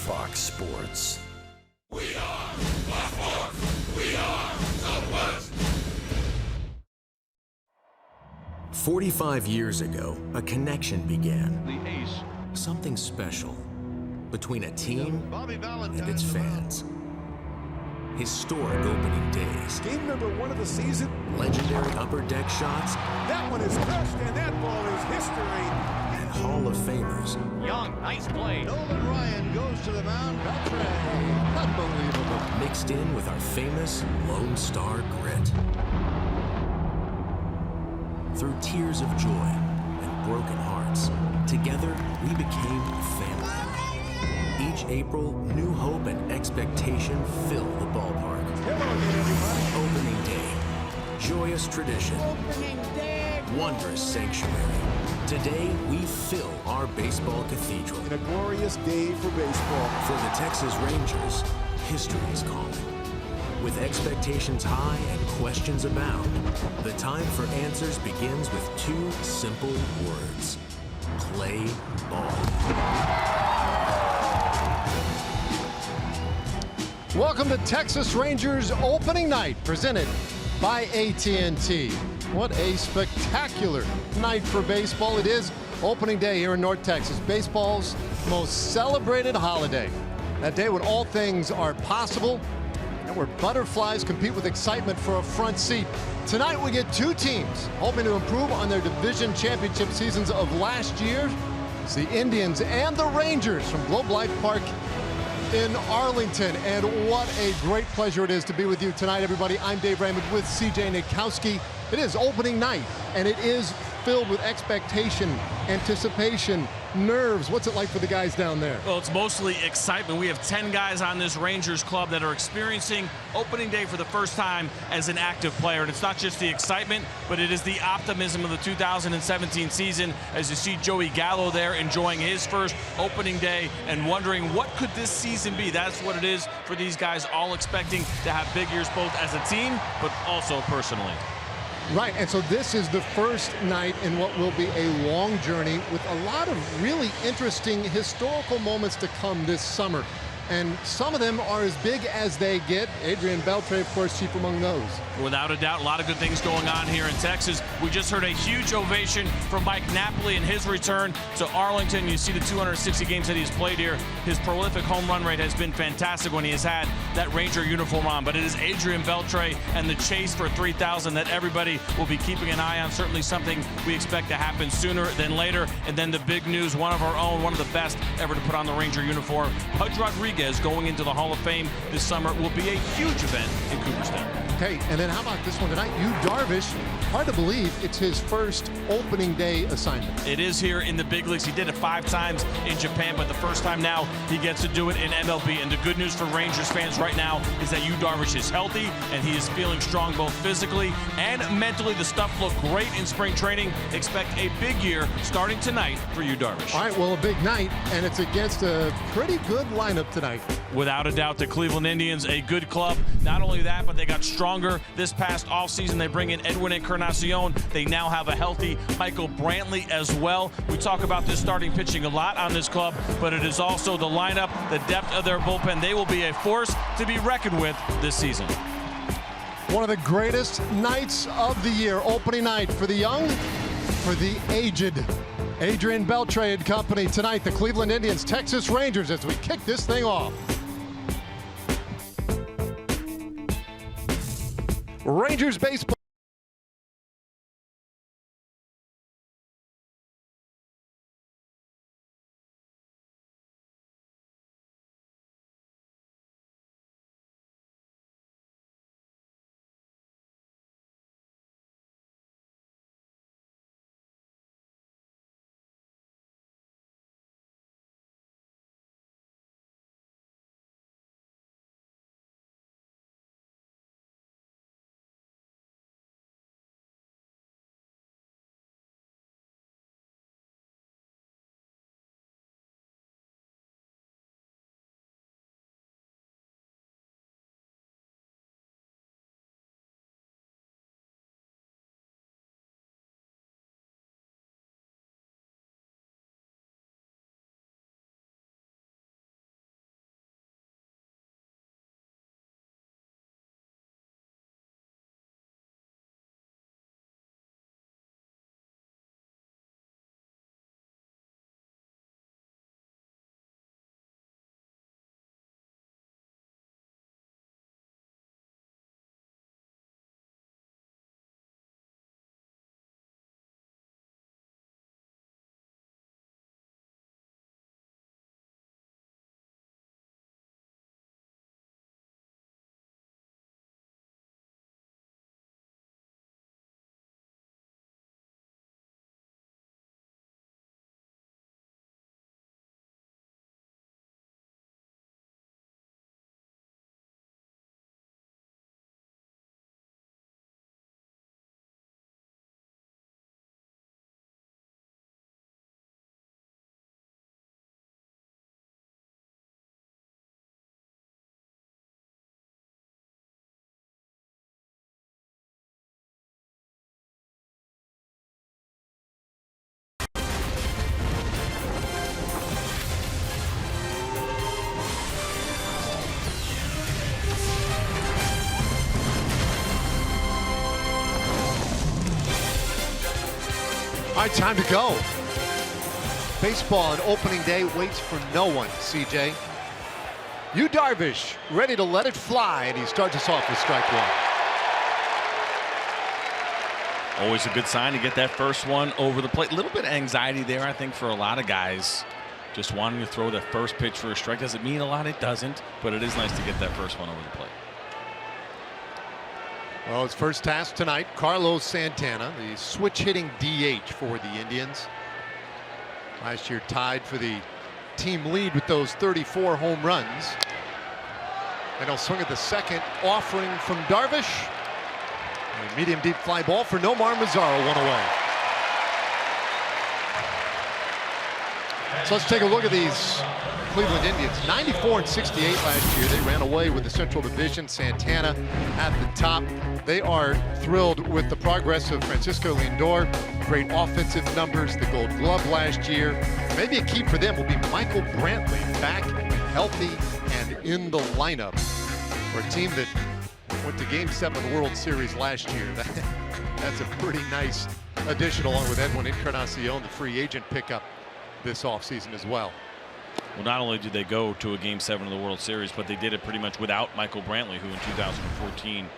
Fox Sports. We are Fox Sports. We are Southwest. 45 years ago, a connection began. The ace. Something special between a team and its fans. Historic opening days. Game number 1 of the season. Legendary upper deck shots. That one is crushed, and that ball is history. And Hall of Famers. Young, nice play. Nolan Ryan goes to the mound. Beltray. Unbelievable. Mixed in with our famous Lone Star grit. Through tears of joy and broken hearts, together we became a family. Each April, new hope and expectation fill the ballpark. Come on in, everybody. Opening day, joyous tradition. Opening day. Wondrous sanctuary. Today, we fill our baseball cathedral. And a glorious day for baseball. For the Texas Rangers, history is calling. With expectations high and questions abound, the time for answers begins with 2 simple words. Play ball. Welcome to Texas Rangers opening night, presented by AT&T. What a spectacular night for baseball it is. Opening day here in North Texas, baseball's most celebrated holiday. That day when all things are possible and where butterflies compete with excitement for a front seat. Tonight we get 2 teams hoping to improve on their division championship seasons of last year. It's the Indians and the Rangers from Globe Life Park in Arlington. And what a great pleasure it is to be with you tonight, everybody. I'm Dave Raymond with CJ Nikowski. It is opening night, and it is filled with expectation, anticipation, nerves. What's it like for the guys down there? Well, it's mostly excitement. We have 10 guys on this Rangers club that are experiencing opening day for the first time as an active player. And it's not just the excitement, but it is the optimism of the 2017 season as you see Joey Gallo there enjoying his first opening day and wondering what could this season be. That's what it is for these guys, all expecting to have big years both as a team, but also personally. Right, and so this is the first night in what will be a long journey with a lot of really interesting historical moments to come this summer. And some of them are as big as they get. Adrian Beltre, of course, chief among those. Without a doubt, a lot of good things going on here in Texas. We just heard a huge ovation from Mike Napoli in his return to Arlington. You see the 260 games that he's played here. His prolific home run rate has been fantastic when he has had that Ranger uniform on. But it is Adrian Beltre and the chase for 3,000 that everybody will be keeping an eye on. Certainly something we expect to happen sooner than later. And then the big news, one of our own, one of the best ever to put on the Ranger uniform, Pudge Rodriguez going into the Hall of Fame this summer will be a huge event in Cooperstown. Okay, and then how about this one tonight? Yu Darvish, hard to believe it's his first opening day assignment. It is here in the big leagues. He did it 5 times in Japan, but the first time now he gets to do it in MLB. And the good news for Rangers fans right now is that Yu Darvish is healthy and he is feeling strong both physically and mentally. The stuff looked great in spring training. Expect a big year starting tonight for Yu Darvish. All right, well, a big night, and it's against a pretty good lineup tonight. Without a doubt, the Cleveland Indians, a good club. Not only that, but they got stronger this past offseason. They bring in Edwin Encarnacion. They now have a healthy Michael Brantley as well. We talk about this starting pitching a lot on this club, but it is also the lineup, the depth of their bullpen. They will be a force to be reckoned with this season. One of the greatest nights of the year, opening night for the young, for the aged. Adrian Beltre and company tonight, the Cleveland Indians, Texas Rangers, as we kick this thing off. Rangers baseball. right, time to go. Baseball on opening day waits for no one, CJ. Yu Darvish ready to let it fly, and he starts us off with strike one. Always a good sign to get that first one over the plate. A little bit of anxiety there, I think, for a lot of guys. Just wanting to throw that first pitch for a strike. Doesn't mean a lot, it doesn't, but it is nice to get that first one over the plate. Well, his first task tonight, Carlos Santana, the switch-hitting DH for the Indians. Last year tied for the team lead with those 34 home runs. And he'll swing at the second offering from Darvish. A medium deep fly ball for Nomar Mazara, one away. So let's take a look at these Cleveland Indians. 94-68 last year. They ran away with the Central Division. Santana at the top. They are thrilled with the progress of Francisco Lindor. Great offensive numbers, the Gold Glove last year. Maybe a key for them will be Michael Brantley back healthy and in the lineup for a team that went to Game 7 of the World Series last year. That's a pretty nice addition, along with Edwin Encarnacion, the free agent pickup this offseason as well. Well, not only did they go to a Game 7 of the World Series, but they did it pretty much without Michael Brantley, who in 2014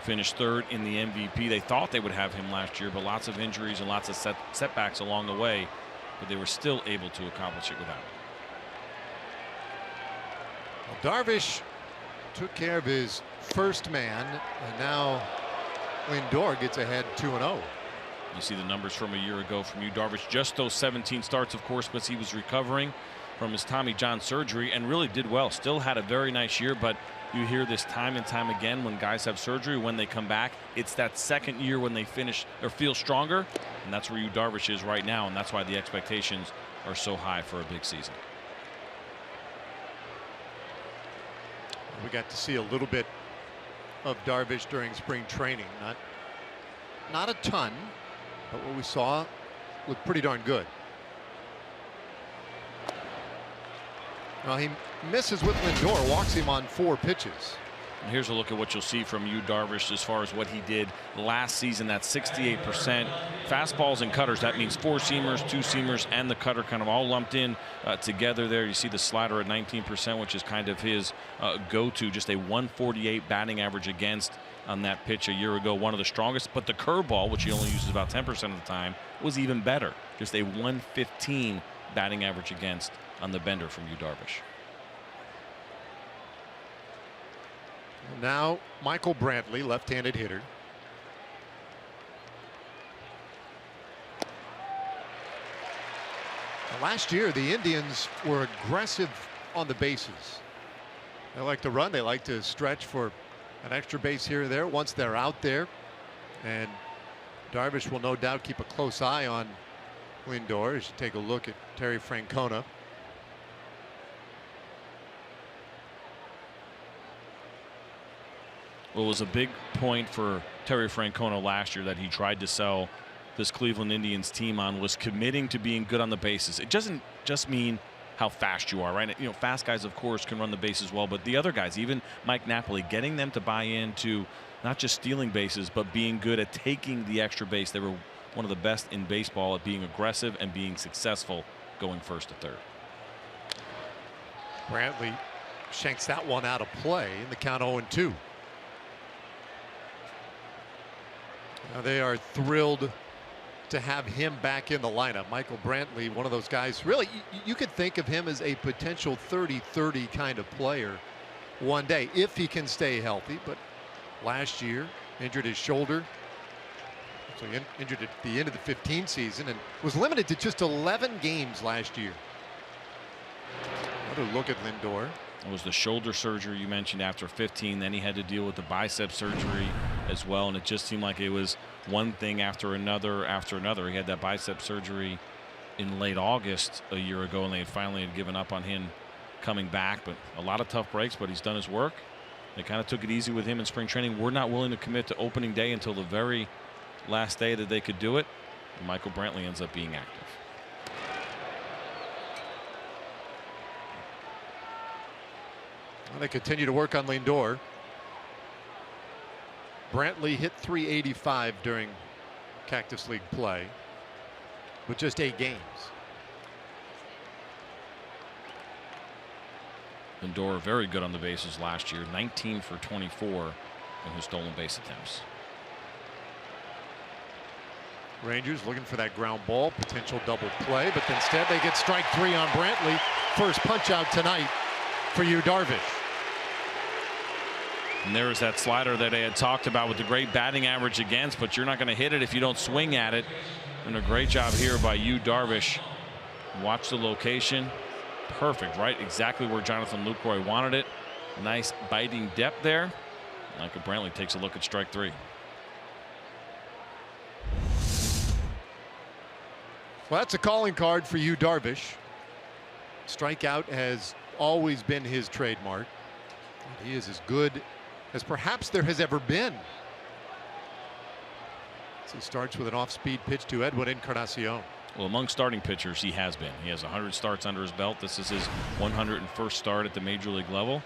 finished third in the MVP. They thought they would have him last year, but lots of injuries and lots of setbacks along the way, but they were still able to accomplish it without him. Well, Darvish took care of his first man, and now Lindor gets ahead 2-0. You see the numbers from a year ago from Yu Darvish, just those 17 starts, of course, but he was recovering from his Tommy John surgery and really did well. Still had a very nice year, but you hear this time and time again when guys have surgery, when they come back, it's that second year when they finish or feel stronger, and that's where Yu Darvish is right now, and that's why the expectations are so high for a big season. We got to see a little bit of Darvish during spring training. Not a ton, but what we saw looked pretty darn good. Well, he misses with Lindor, walks him on 4 pitches. And here's a look at what you'll see from Yu Darvish as far as what he did last season. That 68%. Fastballs and cutters. That means 4-seamers, 2-seamers, and the cutter kind of all lumped in together there. You see the slider at 19%, which is kind of his go-to. Just a 148 batting average against on that pitch a year ago. One of the strongest. But the curveball, which he only uses about 10% of the time, was even better. Just a 115 batting average against on the bender from Yu Darvish. Now Michael Brantley, left-handed hitter. Last year the Indians were aggressive on the bases. They like to run, they like to stretch for an extra base here or there once they're out there, and Darvish will no doubt keep a close eye on Lindor as you take a look at Terry Francona. Well, it was a big point for Terry Francona last year that he tried to sell this Cleveland Indians team on, was committing to being good on the bases. It doesn't just mean how fast you are, right? You know, fast guys, of course, can run the bases well, but the other guys, even Mike Napoli, getting them to buy into not just stealing bases, but being good at taking the extra base. They were one of the best in baseball at being aggressive and being successful going first to third. Brantley shanks that one out of play in the count 0-2. Now they are thrilled to have him back in the lineup. Michael Brantley, one of those guys, really, you could think of him as a potential 30-30 kind of player one day if he can stay healthy. But last year, injured his shoulder. So he injured at the end of the 15 season and was limited to just 11 games last year. What a look at Lindor. It was the shoulder surgery you mentioned after 15. Then he had to deal with the bicep surgery as well. And it just seemed like it was one thing after another after another. He had that bicep surgery in late August a year ago, and they finally had given up on him coming back. But a lot of tough breaks, but he's done his work. They kind of took it easy with him in spring training. We're not willing to commit to opening day until the very last day that they could do it. And Michael Brantley ends up being active. Well, they continue to work on Lindor. Brantley hit .385 during Cactus League play. with just 8 games. Lindor very good on the bases last year, 19 for 24 in his stolen base attempts. Rangers looking for that ground ball, potential double play, but instead they get strike 3 on Brantley. First punch out tonight for you, Darvish. And there's that slider that I had talked about with the great batting average against, but you're not going to hit it if you don't swing at it. And a great job here by you, Darvish. Watch the location. Perfect, right? Exactly where Jonathan Lucroy wanted it. Nice biting depth there. Michael Brantley takes a look at strike 3. Well, that's a calling card for you, Darvish. Strikeout has always been his trademark. He is as good as perhaps there has ever been. So he starts with an off-speed pitch to Edwin Encarnacion. Well, among starting pitchers, he has been. He has 100 starts under his belt. This is his 101st start at the major league level.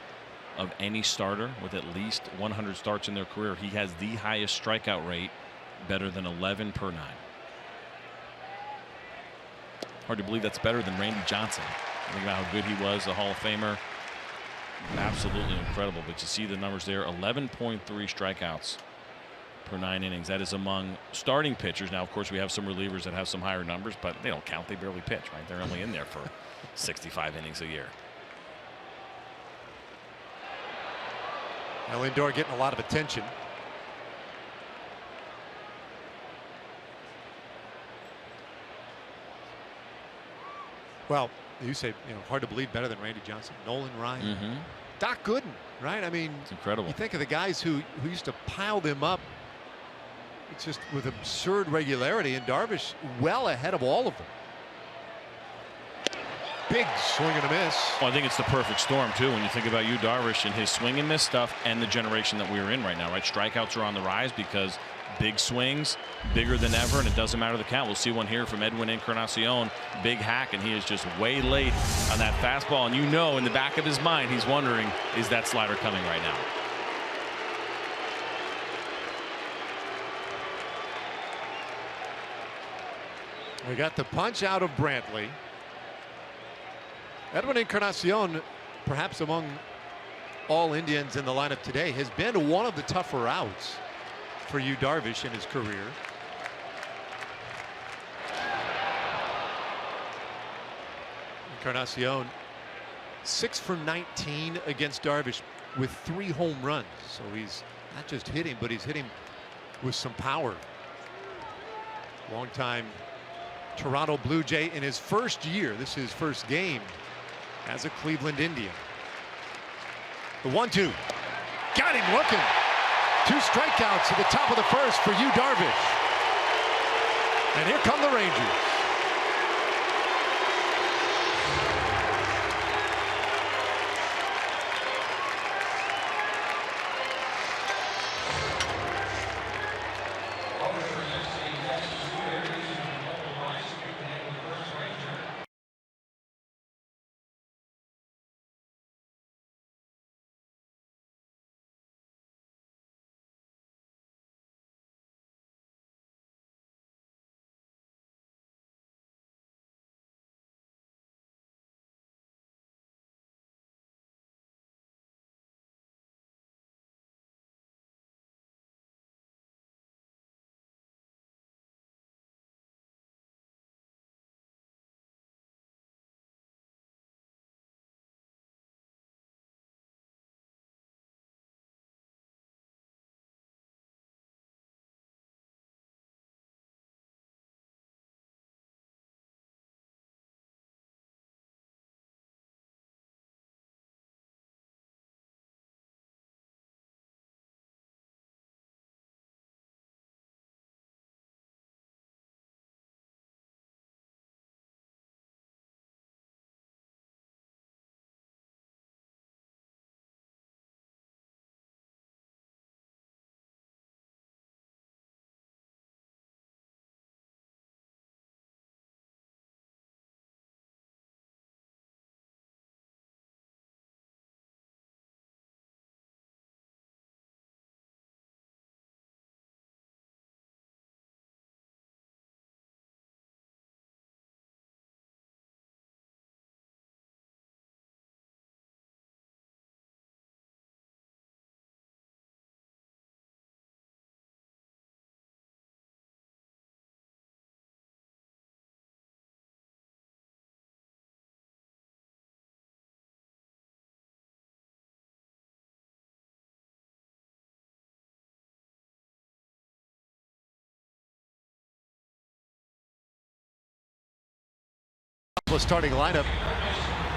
Of any starter with at least 100 starts in their career, he has the highest strikeout rate, better than 11 per 9. Hard to believe that's better than Randy Johnson. Think about how good he was, a Hall of Famer. Absolutely incredible. But you see the numbers there, 11.3 strikeouts per 9 innings. That is among starting pitchers. Now, of course, we have some relievers that have some higher numbers, but they don't count. They barely pitch, right? They're only in there for 65 innings a year. Now Lindor getting a lot of attention. Well, you say, hard to believe better than Randy Johnson, Nolan Ryan, Doc Gooden, right? I mean, it's incredible. You think of the guys who used to pile them up. It's just with absurd regularity, and Darvish well ahead of all of them. Big swing and a miss. Well, I think it's the perfect storm too when you think about you, Darvish, and his swing and miss stuff, and the generation that we're in right now. Right, strikeouts are on the rise because big swings, bigger than ever, and it doesn't matter the count. We'll see one here from Edwin Encarnacion, big hack, and he is just way late on that fastball. And in the back of his mind, he's wondering, is that slider coming right now? We got the punch out of Brantley. Edwin Encarnacion, perhaps among all Indians in the lineup today, has been one of the tougher outs for you, Darvish, in his career. Encarnacion 6 for 19 against Darvish with 3 home runs. So he's not just hitting, but he's hitting with some power. Longtime Toronto Blue Jay in his first year. This is his first game as a Cleveland Indian. The 1-2. Got him looking. 2 strikeouts at the top of the first for you, Darvish. And here come the Rangers. The starting lineup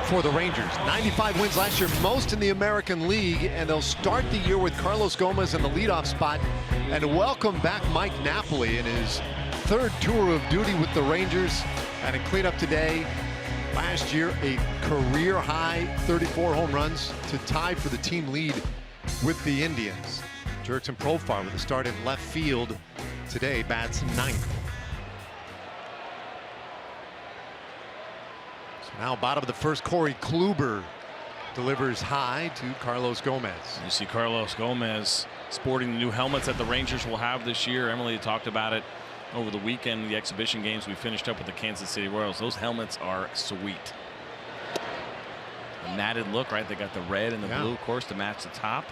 for the Rangers. 95 wins last year, most in the American League, and they'll start the year with Carlos Gomez in the leadoff spot and welcome back Mike Napoli in his third tour of duty with the Rangers. And a cleanup today. Last year, a career high 34 home runs to tie for the team lead with the Indians. Jurickson Profar with a start in left field today, bats ninth. So now bottom of the first, Corey Kluber delivers high to Carlos Gomez. You see Carlos Gomez sporting the new helmets that the Rangers will have this year. Emily talked about it over the weekend, the exhibition games we finished up with the Kansas City Royals. Those helmets are sweet. A matted look, right? They got the red and the blue, of course, to match the top.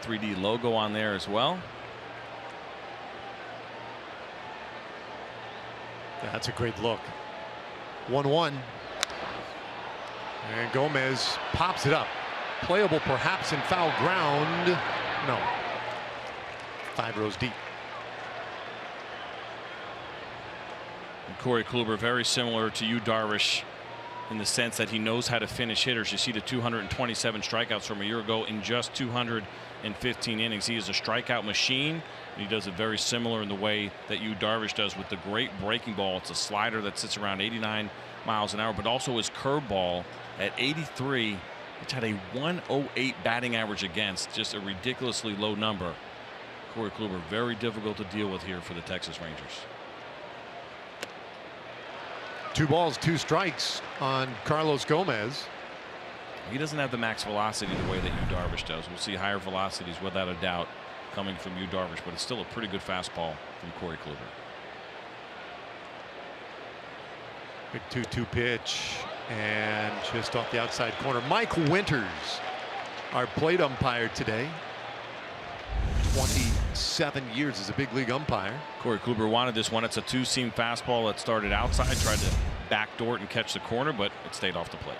The 3D logo on there as well. Yeah, that's a great look. 1-1. And Gomez pops it up. Playable perhaps in foul ground. No. 5 rows deep. And Corey Kluber, very similar to Yu Darvish in the sense that he knows how to finish hitters. You see the 227 strikeouts from a year ago in just 215 innings. He is a strikeout machine, and he does it very similar in the way that Yu Darvish does with the great breaking ball. It's a slider that sits around 89 miles an hour, but also his curveball at 83, which had a 108 batting average against, just a ridiculously low number. Corey Kluber, very difficult to deal with here for the Texas Rangers. 2 balls, 2 strikes on Carlos Gomez. He doesn't have the max velocity the way that Yu Darvish does. We'll see higher velocities without a doubt coming from Yu Darvish, but it's still a pretty good fastball from Corey Kluber. Big 2-2 pitch, and just off the outside corner. Mike Winters, our plate umpire today. 27 years as a big league umpire. Corey Kluber wanted this one. It's a 2-seam fastball that started outside, tried to backdoor it and catch the corner, but it stayed off the plate.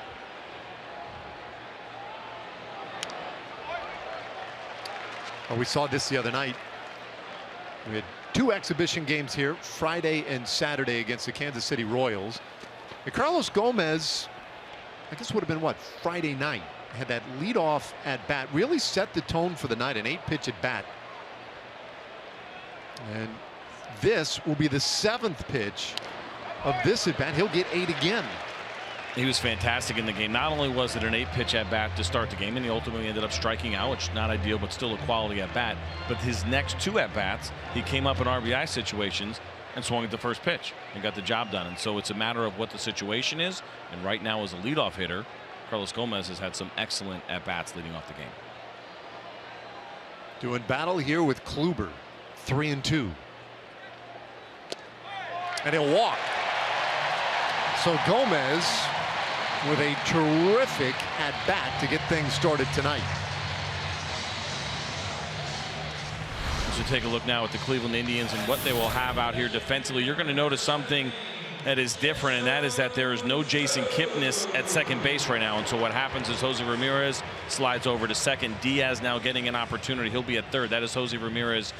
Well, we saw this the other night. We had 2 exhibition games here, Friday and Saturday, against the Kansas City Royals. And Carlos Gomez, I guess would have been what, Friday night, had that leadoff at bat, really set the tone for the night, an 8-pitch at bat. And this will be the 7th pitch of this at bat. He'll get 8 again. He was fantastic in the game. Not only was it an 8-pitch at bat to start the game, and he ultimately ended up striking out, which is not ideal, but still a quality at bat. But his next 2 at bats, he came up in RBI situations and swung at the first pitch and got the job done. And so it's a matter of what the situation is. And right now, as a leadoff hitter, Carlos Gomez has had some excellent at bats leading off the game. Doing battle here with Kluber, 3-2. And he'll walk. So Gomez with a terrific at bat to get things started tonight. As we take a look now at the Cleveland Indians and what they will have out here defensively, you're going to notice something that is different, and that is that there is no Jason Kipnis at second base right now. And so what happens is Jose Ramirez slides over to second. Diaz now getting an opportunity. He'll be at third. That is Jose Ramirez's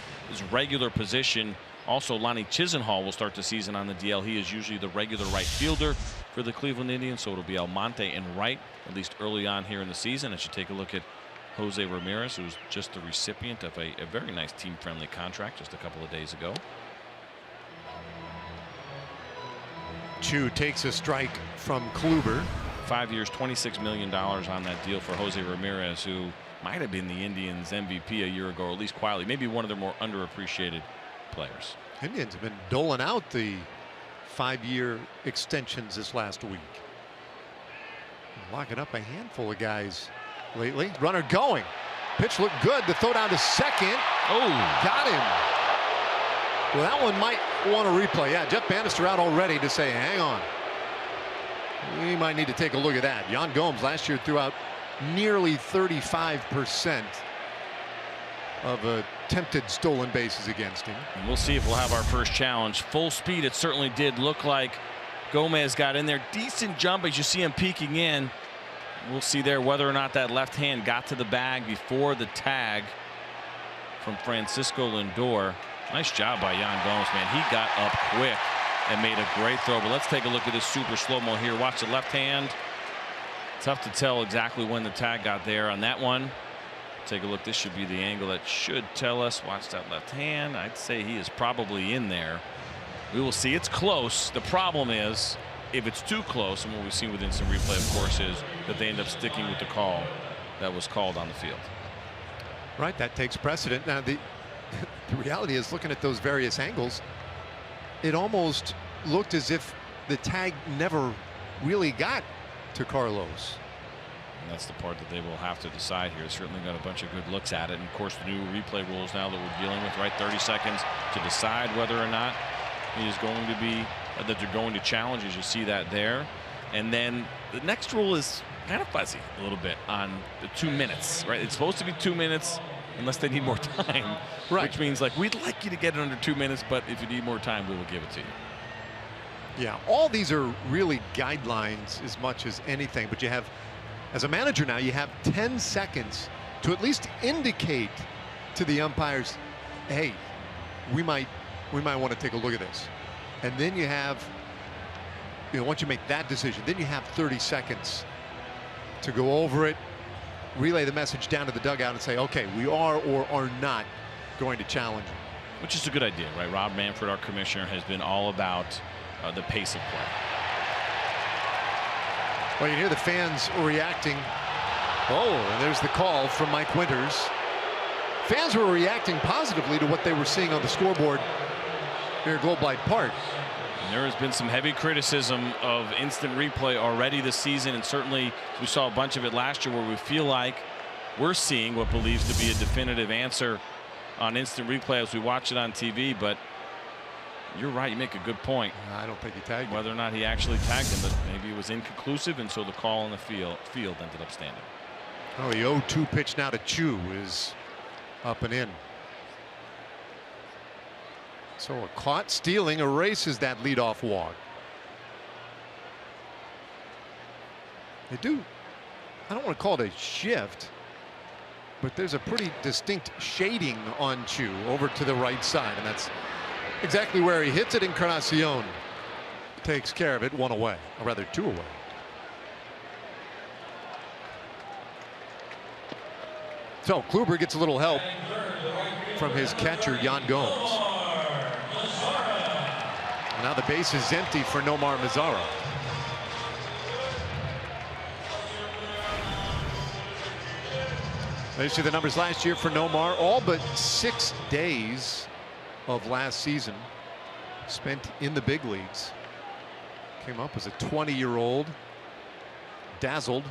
regular position. Also, Lonnie Chisenhall will start the season on the DL. He is usually the regular right fielder for the Cleveland Indians, so it'll be Almonte in right, at least early on here in the season. As you take a look at Jose Ramirez, who's just the recipient of a very nice team-friendly contract just a couple of days ago. Chu takes a strike from Kluber. 5 years, $26 million on that deal for Jose Ramirez, who might have been the Indians MVP a year ago, or at least quietly, maybe one of their more underappreciated players. Indians have been doling out the 5-year extensions this last week. Locking up a handful of guys lately. Runner going. Pitch looked good. The throw down to second. Oh, got him. Well, that one might want to replay. Yeah, Jeff Bannister out already to say, hang on. We might need to take a look at that. Yan Gomes last year threw out nearly 35% of attempted stolen bases against him. And we'll see if we'll have our first challenge. Full speed, it certainly did look like Gomez got in there. Decent jump as you see him peeking in. We'll see there whether or not that left hand got to the bag before the tag from Francisco Lindor. Nice job by Yan Gomes, man. He got up quick and made a great throw. But let's take a look at this super slow-mo here. Watch the left hand. Tough to tell exactly when the tag got there on that one. Take a look. This should be the angle that should tell us. Watch that left hand. I'd say he is probably in there. We will see. It's close. The problem is if it's too close, and what we've seen with instant replay, of course, is that they end up sticking with the call that was called on the field. Right, that takes precedent. Now the reality is, looking at those various angles, it almost looked as if the tag never really got to Carlos. And that's the part that they will have to decide here. Certainly got a bunch of good looks at it. And of course, the new replay rules now that we're dealing with, right? 30 seconds to decide whether or not he is going to be, that they're going to challenge, as you see that there. And then the next rule is kind of fuzzy a little bit on the 2 minutes, right? It's supposed to be 2 minutes unless they need more time, right? Which means, like, we'd like you to get it under 2 minutes, but if you need more time, we will give it to you. Yeah, all these are really guidelines as much as anything, but you have, as a manager now, you have 10 seconds to at least indicate to the umpires, hey, we might want to take a look at this. And then you have, you know, once you make that decision, then you have 30 seconds to go over it, relay the message down to the dugout and say, okay, we are or are not going to challenge it. Which is a good idea, right? Rob Manfred, our commissioner, has been all about the pace of play. Well, you hear the fans reacting. Oh, and there's the call from Mike Winters. Fans were reacting positively to what they were seeing on the scoreboard here at Globe Life Park. And there has been some heavy criticism of instant replay already this season, and certainly we saw a bunch of it last year, where we feel like we're seeing what believes to be a definitive answer on instant replay as we watch it on TV. But you're right, you make a good point. I don't think he tagged him. Whether or not he actually tagged him, but maybe it was inconclusive, and so the call on the field ended up standing. Oh, the 0-2 pitch now to Chu is up and in. So a caught stealing erases that leadoff walk. They do, I don't want to call it a shift, but there's a pretty distinct shading on Chu over to the right side, and that's exactly where he hits it. Encarnacion takes care of it, 1 away, or rather 2 away. So Kluber gets a little help from his catcher, Yan Gomes. Now the base is empty for Nomar Mazara. You see the numbers last year for Nomar. All but 6 days of last season spent in the big leagues. Came up as a 20-year-old, dazzled.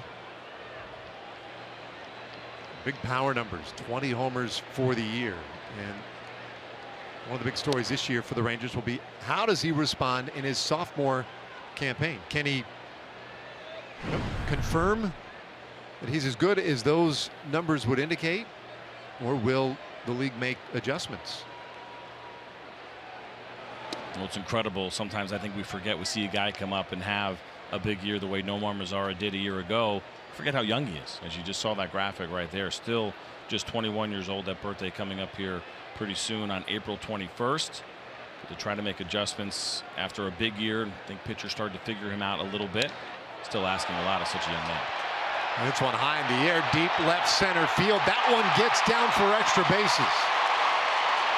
Big power numbers, 20 homers for the year. And one of the big stories this year for the Rangers will be, how does he respond in his sophomore campaign? Can he confirm that he's as good as those numbers would indicate, or will the league make adjustments? Well, it's incredible. Sometimes I think we forget. We see a guy come up and have a big year the way Nomar Mazara did a year ago. Forget how young he is, as you just saw that graphic right there. Still just 21 years old. That birthday coming up here pretty soon on April 21st. But to try to make adjustments after a big year, I think pitchers started to figure him out a little bit. Still asking a lot of such a young man. And it's one high in the air, deep left center field. That one gets down for extra bases.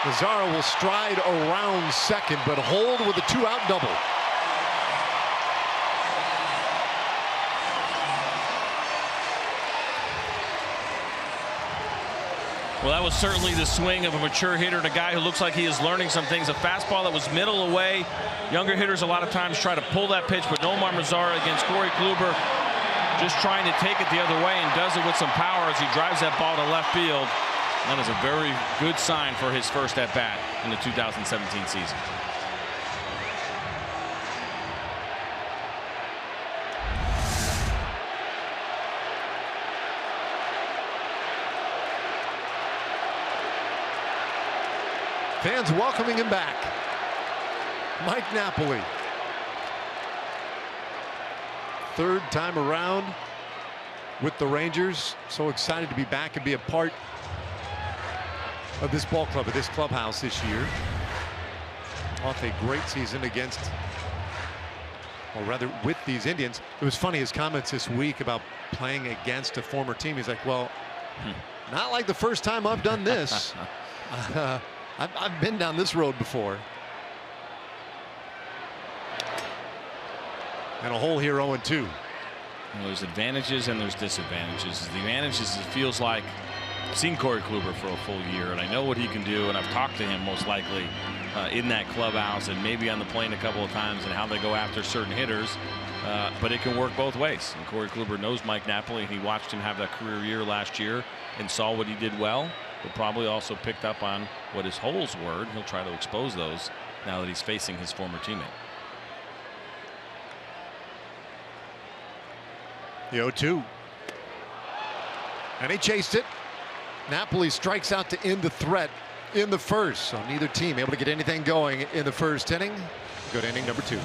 Mazara will stride around second, but hold with a 2-out double. Well, that was certainly the swing of a mature hitter, and a guy who looks like he is learning some things. A fastball that was middle away. Younger hitters a lot of times try to pull that pitch, but Nomar Mazara against Corey Kluber just trying to take it the other way, and does it with some power as he drives that ball to left field. That is a very good sign for his first at-bat in the 2017 season. Fans welcoming him back. Mike Napoli. Third time around with the Rangers. So excited to be back and be a part of this ball club, of this clubhouse this year. off a great season against, or rather with these Indians. It was funny, his comments this week about playing against a former team. He's like, well, not like the first time I've done this. I've been down this road before. And a hole here, 0-2. Well, there's advantages and there's disadvantages. The advantages is it feels like I've seen Corey Kluber for a full year, and I know what he can do, and I've talked to him most likely in that clubhouse and maybe on the plane a couple of times and how they go after certain hitters. But it can work both ways. And Corey Kluber knows Mike Napoli, and he watched him have that career year last year and saw what he did well, but probably also picked up on what his holes were, and he'll try to expose those now that he's facing his former teammate. The 0-2. And he chased it. Napoli strikes out to end the threat in the first. So neither team able to get anything going in the first inning. Go to inning number 2.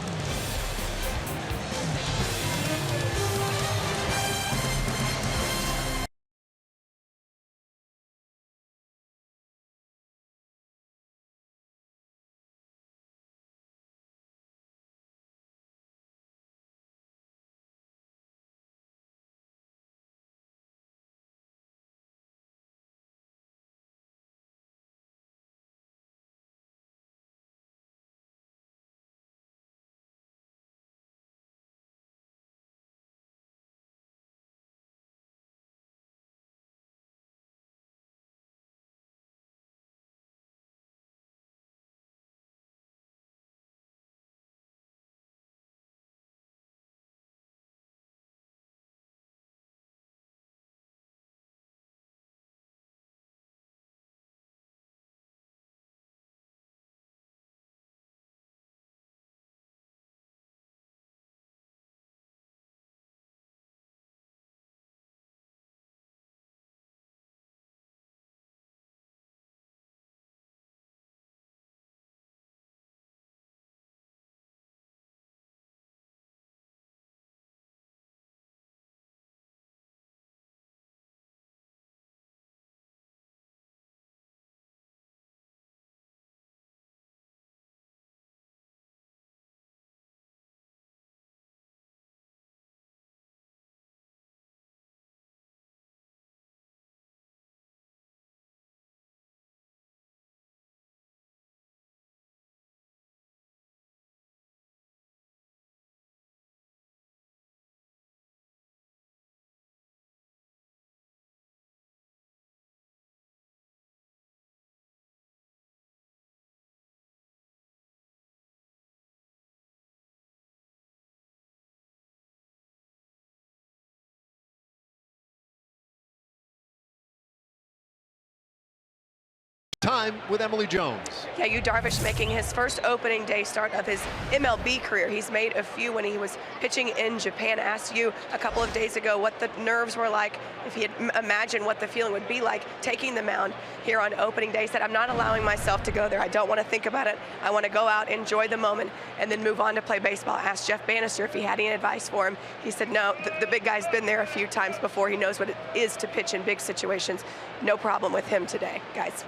Time with Emily Jones. Yeah, Yu Darvish making his first opening day start of his MLB career. He's made a few when he was pitching in Japan. I asked you a couple of days ago what the nerves were like, if he had imagined what the feeling would be like taking the mound here on opening day. He said, I'm not allowing myself to go there. I don't want to think about it. I want to go out, enjoy the moment, and then move on to play baseball. I asked Jeff Bannister if he had any advice for him. He said, no, the big guy's been there a few times before. He knows what it is to pitch in big situations. No problem with him today, guys.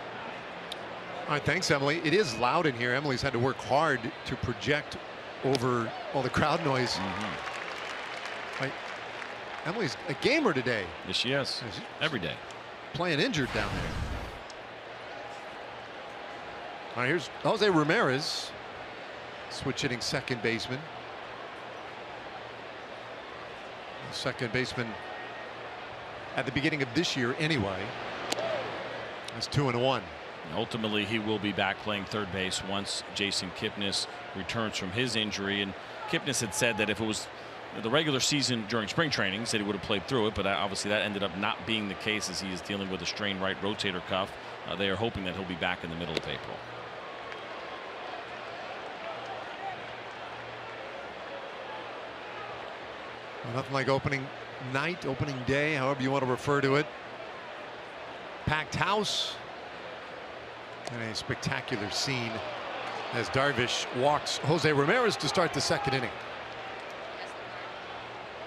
All right, thanks, Emily. It is loud in here. Emily's had to work hard to project over all the crowd noise. Right. Emily's a gamer today. Yes, she is. Every day. Playing injured down there. All right, here's Jose Ramirez, switch hitting second baseman. Second baseman at the beginning of this year anyway. That's 2-1. Ultimately, he will be back playing third base once Jason Kipnis returns from his injury. And Kipnis had said that if it was the regular season during spring training, he said he would have played through it, but obviously that ended up not being the case as he is dealing with a strained right rotator cuff. They are hoping that he'll be back in the middle of April. Well, nothing like opening night, opening day, however you want to refer to it. Packed house. And a spectacular scene as Darvish walks Jose Ramirez to start the second inning.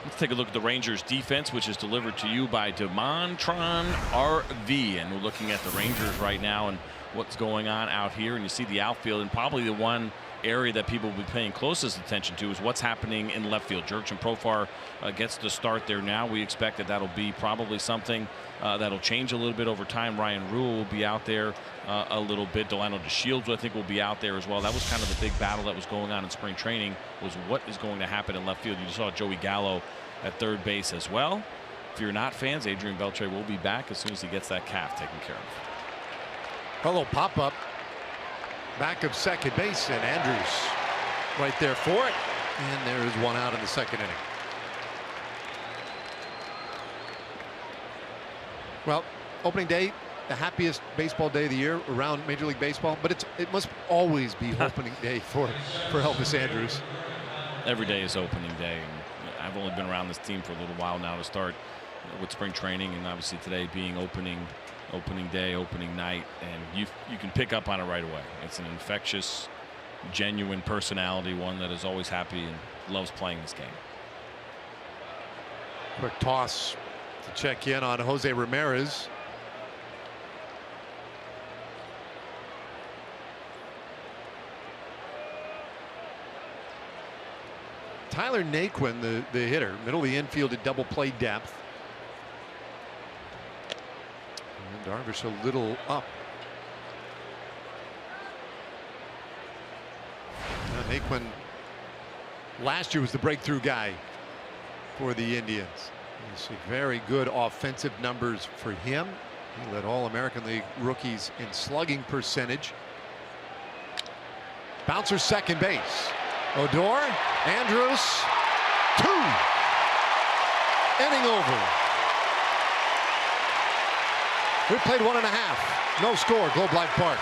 Let's take a look at the Rangers defense, which is delivered to you by Demontron RV. And we're looking at the Rangers right now and what's going on out here. And you see the outfield, and probably the one area that people will be paying closest attention to is what's happening in left field. Jurickson Profar gets the start there now. We expect that that'll be probably something that'll change a little bit over time. Ryan Rule will be out there a little bit. Delano DeShields, I think, will be out there as well. That was kind of the big battle that was going on in spring training, was what is going to happen in left field. You saw Joey Gallo at third base as well. If you're not fans, Adrian Beltre will be back as soon as he gets that calf taken care of. A little pop-up back of second base, and Andrews right there for it. And there is one out in the second inning. Well, opening day, the happiest baseball day of the year around Major League Baseball, but it must always be opening day for Elvis Andrews. Every day is opening day, and I've only been around this team for a little while now to start with spring training, and obviously today being opening day, opening night, and you can pick up on it right away. It's an infectious, genuine personality, one that is always happy and loves playing this game. Quick toss to check in on Jose Ramirez. Tyler Naquin, the hitter, middle of the infield at double play depth. And Darvish a little up. Now Naquin last year was the breakthrough guy for the Indians. You see very good offensive numbers for him. He led all American League rookies in slugging percentage. Bouncer second base. Odor, Andrews, 2. Inning over. We played 1.5. No score, Globe Life Park.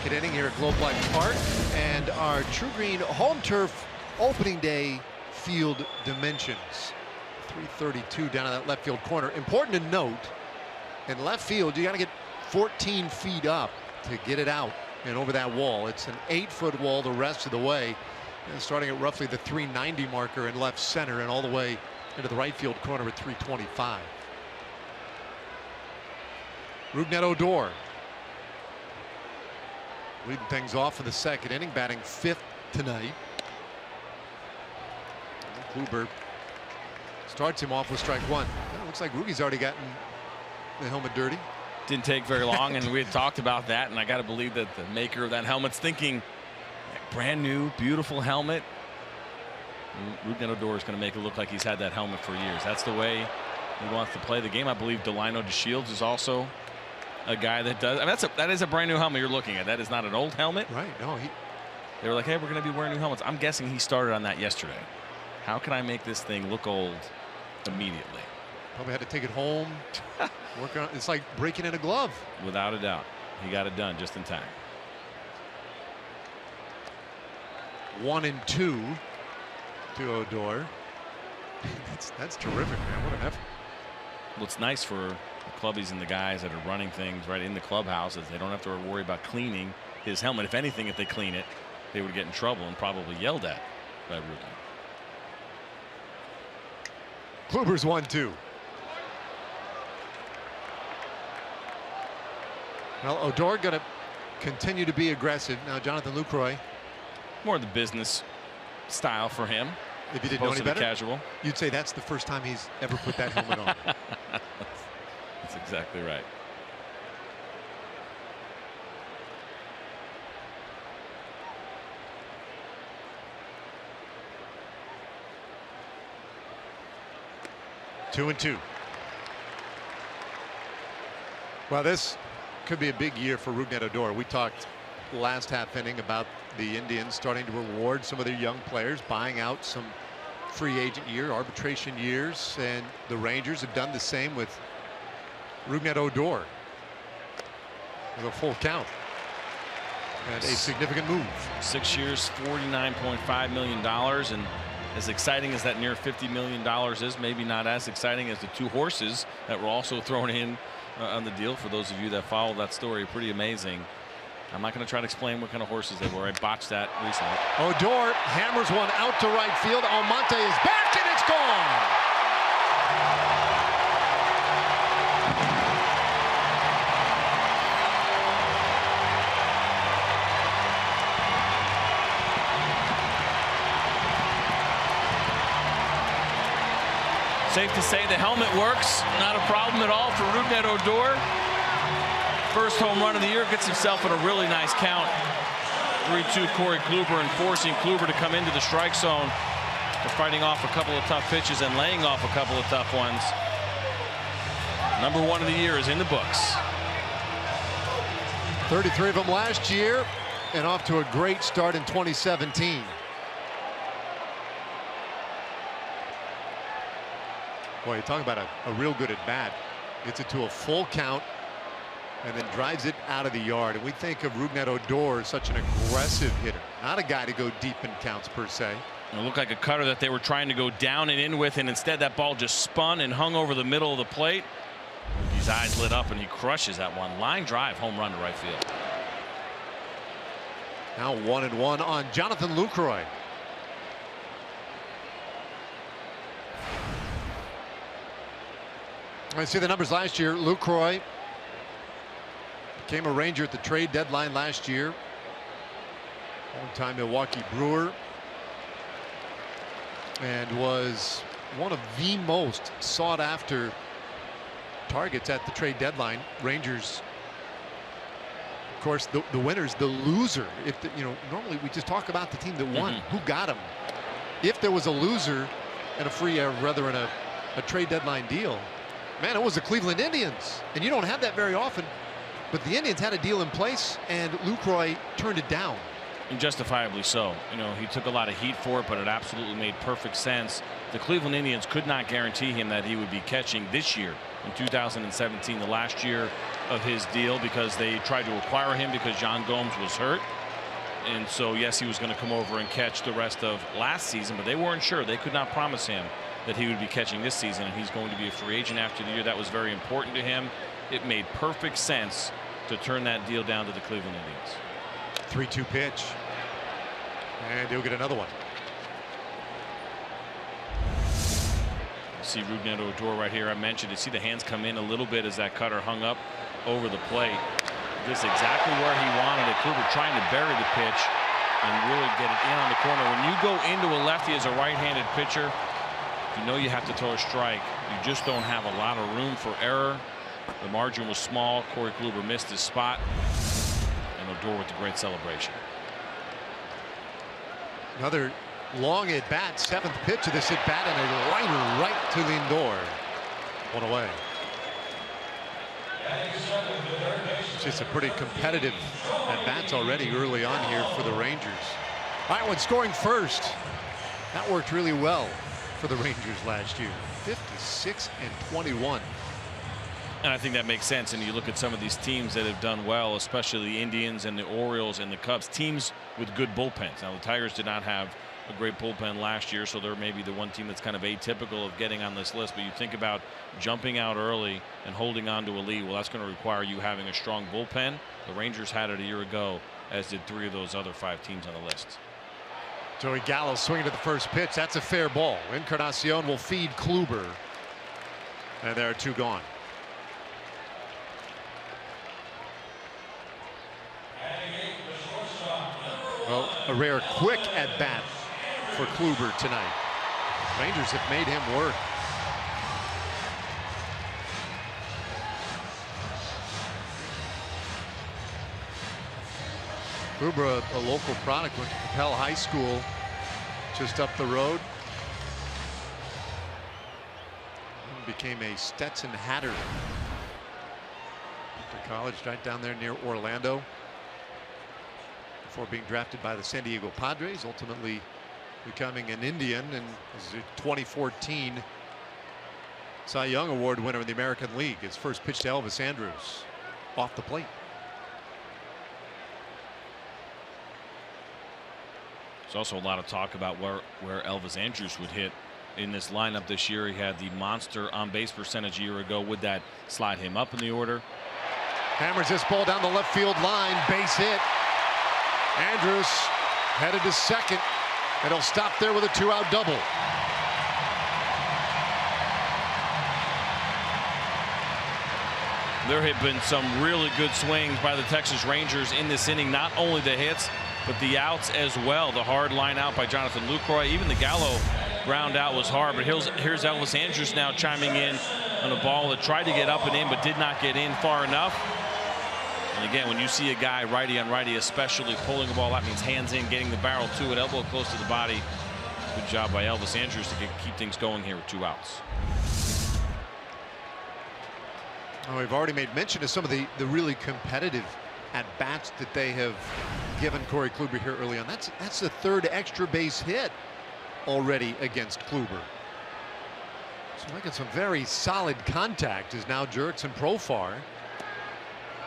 Second inning here at Globe Life Park, and our True Green home turf opening day field dimensions. 332 down in that left field corner. Important to note, in left field you got to get 14 feet up to get it out and over that wall. It's an 8-foot wall the rest of the way, and starting at roughly the 390 marker in left center and all the way into the right field corner at 325. Rougned Odor leading things off in the second inning, batting 5th tonight. Kluber starts him off with strike 1. Well, looks like Rookie's already gotten the helmet dirty. Didn't take very long, and we had talked about that, and I got to believe that the maker of that helmet's thinking, brand new, beautiful helmet. Rougned Odor is going to make it look like he's had that helmet for years. That's the way he wants to play the game. I believe Delino DeShields is also a guy that does. I mean, that is a brand new helmet you're looking at. That is not an old helmet. Right. No, they were like, hey, we're going to be wearing new helmets. I'm guessing he started on that yesterday. How can I make this thing look old immediately? Probably had to take it home. Work on it. It's like breaking in a glove. Without a doubt. He got it done just in time. 1-2 to Odor. That's terrific, man. What an effort. Well, it's nice for the clubbies and the guys that are running things right in the clubhouse, as they don't have to worry about cleaning his helmet. If anything, if they clean it, they would get in trouble and probably yelled at by Rougned. Kluber's 1-2. Well, Odor going to continue to be aggressive. Now, Jonathan Lucroy. More of the business style for him. If you didn't know any better, casual. You'd say that's the first time he's ever put that helmet on. That's exactly right. Two and two. Well, this could be a big year for Rougned Odor. We talked last half inning about the Indians starting to reward some of their young players, buying out some free agent arbitration years, and the Rangers have done the same with Rougned Odor with a full count and a significant move. 6 years, $49.5 million, and as exciting as that near $50 million is, maybe not as exciting as the two horses that were also thrown in on the deal. For those of you that follow that story, pretty amazing. I'm not going to try to explain what kind of horses they were. I botched that recently. Odor hammers one out to right field. Almonte is back, and it's gone. Safe to say the helmet works. Not a problem at all for Rougned Odor. First home run of the year, gets himself in a really nice count. 3-2 Corey Kluber, and forcing Kluber to come into the strike zone. They're fighting off a couple of tough pitches and laying off a couple of tough ones. Number one of the year is in the books. 33 of them last year, and off to a great start in 2017. Boy, you talk about a real good at bat. Gets it to a full count and then drives it out of the yard. And we think of Rougned Odor as such an aggressive hitter, not a guy to go deep in counts per se. It looked like a cutter that they were trying to go down and in with, and instead that ball just spun and hung over the middle of the plate. His eyes lit up and he crushes that one. Line drive home run to right field. Now 1-1 on Jonathan Lucroy. I see the numbers last year. Lucroy became a Ranger at the trade deadline last year. Long-time Milwaukee Brewer, and was one of the most sought-after targets at the trade deadline. Rangers, of course, the winner's the loser. If normally we just talk about the team that won, who got him. If there was a loser and a free, rather in a trade deadline deal, man, it was the Cleveland Indians, and you don't have that very often. But the Indians had a deal in place, and Lucroy turned it down. And justifiably so. You know, he took a lot of heat for it, but it absolutely made perfect sense. The Cleveland Indians could not guarantee him that he would be catching this year in 2017, the last year of his deal, because they tried to acquire him because John Gomes was hurt. And so, yes, he was going to come over and catch the rest of last season, but they weren't sure. They could not promise him that he would be catching this season, and he's going to be a free agent after the year. That was very important to him. It made perfect sense to turn that deal down to the Cleveland Indians. 3-2 pitch, and he'll get another one. See Rougned Odor right here. I mentioned, you see the hands come in a little bit as that cutter hung up over the plate. Just exactly where he wanted it. Kluber trying to bury the pitch and really get it in on the corner. When you go into a lefty as a right-handed pitcher, you know you have to throw a strike. You just don't have a lot of room for error. The margin was small. Corey Kluber missed his spot. And Odor with the great celebration. Another long at bat, 7th pitch of this at bat, and a liner right to Lindor. 1 away. It's just a pretty competitive at bats already early on here for the Rangers. Iowans scoring first. That worked really well for the Rangers last year. 56-21. And I think that makes sense. And you look at some of these teams that have done well, especially the Indians and the Orioles and the Cubs, teams with good bullpens. Now the Tigers did not have a great bullpen last year, so they're maybe the one team that's kind of atypical of getting on this list. But you think about jumping out early and holding on to a lead. Well, that's going to require you having a strong bullpen. The Rangers had it a year ago, as did 3 of those other 5 teams on the list. Joey Gallo swinging to the first pitch. That's a fair ball. Encarnacion will feed Kluber. And there are 2 gone. Well, a rare quick at bat for Kluber tonight. Rangers have made him work. Kluber, a local product, went to Capel High School just up the road. And became a Stetson Hatter. Went to college right down there near Orlando before being drafted by the San Diego Padres, ultimately becoming an Indian, and was a 2014 Cy Young Award winner in the American League. His first pitch to Elvis Andrus off the plate. There's also a lot of talk about where Elvis Andrus would hit in this lineup this year. He had the monster on base percentage a year ago. Would that slide him up in the order? Hammers this ball down the left field line, base hit. Andrus headed to second, and he'll stop there with a 2-out double. There have been some really good swings by the Texas Rangers in this inning. Not only the hits, but the outs as well. The hard line out by Jonathan Lucroy. Even the Gallo ground out was hard. But here's Elvis Andrus now chiming in on a ball that tried to get up and in, but did not get in far enough. And again, when you see a guy righty on righty, especially pulling the ball, that means hands in, getting the barrel to it, elbow close to the body. Good job by Elvis Andrus to keep things going here with 2 outs. Oh, we've already made mention of some of the really competitive at bats that they have given Corey Kluber here early on. That's the 3rd extra base hit already against Kluber. So making some very solid contact is now Jurickson Profar.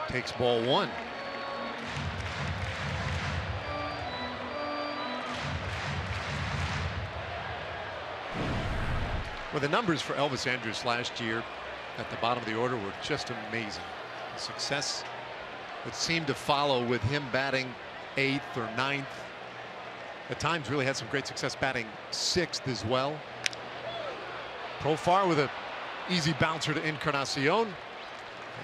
Takes ball 1. Well, the numbers for Elvis Andrus last year at the bottom of the order were just amazing. The success that seemed to follow with him batting 8th or 9th. At times really had some great success batting 6th as well. Profar with an easy bouncer to Encarnacion.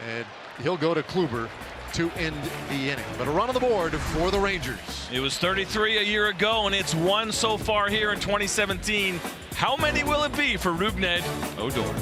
And he'll go to Kluber to end the inning. But a run on the board for the Rangers. It was 33 a year ago, and it's 1 so far here in 2017. How many will it be for Rougned Odor?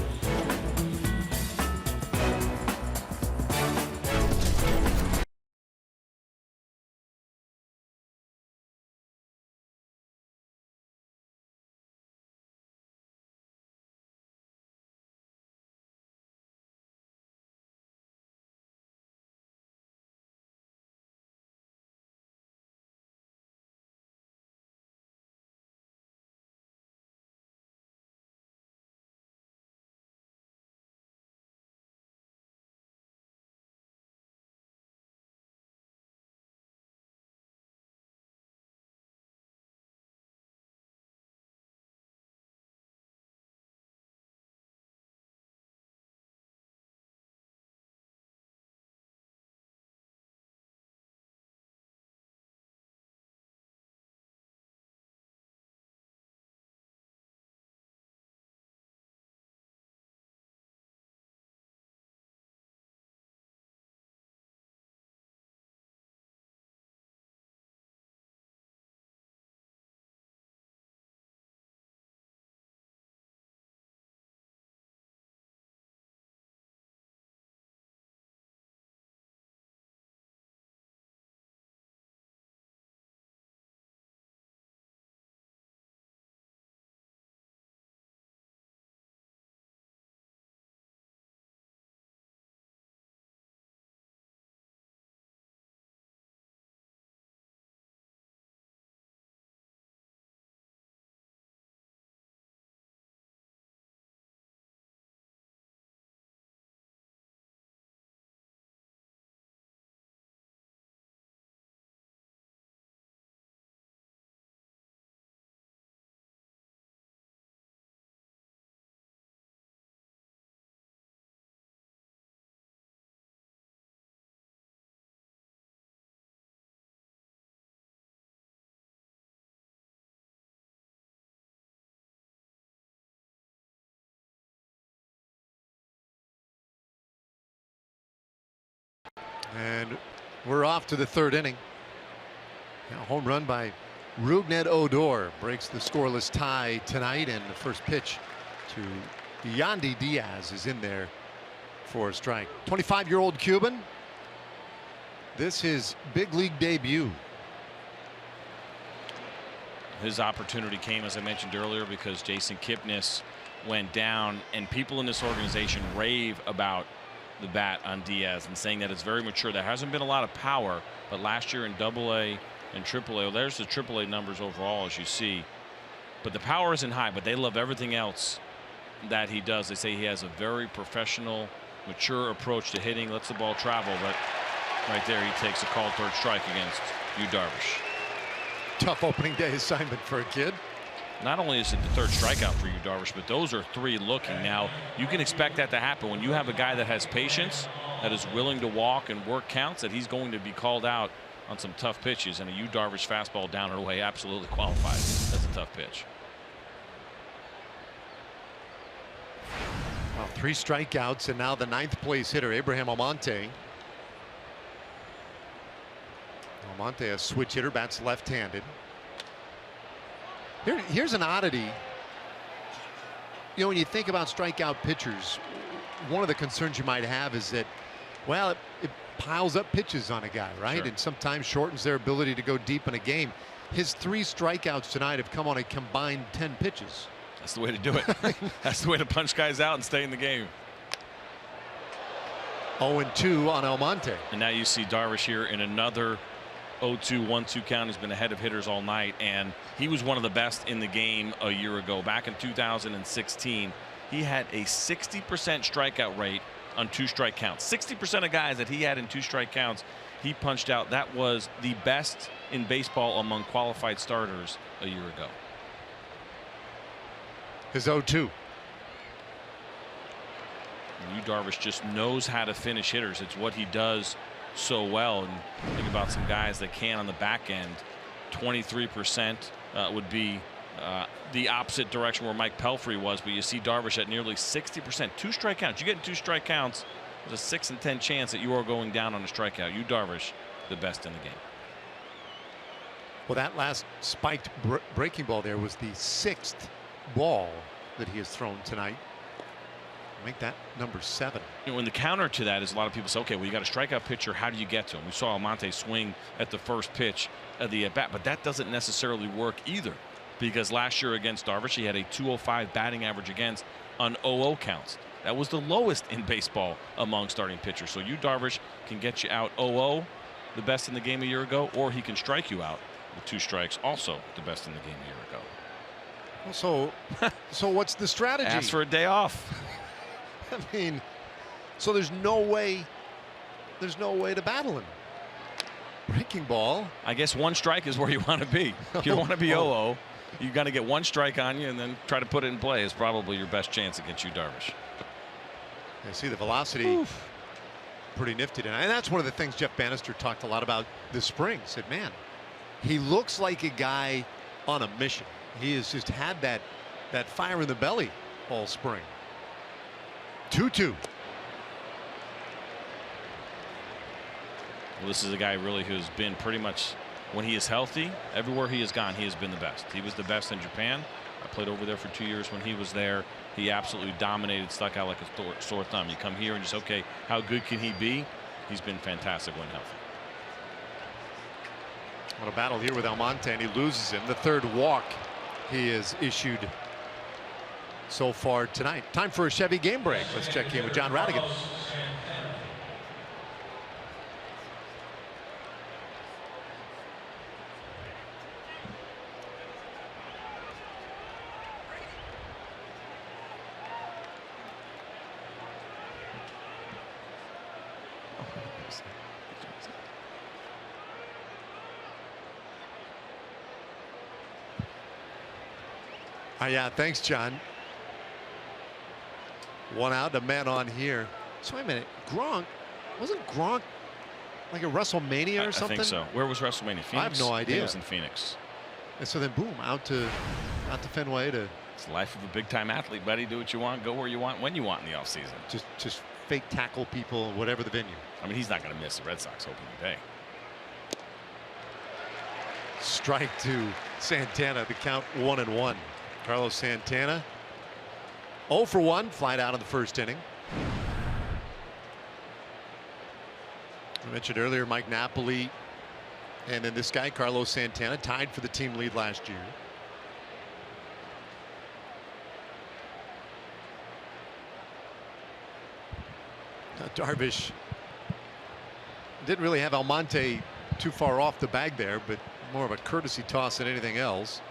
And we're off to the third inning. Now, home run by Rougned Odor breaks the scoreless tie tonight, and the first pitch to Yandy Diaz is in there for a strike. 25-year-old Cuban. This is big league debut. His opportunity came, as I mentioned earlier, because Jason Kipnis went down, and people in this organization rave about the bat on Diaz and saying that it's very mature. There hasn't been a lot of power, but last year in AA and AAA, well, there's the AAA numbers overall, as you see. But the power isn't high, but they love everything else that he does. They say he has a very professional, mature approach to hitting, lets the ball travel, but right there he takes a called third strike against Yu Darvish. Tough opening day assignment for a kid. Not only is it the third strikeout for Yu Darvish, but those are three looking. Now, you can expect that to happen when you have a guy that has patience, that is willing to walk and work counts, that he's going to be called out on some tough pitches, and a Yu Darvish fastball down and away absolutely qualifies as a tough pitch. Well, 3 strikeouts, and now the 9th place hitter, Abraham Almonte. Almonte, a switch hitter, bats left-handed. Here's an oddity. You know, when you think about strikeout pitchers, one of the concerns you might have is that, well, it piles up pitches on a guy, right? Sure. And sometimes shortens their ability to go deep in a game. His 3 strikeouts tonight have come on a combined 10 pitches. That's the way to do it. That's the way to punch guys out and stay in the game. 0-2 on Almonte. And now you see Darvish here in another 0-2, 1-2 count. He's been ahead of hitters all night, and he was one of the best in the game a year ago. Back in 2016, he had a 60% strikeout rate on 2-strike counts. 60% of guys that he had in 2-strike counts, he punched out. That was the best in baseball among qualified starters a year ago. His 0-2. Yu Darvish just knows how to finish hitters. It's what he does so well. And think about some guys that can on the back end. 23% would be the opposite direction where Mike Pelfrey was, but you see Darvish at nearly 60%. 2-strike counts. You get in 2-strike counts, there's a 6 in 10 chance that you are going down on a strikeout. Yu Darvish, the best in the game. Well, that last spiked breaking ball there was the 6th ball that he has thrown tonight. Make that number 7. You know, and the counter to that is a lot of people say, okay, well, you got a strikeout pitcher. How do you get to him? We saw Almonte swing at the first pitch of the at bat, but that doesn't necessarily work either, because last year against Darvish, he had a 205 batting average against on 0-0 counts. That was the lowest in baseball among starting pitchers. So Yu Darvish can get you out 0-0, the best in the game a year ago, or he can strike you out with 2 strikes, also the best in the game a year ago. So what's the strategy? Ask for a day off. I mean, so there's no way to battle him. Breaking ball. I guess 1 strike is where you want to be. You don't want to be 0-0. You got to get 1 strike on you and then try to put it in play is probably your best chance against Yu Darvish. I see the velocity. Pretty nifty tonight. And that's one of the things Jeff Bannister talked a lot about this spring. He said, man, he looks like a guy on a mission. He has just had that fire in the belly all spring. 2-2. Well, this is a guy really who's been pretty much, when he is healthy, everywhere he has gone, he has been the best. He was the best in Japan. I played over there for 2 years when he was there. He absolutely dominated, stuck out like a sore thumb. You come here and just, okay, how good can he be? He's been fantastic when healthy. What a battle here with Almonte, and he loses him. The 3rd walk he has issued so far tonight. Time for a Chevy game break. Let's check in with John Radigan. Yeah, thanks, John. 1 out, a man on here. So wait a minute, wasn't Gronk like a WrestleMania or something? I think so. Where was WrestleMania? Phoenix? I have no idea. It was in Phoenix. And so then boom, out to Fenway to. It's the life of a big time athlete, buddy. Do what you want, go where you want, when you want in the offseason. Just fake tackle people, whatever the venue. I mean, he's not going to miss the Red Sox opening day. Strike to Santana. The count 1-1. Carlos Santana 0 for 1, flied out in the first inning. I mentioned earlier Mike Napoli and then this guy Carlos Santana tied for the team lead last year. Now Darvish didn't really have Almonte too far off the bag there, but more of a courtesy toss than anything else.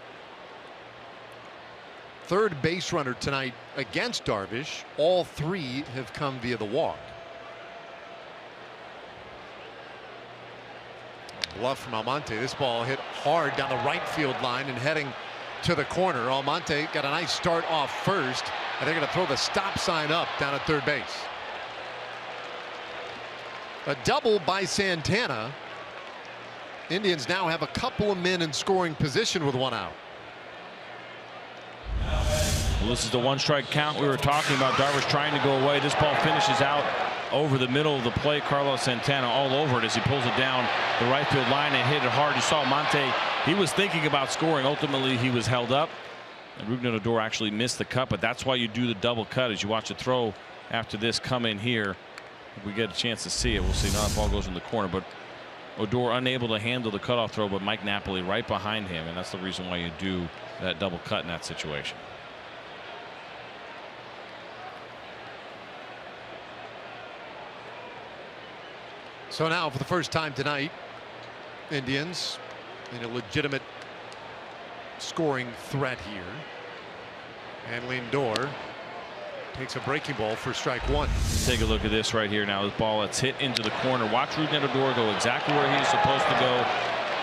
Third base runner tonight against Darvish. All three have come via the walk. Bluff from Almonte. This ball hit hard down the right field line and heading to the corner. Almonte got a nice start off first, and they're going to throw the stop sign up down at third base. A double by Santana. Indians now have a couple of men in scoring position with one out. Well, this is the one strike count we were talking about. Darvish trying to go away. This ball finishes out over the middle of the plate. Carlos Santana all over it as he pulls it down the right field line and hit it hard. You saw Monte, he was thinking about scoring. Ultimately, he was held up. And Ruben Odor actually missed the cut, but that's why you do the double cut as you watch the throw after this come in here. If we get a chance to see it, we'll see. Now the ball goes in the corner, but Odor unable to handle the cutoff throw, but Mike Napoli right behind him, and that's the reason why you do that double cut in that situation. So now for the first time tonight, Indians in a legitimate scoring threat here. And Lindor takes a breaking ball for strike one. Take a look at this right here now. This ball that's hit into the corner. Watch Ruben Odor go exactly where he's supposed to go.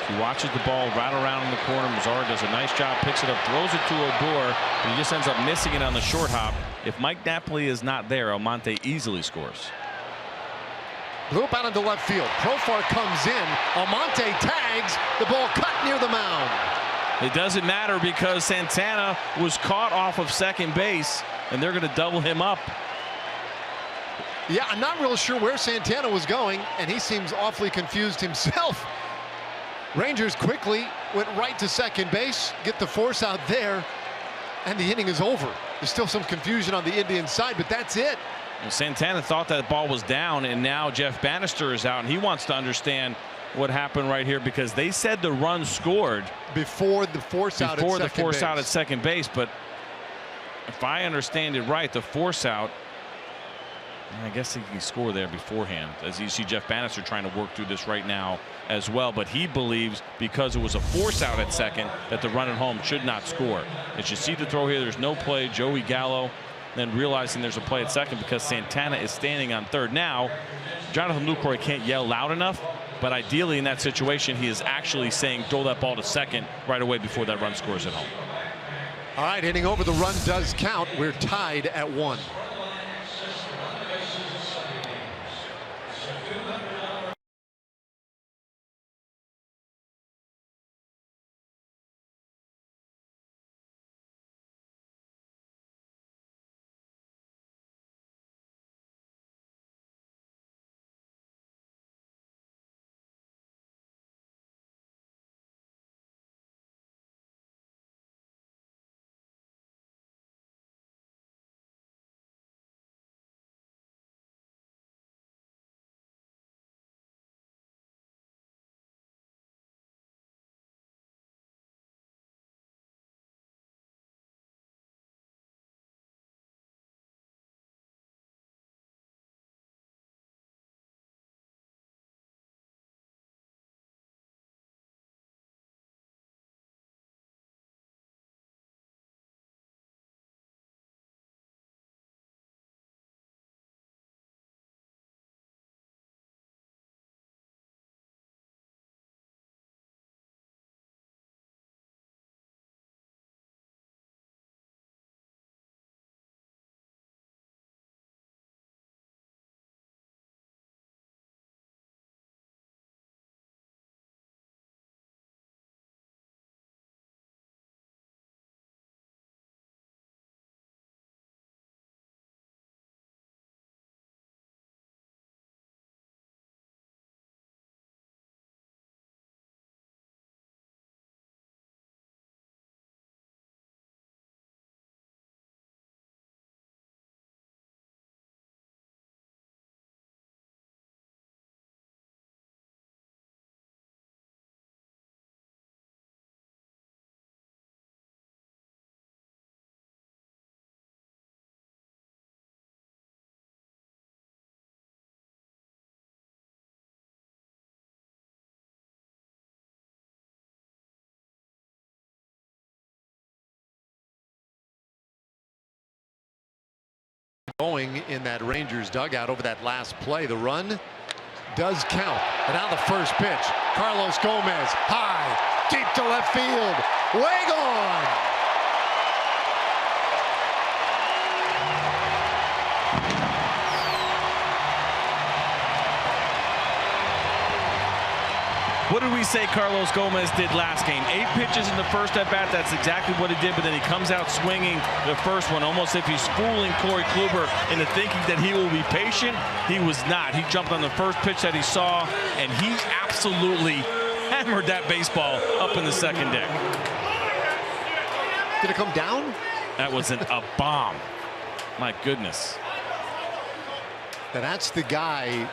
He watches the ball right around in the corner. Mazara does a nice job, picks it up, throws it to Odor, but he just ends up missing it on the short hop. If Mike Napoli is not there, Almonte easily scores. Loop out into left field. Profar comes in. Almonte tags. The ball cut near the mound. It doesn't matter because Santana was caught off of second base, and they're going to double him up. Yeah, I'm not real sure where Santana was going, and he seems awfully confused himself. Rangers quickly went right to second base, get the force out there, and the inning is over. There's still some confusion on the Indian side, but that's it. Well, Santana thought that ball was down, and now Jeff Bannister is out, and he wants to understand what happened right here because they said the run scored before the force out at second base. But if I understand it right, the force out, I guess he can score there beforehand, as you see Jeff Bannister trying to work through this right now as well. But he believes because it was a force out at second that the run at home should not score. As you see the throw here, there's no play. Joey Gallo then realizing there's a play at second because Santana is standing on third. Now, Jonathan Lucroy can't yell loud enough, but ideally in that situation, he is actually saying throw that ball to second right away before that run scores at home. All right, hitting over, the run does count. We're tied at 1. going in that Rangers dugout over that last play. The run does count. And now the first pitch. Carlos Gomez, high, deep to left field. Way gone. What did we say Carlos Gomez did last game? 8 pitches in the first at bat. That's exactly what he did. But then he comes out swinging the first one, almost if he's fooling Corey Kluber into thinking that he will be patient. He was not. He jumped on the first pitch that he saw, and he absolutely hammered that baseball up in the second deck. Did it come down? That was a bomb. My goodness. And that's the guy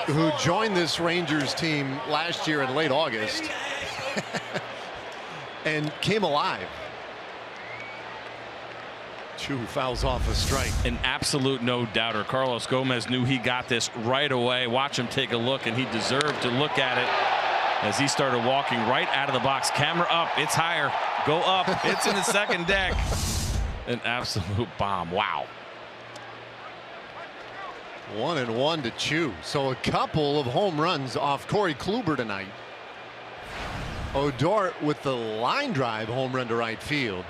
who joined this Rangers team last year in late August and came alive. Chu fouls off a strike. An absolute no doubter. Carlos Gomez knew he got this right away. Watch him take a look, and he deserved to look at it as he started walking right out of the box. Camera up. It's higher. Go up. It's in the second deck. An absolute bomb. Wow. 1-1 to Chu. So a couple of home runs off Corey Kluber tonight. Odor with the line drive home run to right field.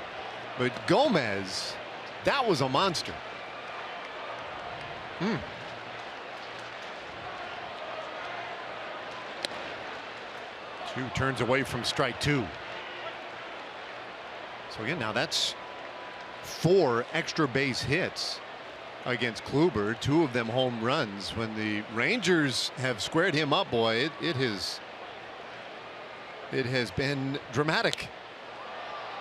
But Gomez, that was a monster. Chu turns away from strike 2. So again, now that's 4 extra base hits against Kluber, 2 of them home runs. When the Rangers have squared him up, boy, it has been dramatic.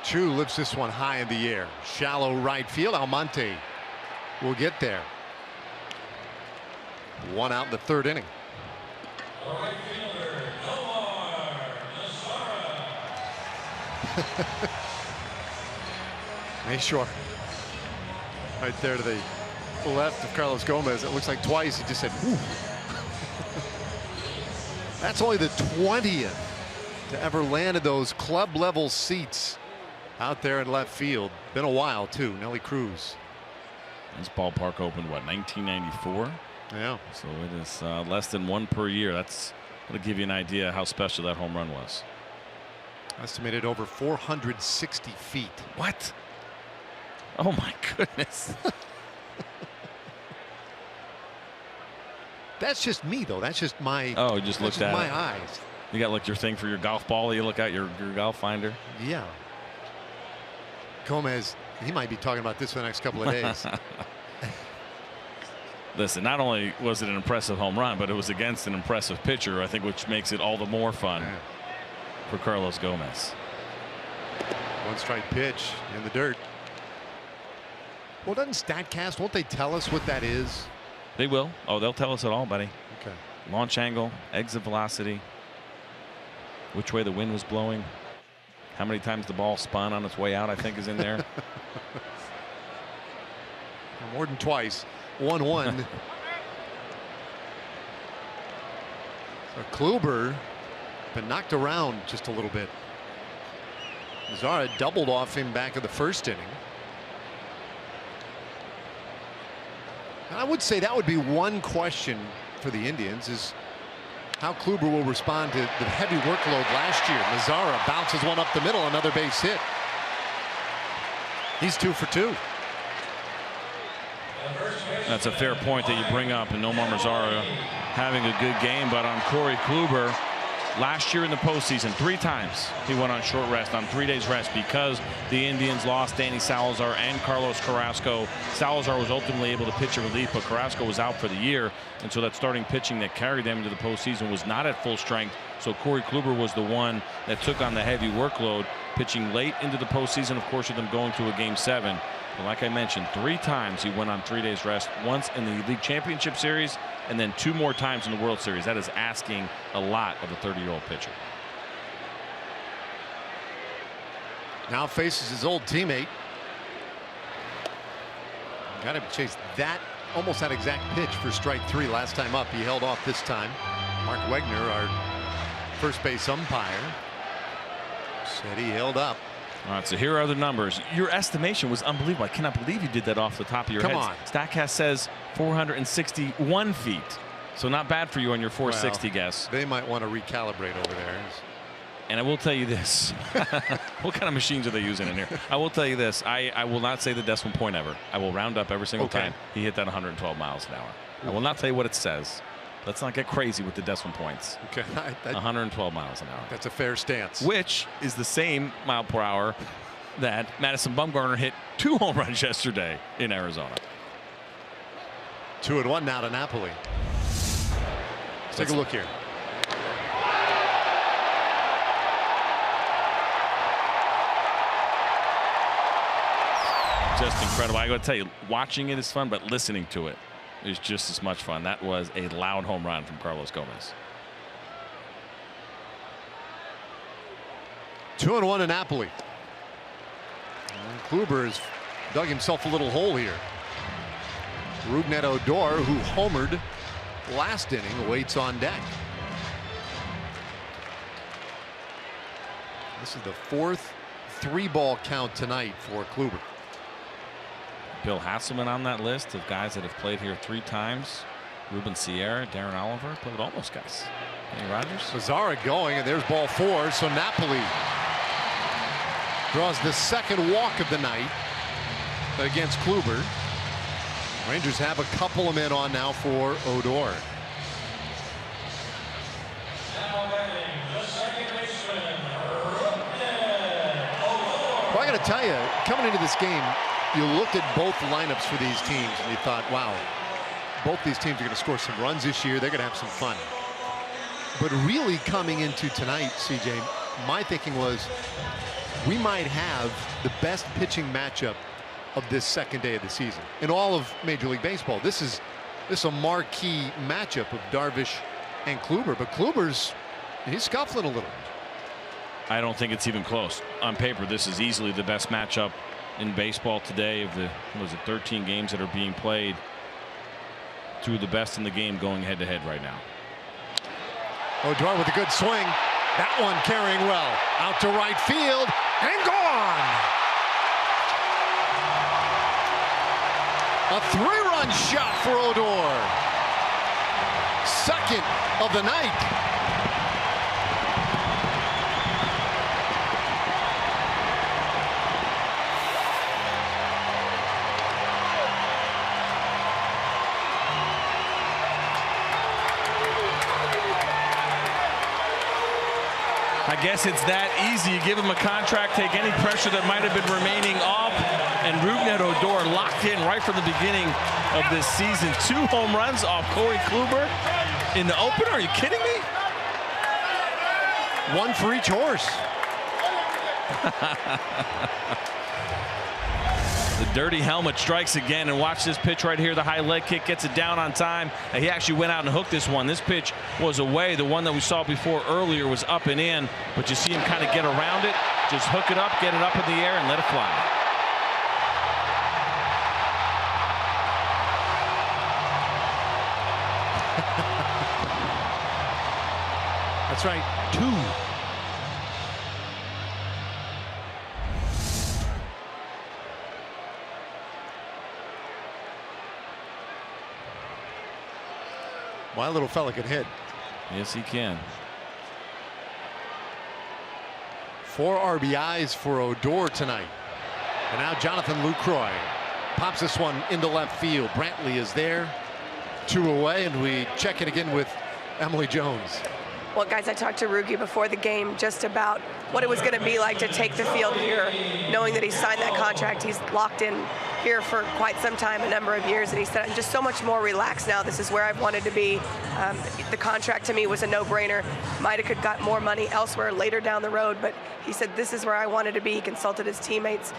Chu lifts this one high in the air. Shallow right field. Almonte will get there. 1 out in the 3rd inning. Make sure. Right there to the left of Carlos Gomez. It looks like twice he just said, whew. That's only the 20th to ever land in those club level seats out there in left field. Been a while too. Nelly Cruz. This ballpark opened what, 1994? Yeah. So it is less than 1 per year. That'll give you an idea how special that home run was. Estimated over 460 feet. What? Oh my goodness. That's just me though. That's just my. Oh, you just looked at my it. eyes. You got like your thing for your golf ball. You look at your golf finder. Yeah. Gomez, he might be talking about this for the next couple of days. Listen, not only was it an impressive home run, but it was against an impressive pitcher, I think, which makes it all the more fun for Carlos Gomez. 1 strike pitch in the dirt. Well, doesn't StatCast, won't they tell us what that is? They will. Oh, they'll tell us it all, buddy. Okay. Launch angle, exit velocity, which way the wind was blowing, how many times the ball spun on its way out, I think is in there. More than twice. 1-1. So Kluber been knocked around just a little bit. Zara doubled off him back in the 1st inning. And I would say that would be one question for the Indians, is how Kluber will respond to the heavy workload last year. Mazara bounces one up the middle, another base hit. He's 2 for 2. That's a fair point that you bring up, and Nomar Mazara having a good game. But on Corey Kluber, last year in the postseason, 3 times he went on short rest, on 3 days rest, because the Indians lost Danny Salazar and Carlos Carrasco. Salazar was ultimately able to pitch a relief, but Carrasco was out for the year, and so that starting pitching that carried them into the postseason was not at full strength. So Corey Kluber was the one that took on the heavy workload, pitching late into the postseason, of course, with them going to a Game 7. But like I mentioned, 3 times he went on 3 days rest, once in the League Championship Series, and then 2 more times in the World Series. That is asking a lot of a 30-year-old pitcher. Now faces his old teammate. Got to chase that, almost that exact pitch for strike 3 last time up. He held off this time. Mark Wegner, our first base umpire, said he held up. All right, so here are the numbers. Your estimation was unbelievable. I cannot believe you did that off the top of your head. Come on. StatCast says 461 feet. So not bad for you on your 460 guess. They might want to recalibrate over there. And I will tell you this. What kind of machines are they using in here? I will tell you this. I will not say the decimal point ever. I will round up every single time he hit that 112 miles an hour. I will not tell you what it says. Let's not get crazy with the decimal points. Okay. 112 miles an hour. That's a fair stance. Which is the same mile per hour that Madison Bumgarner hit 2 home runs yesterday in Arizona. 2-1 now to Napoli. Let's take a look here. Just incredible. I got to tell you, watching it is fun, but listening to it is just as much fun. That was a loud home run from Carlos Gomez. 2-1 to Napoli. And Kluber has dug himself a little hole here. Rougned Odor, who homered last inning, waits on deck. This is the 4th 3-ball count tonight for Kluber. Bill Hasselman on that list of guys that have played here 3 times. Ruben Sierra, Darren Oliver, played with all those guys. Kenny Rogers. Mazzara going, and there's ball 4. So Napoli draws the 2nd walk of the night against Kluber. Rangers have a couple of men on now for Odor. Well, I got to tell you, coming into this game, you looked at both lineups for these teams and you thought, wow, both these teams are going to score some runs this year. They're going to have some fun. But really coming into tonight, CJ, my thinking was we might have the best pitching matchup of this 2nd day of the season in all of Major League Baseball. This is a marquee matchup of Darvish and Kluber, but he's scuffling a little. I don't think it's even close. On paper, this is easily the best matchup in baseball today. Of the 13 games that are being played, 2 of the best in the game going head to head right now. Odor with a good swing. That one carrying well out to right field and gone. A 3-run shot for Odor. 2nd of the night. I guess it's that easy. You give him a contract, take any pressure that might have been remaining off, and Rougned Odor locked in right from the beginning of this season. 2 home runs off Corey Kluber in the opener. Are you kidding me? 1 for each horse. The dirty helmet strikes again, and watch this pitch right here. The high leg kick gets it down on time. He actually went out and hooked this one. This pitch was away. The one that we saw before earlier was up and in, but you see him kind of get around it, just hook it up, get it up in the air, and let it fly. That's right, 2. My little fella can hit. Yes, he can. 4 RBIs for Odor tonight. And now Jonathan Lucroy pops this one into left field. Brantley is there. 2 away, and we check it again with Emily Jones. Well, guys, I talked to Rugi before the game just about what it was going to be like to take the field here, knowing that he signed that contract. He's locked in here for quite some time, a number of years, and he said, I'm just so much more relaxed now. This is where I've wanted to be. The contract to me was a no-brainer. Might have could got more money elsewhere later down the road, but he said, this is where I wanted to be. He consulted his teammates,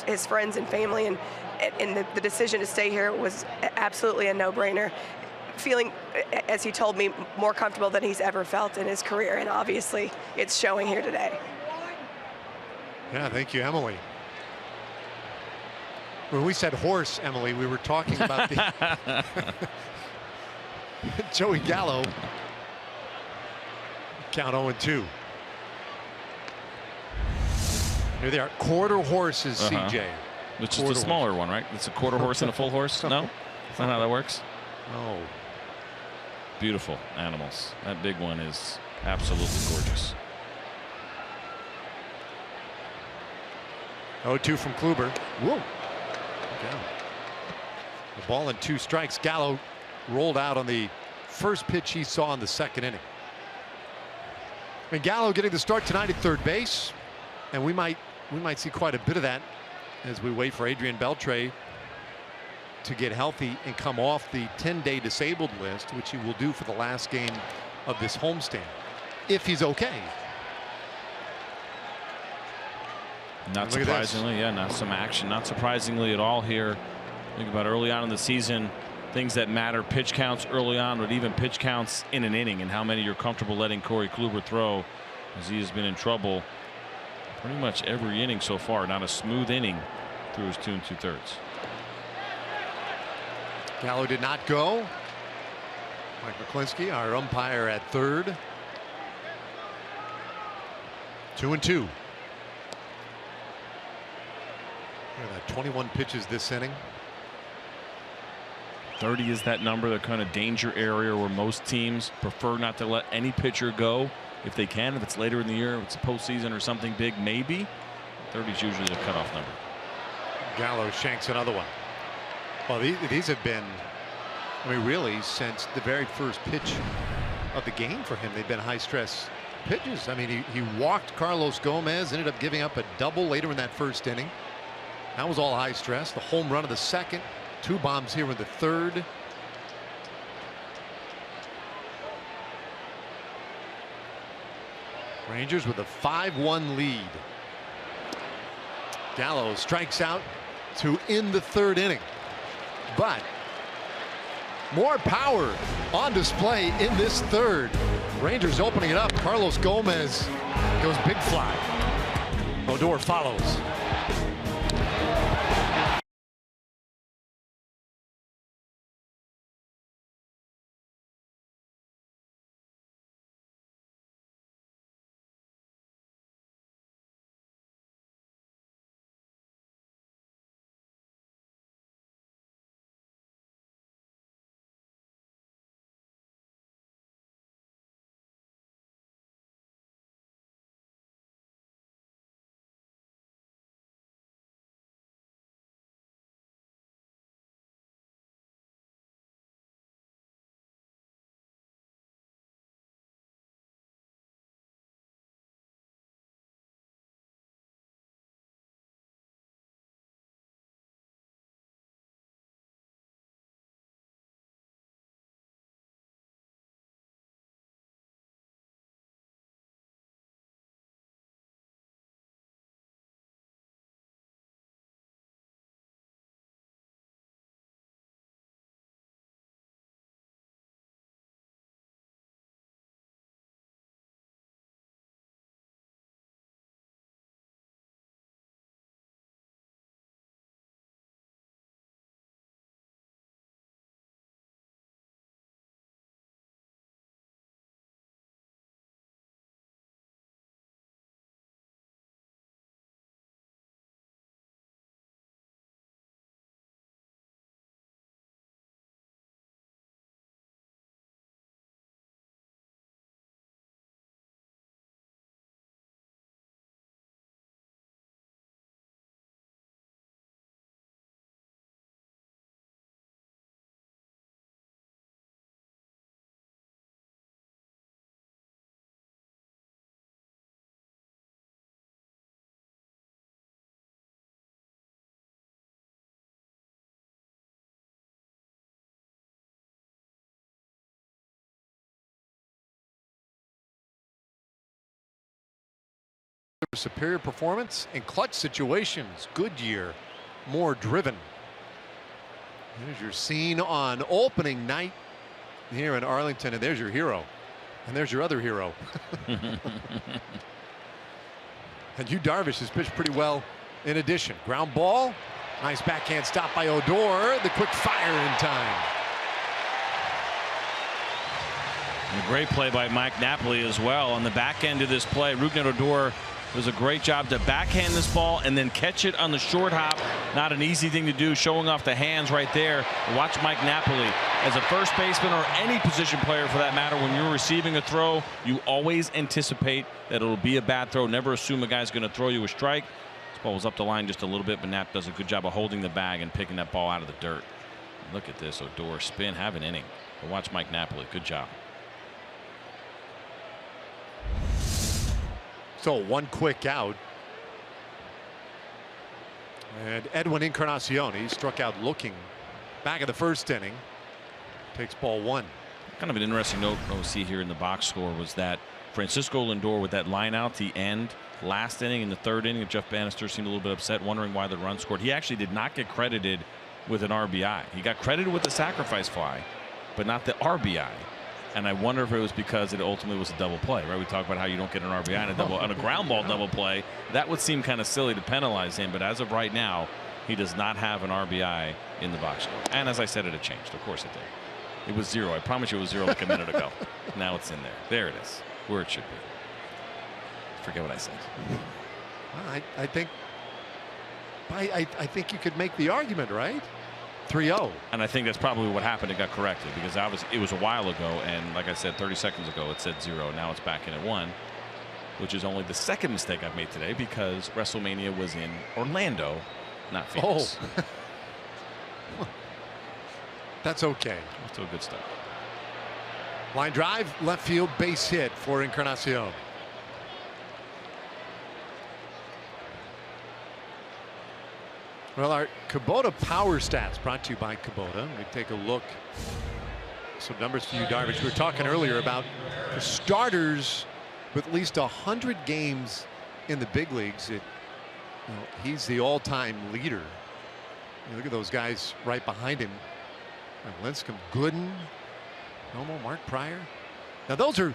his friends and family, and the decision to stay here was absolutely a no-brainer. Feeling, as he told me, more comfortable than he's ever felt in his career, and obviously it's showing here today. Yeah, thank you, Emily. When we said horse, Emily, we were talking about the Joey Gallo. Count 0-2. Here they are, quarter horses, CJ. Which is the smaller one, right? It's a quarter horse and a full horse? No? That's not how that works? No. Beautiful animals. That big one is absolutely gorgeous. 0-2 from Kluber. Whoa. Yeah. The ball and 2 strikes. Gallo rolled out on the first pitch he saw in the second inning. And Gallo getting the start tonight at third base, and we might see quite a bit of that as we wait for Adrian Beltre to get healthy and come off the 10-day disabled list, which he will do for the last game of this homestand, if he's okay. Not surprisingly, yeah, not some action. Not surprisingly at all here. Think about early on in the season, things that matter, pitch counts early on, but even pitch counts in an inning, and how many you're comfortable letting Corey Kluber throw, as he has been in trouble pretty much every inning so far. Not a smooth inning through his 2 2/3. Gallo did not go. Mike McClinsky, our umpire, at third. 2-2. Look at that, 21 pitches this inning. 30 is that number, the kind of danger area where most teams prefer not to let any pitcher go if they can. If it's later in the year, if it's a postseason or something big, maybe. 30 is usually a cutoff number. Gallo shanks another one. Well, these have been, I mean, really, since the very first pitch of the game for him, they've been high-stress pitches. I mean, he walked Carlos Gomez, ended up giving up a double later in that first inning. That was all high stress. The home run of the second, 2 bombs here in the third. Rangers with a 5-1 lead. Gallo strikes out to end the third inning. But more power on display in this third. Rangers opening it up. Carlos Gomez goes big fly. Odor follows. Superior performance in clutch situations. Goodyear more driven. There's your scene on opening night here in Arlington, and there's your hero, and there's your other hero. And Yu Darvish has pitched pretty well in addition. Ground ball, nice backhand stop by Odor, the quick fire in time. And a great play by Mike Napoli as well on the back end of this play. Rougned Odor It was a great job to backhand this ball and then catch it on the short hop. Not an easy thing to do, showing off the hands right there. Watch Mike Napoli. As a first baseman or any position player for that matter, when you're receiving a throw, you always anticipate that it'll be a bad throw. Never assume a guy's going to throw you a strike. This ball was up the line just a little bit, but Knapp does a good job of holding the bag and picking that ball out of the dirt. Look at this. Odor spin, have an inning. But watch Mike Napoli. Good job. So one quick out. And Edwin Encarnacion, he struck out looking back in the first inning. Takes ball one. Kind of an interesting note we'll see here in the box score was that Francisco Lindor with that line out the end last inning in the third inning. Jeff Bannister seemed a little bit upset, wondering why the run scored. He actually did not get credited with an RBI. He got credited with the sacrifice fly, but not the RBI. And I wonder if it was because it ultimately was a double play, right? We talk about how you don't get an RBI on a ground ball double play. That would seem kind of silly to penalize him, but as of right now, he does not have an RBI in the box score. And as I said, it had changed. Of course it did. It was 0. I promise you it was 0 like a minute ago. Now it's in there. There it is, where it should be. Forget what I said. I think you could make the argument, right? 3-0. And I think that's probably what happened. It got corrected because it was a while ago, and like I said 30 seconds ago it said 0. Now it's back in at 1, which is only the second mistake I've made today because WrestleMania was in Orlando, not Phoenix. Oh. That's okay. Still good stuff. Line drive, left field, base hit for Encarnacion. Well, our Kubota Power Stats brought to you by Kubota. We take a look. Some numbers for you, Darvish. We were talking earlier about the starters with at least 100 games in the big leagues. He's the all-time leader. Look at those guys right behind him. Lincecum, Gooden, Romo, Mark Pryor. Now those are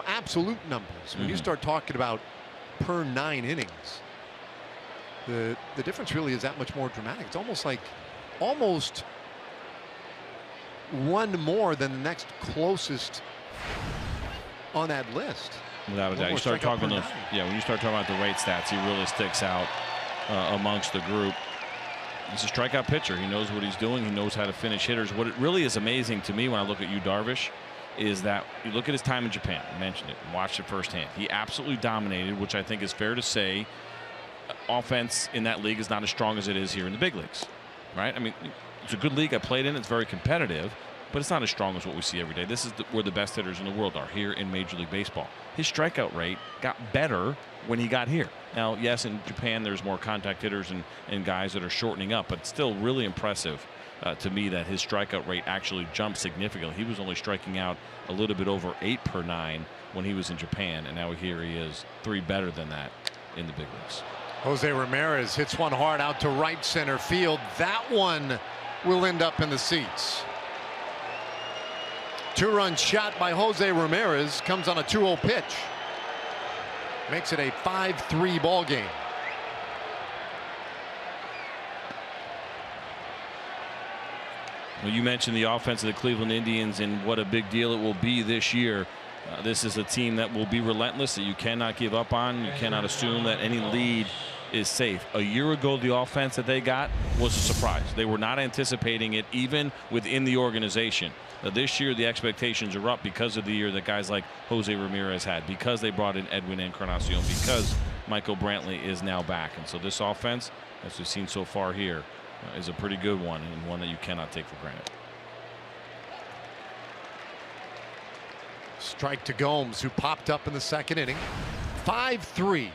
absolute numbers. When you start talking about per 9 innings, the difference really is that much more dramatic. It's almost one more than the next closest on that list. Without a doubt. You start talking those, when you start talking about the rate stats, he really sticks out amongst the group. He's a strikeout pitcher. He knows what he's doing. He knows how to finish hitters. What it really is amazing to me when I look at you, Darvish, is that you look at his time in Japan. I mentioned it and watched it firsthand. He absolutely dominated, which I think is fair to say. Offense in that league is not as strong as it is here in the big leagues, right? I mean, it's a good league I played in. It's very competitive, but it's not as strong as what we see every day. This is where the best hitters in the world are, here in Major League Baseball. His strikeout rate got better when he got here. Now, yes, in Japan there's more contact hitters and guys that are shortening up, but still really impressive to me that his strikeout rate actually jumped significantly. He was only striking out a little bit over 8 per 9 when he was in Japan, and now here he is 3 better than that in the big leagues. Jose Ramirez hits one hard out to right center field. That one will end up in the seats. 2-run shot by Jose Ramirez comes on a 2-0 pitch. Makes it a 5-3 ball game. Well, you mentioned the offense of the Cleveland Indians and what a big deal it will be this year. This is a team that will be relentless, that you cannot give up on. You cannot assume that any lead is safe. A year ago, the offense that they got was a surprise. They were not anticipating it even within the organization. Now, this year, the expectations are up because of the year that guys like Jose Ramirez had, because they brought in Edwin Encarnacion, because Michael Brantley is now back. And so this offense, as we've seen so far here, is a pretty good one and one that you cannot take for granted. Strike to Gomes, who popped up in the second inning. 5-3,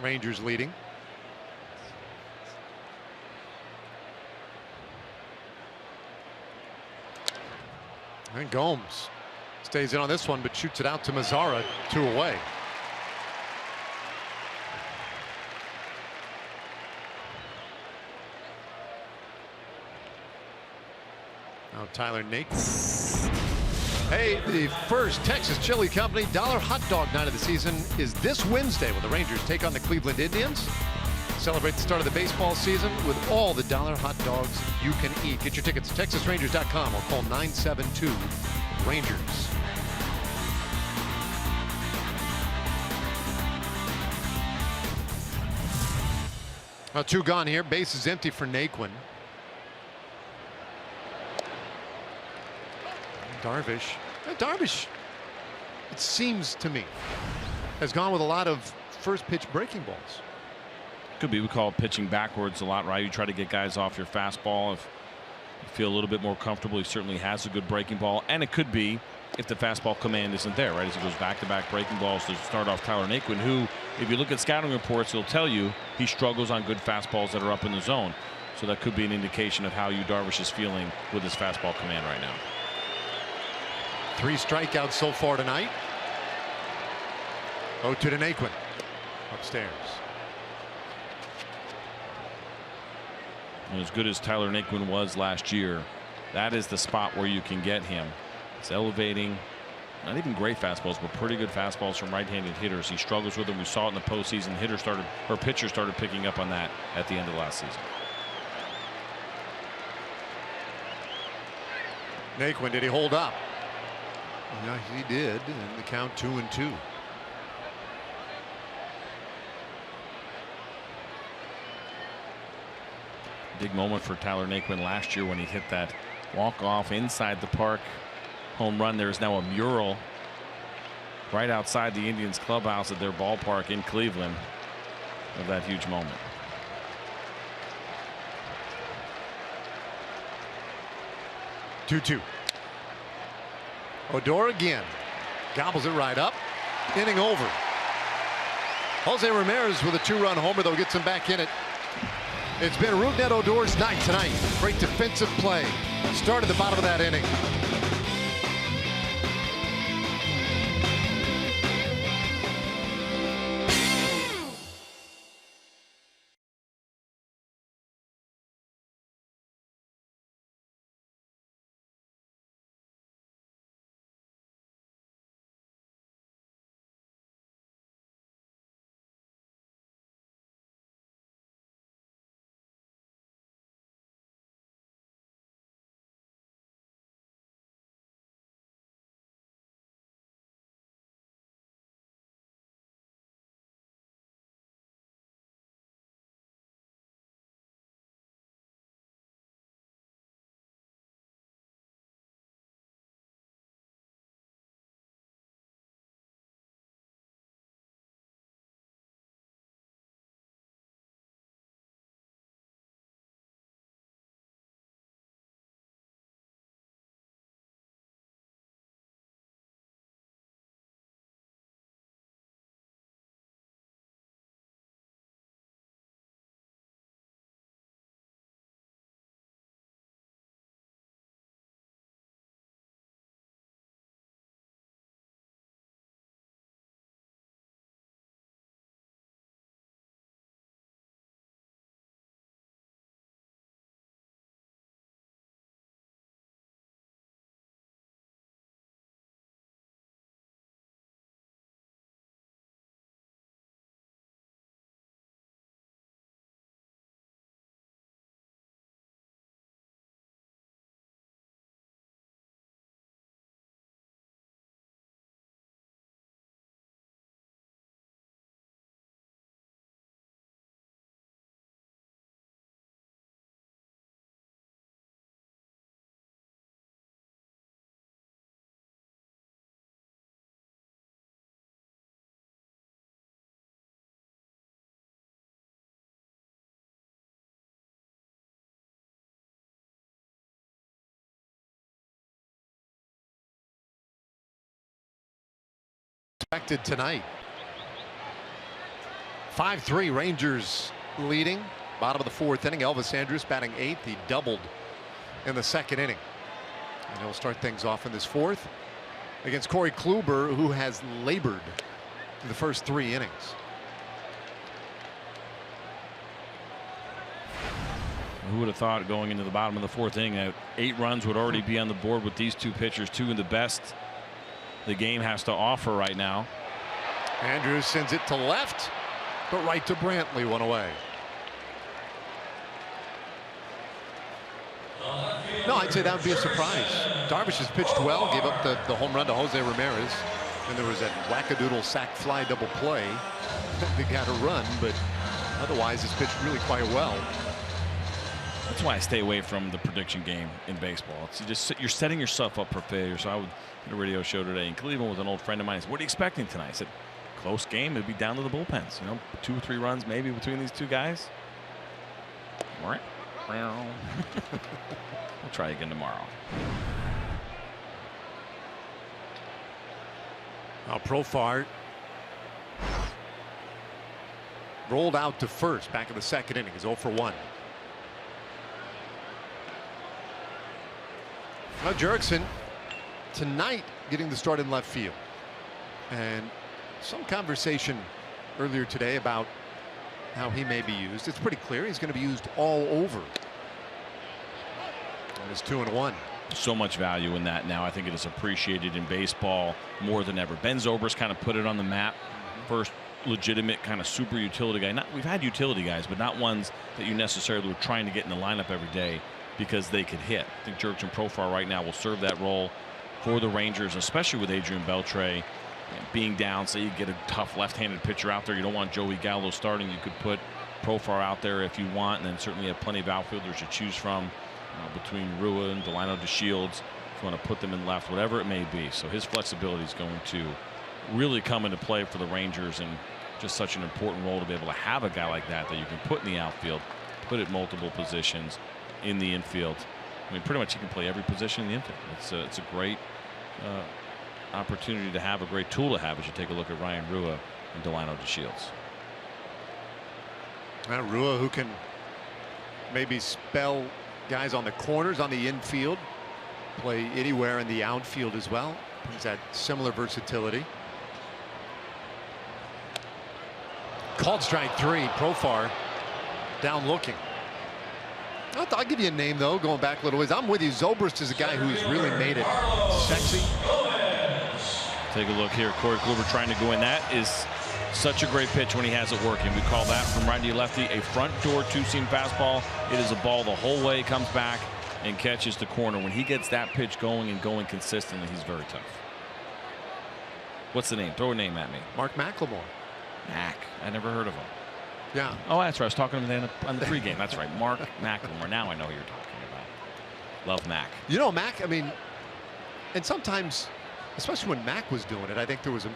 Rangers leading. And Gomes stays in on this one, but shoots it out to Mazzara, 2 away. Now Tyler Nathan. Hey, the first Texas Chili Company Dollar Hot Dog Night of the season is this Wednesday when the Rangers take on the Cleveland Indians. Celebrate the start of the baseball season with all the dollar hot dogs you can eat. Get your tickets at TexasRangers.com or call 972-RANGERS. Well, 2 gone here. Base is empty for Naquin. Darvish, it seems to me, has gone with a lot of first pitch breaking balls. Could be. We call it pitching backwards a lot, right? You try to get guys off your fastball. If you feel a little bit more comfortable, he certainly has a good breaking ball. And it could be if the fastball command isn't there, right? As he goes back-to-back breaking balls to start off Tyler Naquin, who, if you look at scouting reports, he'll tell you he struggles on good fastballs that are up in the zone. So that could be an indication of how Yu Darvish is feeling with his fastball command right now. 3 strikeouts so far tonight. 0-2 to Naquin. Upstairs. And as good as Tyler Naquin was last year, that is the spot where you can get him. It's elevating, not even great fastballs, but pretty good fastballs from right-handed hitters. He struggles with them. We saw it in the postseason. Pitchers started picking up on that at the end of last season. Naquin, did he hold up? Yeah, he did. And the count 2-2. Big moment for Tyler Naquin last year when he hit that walk-off inside the park home run. There is now a mural right outside the Indians clubhouse at their ballpark in Cleveland of that huge moment. Two. Odor again. Gobbles it right up. Inning over. Jose Ramirez with a 2-run homer, though, gets him back in it. It's been Rougned Odor's night tonight. Great defensive play. Started the bottom of that inning. Expected tonight. 5-3 Rangers leading. Bottom of the 4th inning. Elvis Andrus batting 8th. He doubled in the 2nd inning. And he'll start things off in this 4th against Corey Kluber, who has labored in the first 3 innings. Who would have thought going into the bottom of the 4th inning that 8 runs would already be on the board with these 2 pitchers, 2 of the best the game has to offer right now. Andrews sends it to left, but right to Brantley, 1 away. No, I'd say that would be a surprise. Darvish has pitched well, gave up the home run to Jose Ramirez, and there was that wackadoodle sac fly double play that got a run, but Otherwise, he's pitched really quite well. That's why I stay away from the prediction game in baseball. You're setting yourself up for failure. So I was at a radio show today in Cleveland with an old friend of mine. He said, "What are you expecting tonight?" I said, "Close game. It'd be down to the bullpens. 2 or 3 runs maybe between these two guys." All right. Well, we'll try again tomorrow. Now Profar rolled out to first back in the second inning. He's 0 for 1. Now Jurickson tonight getting the start in left field, and some conversation earlier today about how he may be used. It's pretty clear he's going to be used all over. And it's 2-1. So much value in that now. I think it is appreciated in baseball more than ever. Ben Zobrist kind of put it on the map. First legitimate kind of super utility guy. We've had utility guys, but not ones that you necessarily were trying to get in the lineup every day because they could hit. I think Jurickson Profar right now will serve that role for the Rangers, especially with Adrian Beltre being down. Say you get a tough left-handed pitcher out there, you don't want Joey Gallo starting, you could put Profar out there if you want, and then certainly have plenty of outfielders to choose from between Rua and Delino DeShields if you want to put them in left, whatever it may be. So his flexibility is going to really come into play for the Rangers, and just such an important role to be able to have a guy like that you can put in the outfield, put at multiple positions in the infield. I mean, pretty much he can play every position in the infield. It's a great opportunity to have, a great tool to have as you take a look at Ryan Rua and Delino DeShields. Rua, who can maybe spell guys on the corners on the infield, play anywhere in the outfield as well. He's had similar versatility. Called strike 3. Profar down looking. I'll give you a name though, going back a little ways. I'm with you. Zobrist is a guy who's really made it sexy. Take a look here. Corey Kluber trying to go in. That is such a great pitch when he has it working. We call that from righty to lefty a front door 2-seam fastball. It is a ball the whole way, comes back and catches the corner. When he gets that pitch going and going consistently, he's very tough. What's the name? Throw a name at me. Mark McLemore. Mac. I never heard of him. Yeah. Oh, that's right. I was talking to him on the pregame. That's right. Mark McLemore. Now I know who you're talking about. Love Mac. You know, Mac, I mean, and sometimes, especially when Mac was doing it, I think there was a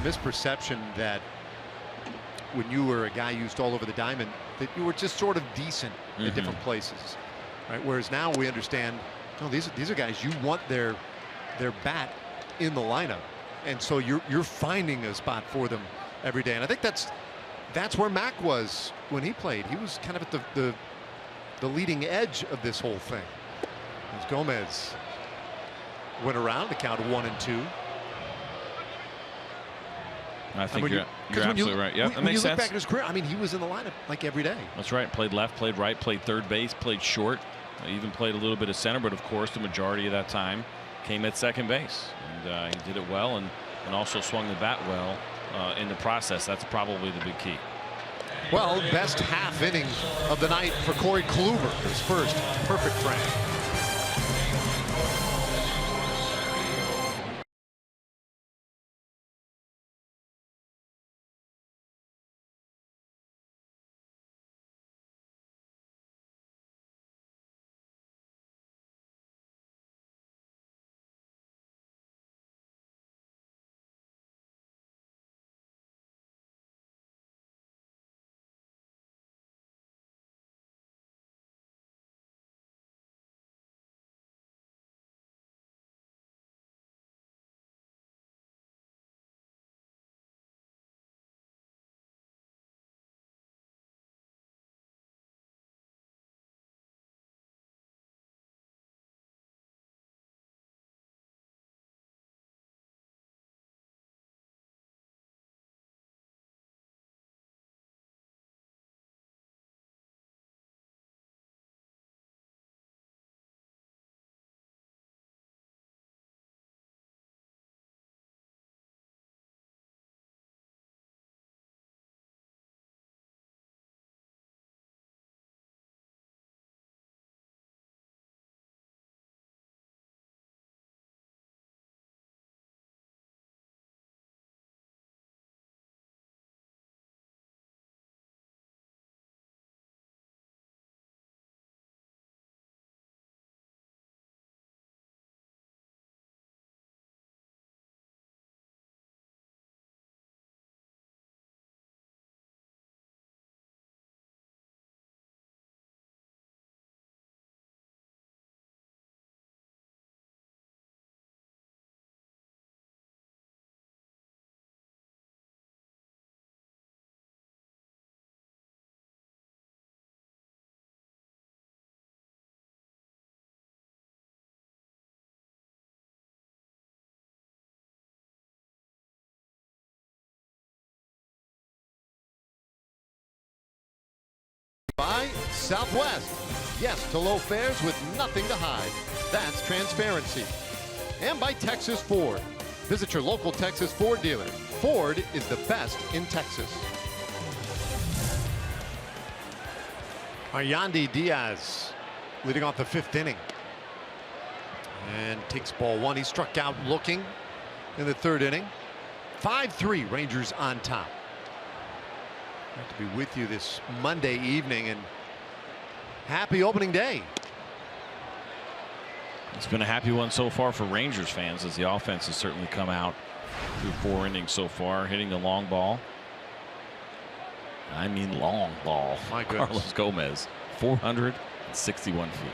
misperception that when you were a guy used all over the diamond, that you were just sort of decent in different places. Right? Whereas now we understand, no, these are guys you want their bat in the lineup. And so you're finding a spot for them every day. And I think that's where Mac was when he played. He was kind of at the leading edge of this whole thing. As Gomez went around to count 1-2. I think you're absolutely right. Yeah, that makes sense. When you look back at his career, I mean, he was in the lineup like every day. That's right. Played left, played right, played third base, played short, even played a little bit of center. But of course, the majority of that time came at second base, and he did it well, and also swung the bat well in the process. That's probably the big key. Well, best half inning of the night for Corey Kluber, his first perfect frame. Southwest. Yes to low fares with nothing to hide. That's transparency. And by Texas Ford. Visit your local Texas Ford dealer. Ford is the best in Texas. Yandy Diaz leading off the 5th inning. And takes ball 1. He struck out looking in the 3rd inning. 5-3 Rangers on top. Great to be with you this Monday evening, and happy opening day. It's been a happy one so far for Rangers fans, as the offense has certainly come out through 4 innings so far, hitting the long ball. I mean long ball. My goodness. Carlos Gomez, 461 feet.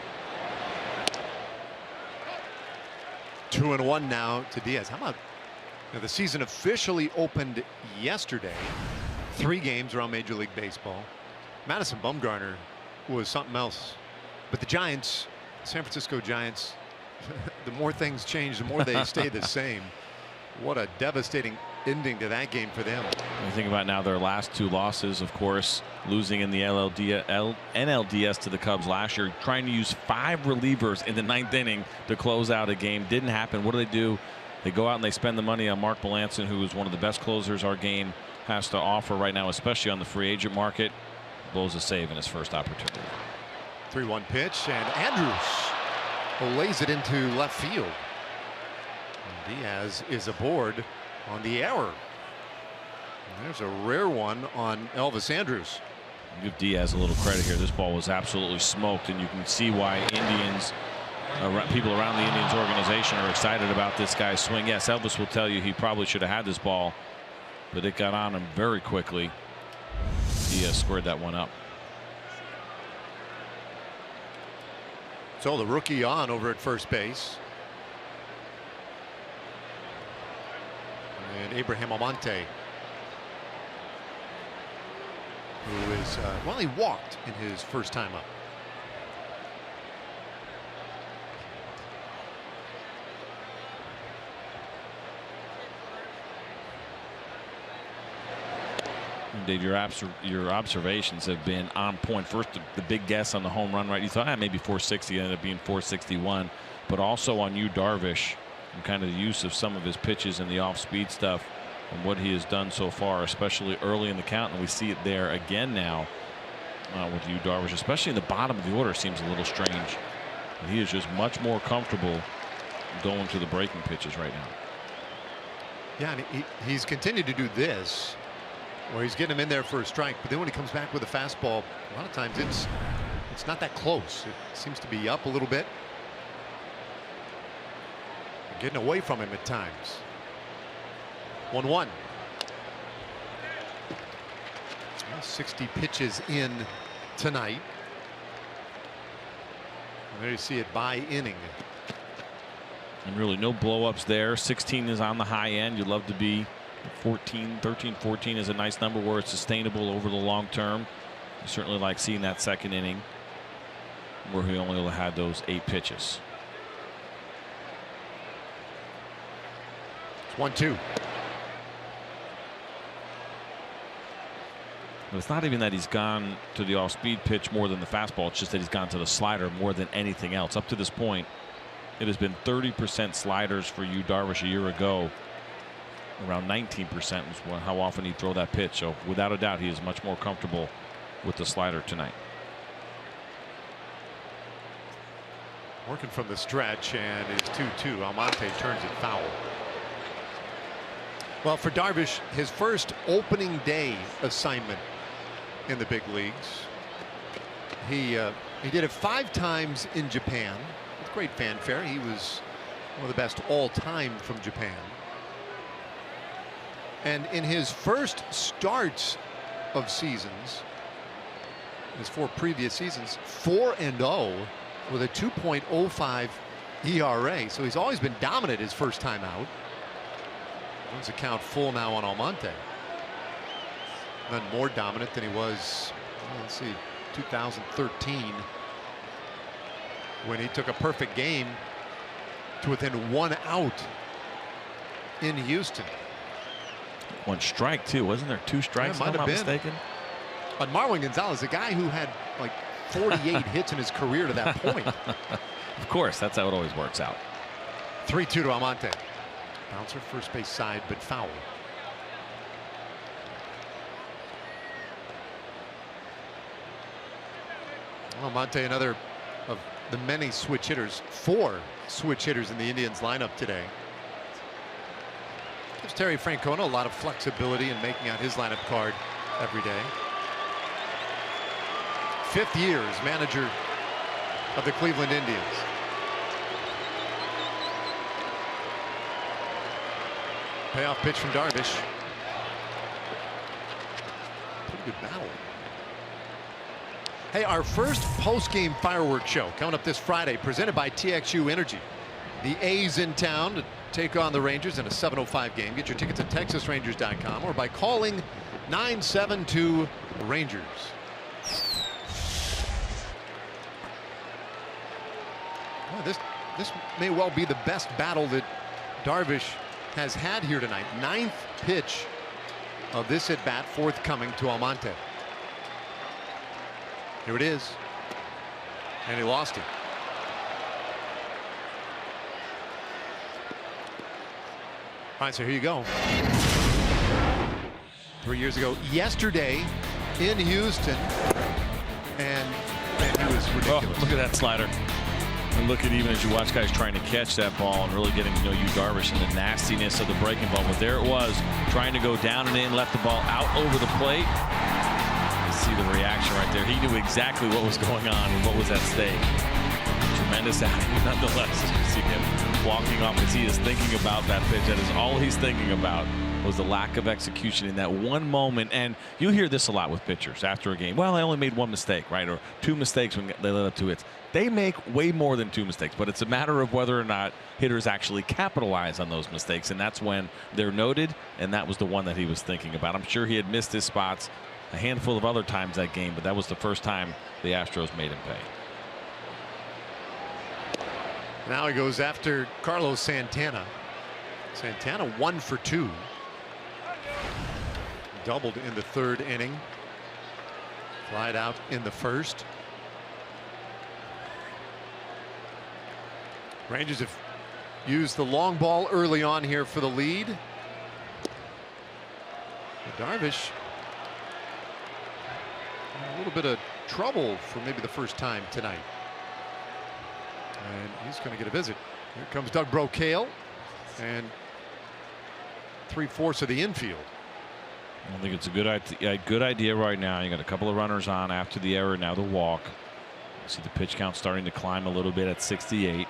2-1 now to Diaz. How about the season officially opened yesterday. 3 games around Major League Baseball. Madison Bumgarner was something else. But the Giants, San Francisco Giants, the more things change, the more they stay the same. What a devastating ending to that game for them. You think about now their last 2 losses, of course, losing in the NLDS to the Cubs last year, trying to use 5 relievers in the 9th inning to close out a game. Didn't happen. What do? They go out and they spend the money on Mark Melancon, who is one of the best closers our game has to offer right now, especially on the free agent market. Blows a save in his first opportunity. 3-1 pitch, and Andrews lays it into left field. And Diaz is aboard on the error. And there's a rare one on Elvis Andrews. Give Diaz a little credit here. This ball was absolutely smoked, and you can see why people around the Indians organization are excited about this guy's swing. Yes, Elvis will tell you he probably should have had this ball, but it got on him very quickly. Diaz squared that one up. So the rookie on over at first base. And Abraham Almonte, who is, well, he walked in his first time up. Dave, your observations have been on point. First, the big guess on the home run, right? You thought maybe 460, ended up being 461. But also on Yu Darvish, and kind of the use of some of his pitches and the off-speed stuff, and what he has done so far, especially early in the count. And we see it there again now with Yu Darvish, especially in the bottom of the order. Seems a little strange. But he is just much more comfortable going to the breaking pitches right now. Yeah, and he's continued to do this, where he's getting him in there for a strike, but then when he comes back with a fastball, a lot of times it's not that close. It seems to be up a little bit, getting away from him at times. 1-1. 60 pitches in tonight. And there you see it by inning. And really no blow-ups there. 16 is on the high end. You'd love to be 13, 14 is a nice number where it's sustainable over the long term. You certainly like seeing that second inning where he only had those 8 pitches. It's 1-2. But it's not even that he's gone to the off-speed pitch more than the fastball. It's just that he's gone to the slider more than anything else. Up to this point, it has been 30% sliders for Yu Darvish a year ago. Around 19% was how often he'd throw that pitch. So without a doubt, he is much more comfortable with the slider tonight. Working from the stretch, and it's 2-2. Almonte turns it foul. Well, for Darvish, his first opening day assignment in the big leagues. He did it 5 times in Japan with great fanfare. He was one of the best all time from Japan. And in his first starts of seasons, his 4 previous seasons, 4-0 with a 2.05 ERA. So he's always been dominant his first time out. Runs the count full now on Almonte. None more dominant than he was, let's see, 2013, when he took a perfect game to within 1 out in Houston. 1 strike too, wasn't there? 2 strikes? Yeah, might if I'm have not been. mistaken. But Marwin Gonzalez, a guy who had like 48 hits in his career to that point. Of course, that's how it always works out. 3-2 to Almonte. Bouncer first base side, but foul. Almonte, another of the many switch hitters, 4 switch hitters in the Indians lineup today. Gives Terry Francona a lot of flexibility in making out his lineup card every day. 5th year as manager of the Cleveland Indians. Payoff pitch from Darvish. Pretty good battle. Hey, our first post-game fireworks show coming up this Friday, presented by TXU Energy. The A's in town to take on the Rangers in a 7:05 game. Get your tickets at TexasRangers.com or by calling 972-RANGERS. Well, this may well be the best battle that Darvish has had here tonight. 9th pitch of this at bat forthcoming to Almonte. Here it is, and he lost it. All right, so here you go. 3 years ago, yesterday in Houston, and he was ridiculous. Oh, look at that slider. And look at, even as you watch guys trying to catch that ball and really getting to know Darvish and the nastiness of the breaking ball. But there it was, trying to go down and in, left the ball out over the plate. You see the reaction right there. He knew exactly what was going on and what was at stake. Tremendous outing nonetheless. You see him walking off as he is thinking about that pitch. That is all he's thinking about, was the lack of execution in that one moment. And you hear this a lot with pitchers after a game. Well, I only made 1 mistake, right? Or 2 mistakes when they let up 2 hits. They make way more than 2 mistakes, but it's a matter of whether or not hitters actually capitalize on those mistakes, and that's when they're noted, and that was the one that he was thinking about. I'm sure he had missed his spots a handful of other times that game, but that was the first time the Astros made him pay. Now he goes after Carlos Santana. Santana 1 for 2. Doubled in the 3rd inning. Flied out in the 1st. Rangers have used the long ball early on here for the lead. Darvish, a little bit of trouble for maybe the first time tonight. And he's going to get a visit. Here comes Doug Brocail, and 3/4 of the infield. I think it's a good idea right now. You got a couple of runners on after the error, now the walk. See the pitch count starting to climb a little bit at 68.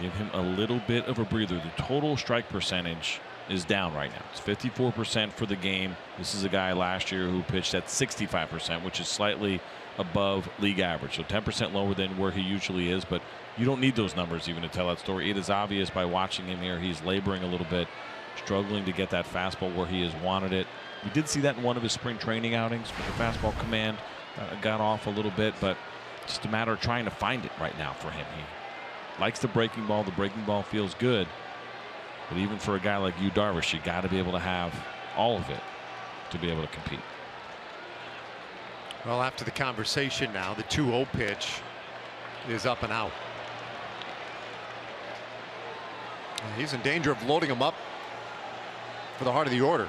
Give him a little bit of a breather. The total strike percentage is down right now. It's 54% for the game. This is a guy last year who pitched at 65%, which is slightly above league average. So 10% lower than where he usually is, but you don't need those numbers even to tell that story. It is obvious by watching him here. He's laboring a little bit, struggling to get that fastball where he has wanted it. We did see that in one of his spring training outings, but the fastball command got off a little bit, but just a matter of trying to find it right now for him. He likes the breaking ball. The breaking ball feels good. But even for a guy like you, Darvish, you got to be able to have all of it to be able to compete. Well, after the conversation now, the 2-0 pitch is up and out. He's in danger of loading him up for the heart of the order.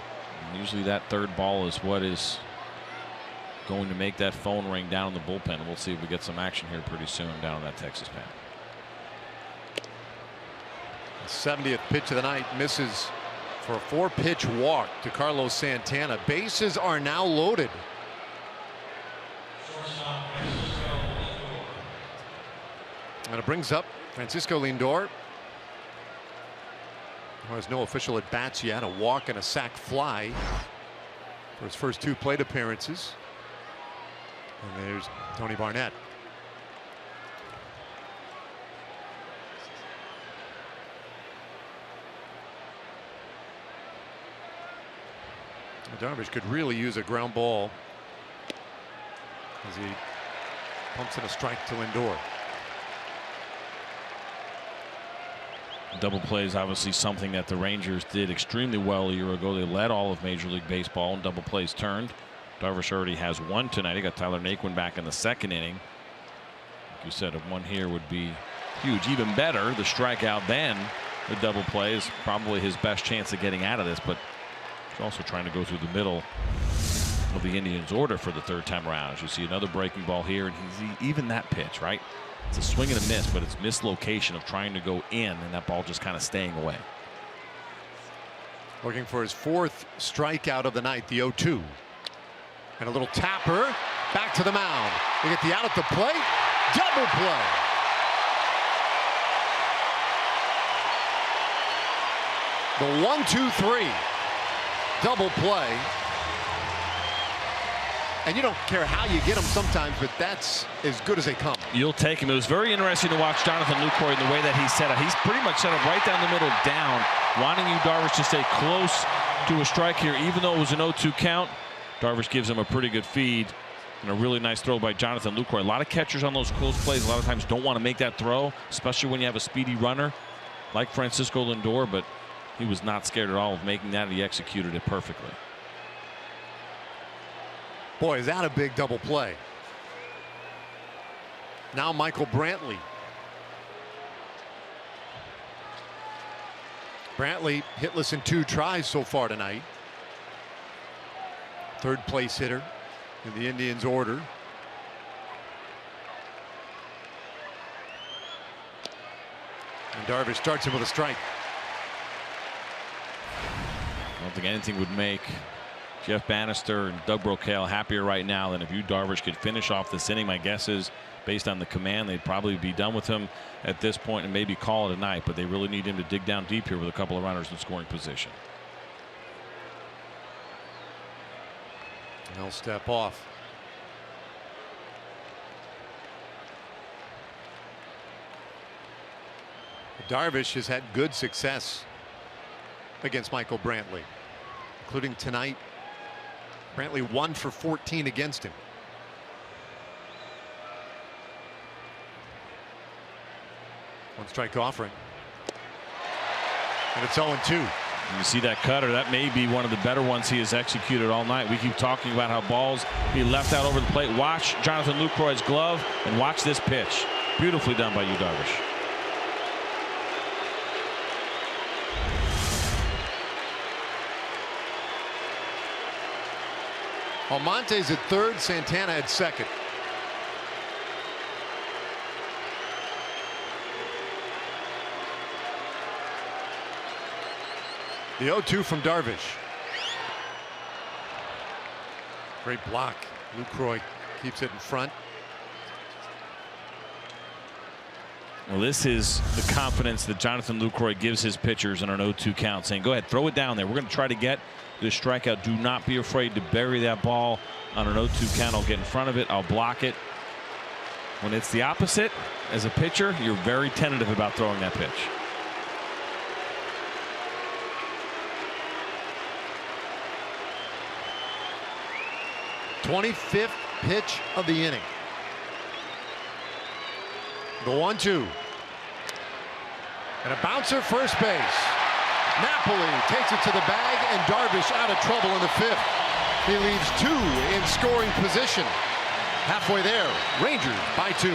And usually that 3rd ball is what is going to make that phone ring down in the bullpen. And we'll see if we get some action here pretty soon down in that Texas pen. 70th pitch of the night misses for a 4-pitch walk to Carlos Santana. Bases are now loaded. And it brings up Francisco Lindor, who has no official at bats yet. A walk and a sac fly for his first 2 plate appearances. And there's Tony Barnett. Darvish could really use a ground ball as he pumps in a strike to Lindor. Double play is obviously something that the Rangers did extremely well a year ago. They led all of Major League Baseball in double plays turned. Darvish already has 1 tonight. He got Tyler Naquin back in the 2nd inning. you said, one here would be huge. Even better, the strikeout than the double play is probably his best chance of getting out of this, but he's also trying to go through the middle of the Indians' order for the third time around. As you see another breaking ball here, and even that pitch, right? It's a swing and a miss, but it's mislocation of trying to go in, and that ball just kind of staying away. Looking for his 4th strikeout of the night, the 0-2. And a little tapper back to the mound. They get the out at the plate. Double play. The 1-2-3. Double play. And you don't care how you get them sometimes, but that's as good as they come. You'll take him. It was very interesting to watch Jonathan Lucroy in the way that he set up. He's pretty much set up right down the middle, down, wanting you, Darvish, to stay close to a strike here, even though it was an 0-2 count. Darvish gives him a pretty good feed, and a really nice throw by Jonathan Lucroy. A lot of catchers on those close plays a lot of times don't want to make that throw, especially when you have a speedy runner like Francisco Lindor, but he was not scared at all of making that, and he executed it perfectly. Boy, is that a big double play. Now Michael Brantley. Brantley hitless in 2 tries so far tonight. 3rd place hitter in the Indians' order. And Darvish starts him with a strike. I don't think anything would make Jeff Bannister and Doug Brocail happier right now than if you, Darvish, could finish off this inning. My guess is, based on the command, they'd probably be done with him at this point and maybe call it a night, but they really need him to dig down deep here with a couple of runners in scoring position. He'll step off. Darvish has had good success against Michael Brantley, including tonight. Brantley 1 for 14 against him. One strike offering. And it's 0-2. You see that cutter, that may be one of the better ones he has executed all night. We keep talking about how balls be left out over the plate. Watch Jonathan Lucroy's glove and watch this pitch. Beautifully done by you, Darvish. Almonte's at 3rd, Santana at 2nd. The 0-2 from Darvish. Great block. Lucroy keeps it in front. Well, this is the confidence that Jonathan Lucroy gives his pitchers in an 0-2 count, saying, go ahead, throw it down there. We're going to try to get this strikeout. Do not be afraid to bury that ball on an 0-2 count. I'll get in front of it. I'll block it. When it's the opposite, as a pitcher, you're very tentative about throwing that pitch. '25th pitch of the inning. The 1-2. And a bouncer first base. Napoli takes it to the bag, and Darvish out of trouble in the 5th. He leaves 2 in scoring position. Halfway there, Rangers by 2.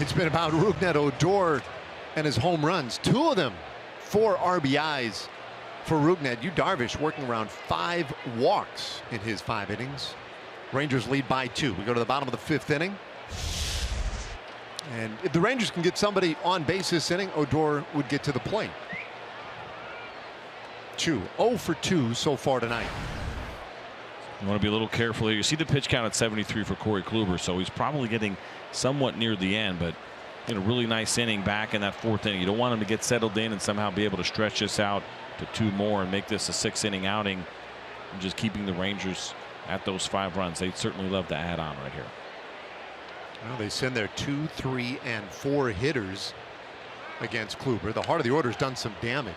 tonight's been about Rougned Odor and his home runs. 2 of them 4 RBIs for Rougned. Yu Darvish working around 5 walks in his 5 innings. Rangers lead by 2. We go to the bottom of the 5th inning. And if the Rangers can get somebody on base this inning, Odor would get to the plate. 0 for 2 so far tonight. You want to be a little careful here. You see the pitch count at 73 for Corey Kluber, so he's probably getting somewhat near the end, but in a really nice inning back in that 4th inning. You don't want him to get settled in and somehow be able to stretch this out to 2 more and make this a 6th inning outing, and just keeping the Rangers at those 5 runs. They'd certainly love to add on right here. Well, they send their 2, 3, and 4 hitters against Kluber. The heart of the order has done some damage.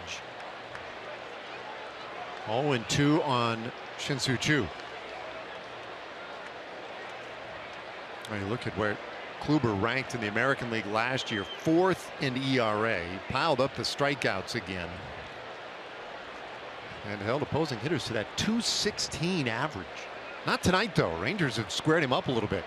0-2 on Shin-Soo Choo. You look at where Kluber ranked in the American League last year, 4th in ERA. He piled up the strikeouts again and held opposing hitters to that 216 average. Not tonight, though. Rangers have squared him up a little bit.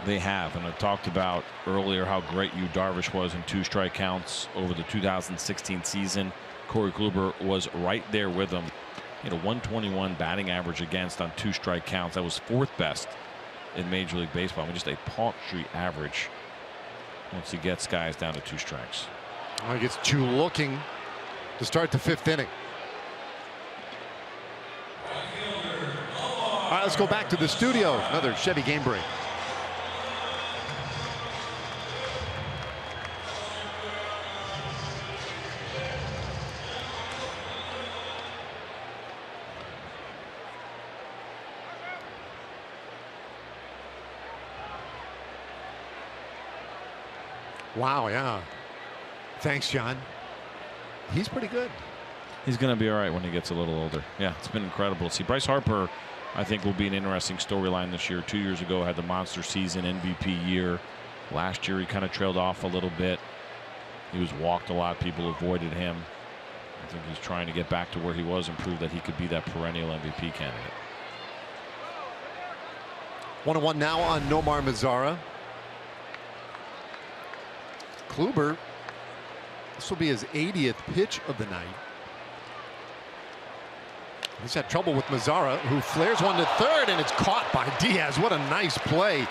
They have, and I talked about earlier how great Yu Darvish was in 2 strikeouts over the 2016 season. Corey Kluber was right there with him. He had a 121 batting average against on 2 strike counts. That was 4th best in Major League Baseball. I mean, just a paltry average once he gets guys down to 2 strikes. Well, he gets Choo looking to start the 5th inning. All right, let's go back to the studio. Another Chevy game break. Wow, yeah. Thanks, John. He's pretty good. He's going to be all right when he gets a little older. Yeah, it's been incredible to see. Bryce Harper, I think, will be an interesting storyline this year. 2 years ago, had the monster season, MVP year. Last year, he kind of trailed off a little bit. He was walked a lot. People avoided him. I think he's trying to get back to where he was and prove that he could be that perennial MVP candidate. 1-1 now on Nomar Mazara. Kluber, this will be his 80th pitch of the night. He's had trouble with Mazara, who flares one to 3rd, and it's caught by Diaz. What a nice play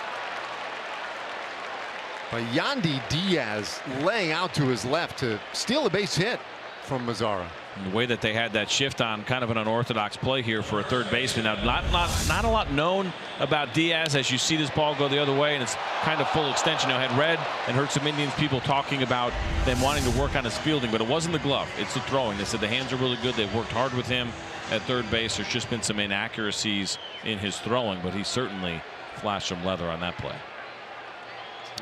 by Yandy Diaz, laying out to his left to steal a base hit from Mazara. And the way that they had that shift on, kind of an unorthodox play here for a 3rd baseman. Now, not a lot known about Diaz as you see this ball go the other way, and it's kind of full extension. I had read and heard some Indians people talking about them wanting to work on his fielding, but it wasn't the glove, it's the throwing. They said the hands are really good. They've worked hard with him at 3rd base. There's just been some inaccuracies in his throwing, but he certainly flashed some leather on that play.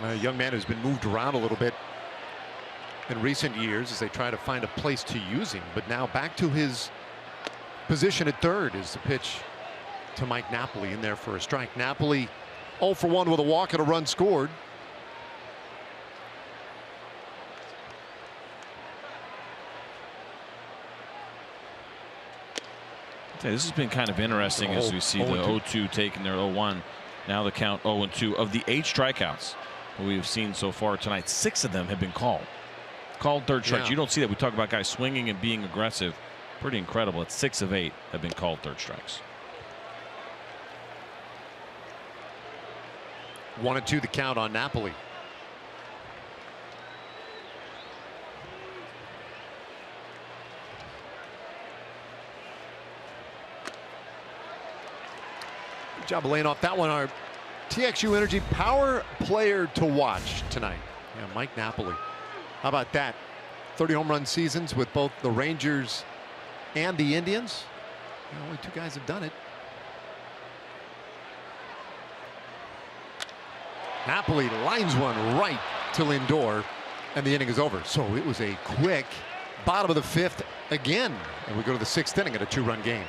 A young man who's been moved around a little bit in recent years as they try to find a place to use him, but now back to his position at 3rd is the pitch to Mike Napoli, in there for a strike. Napoli 0 for 1 with a walk and a run scored. This has been kind of interesting as we see the 0-2 taking their 0-1. Now the count 0-2. Of the 8 strikeouts that we've seen so far tonight, 6 of them have been called 3rd strikes. Yeah. You don't see that. We talk about guys swinging and being aggressive. Pretty incredible. It's 6 of 8 have been called 3rd strikes. 1-2 the count on Napoli. Good job of laying off that one. Our TXU Energy power player to watch tonight. Yeah, Mike Napoli. How about that? 30 home run seasons with both the Rangers and the Indians. Only 2 guys have done it. Napoli lines one right to Lindor, and the inning is over. So it was a quick bottom of the 5th again, and we go to the 6th inning at a 2-run game.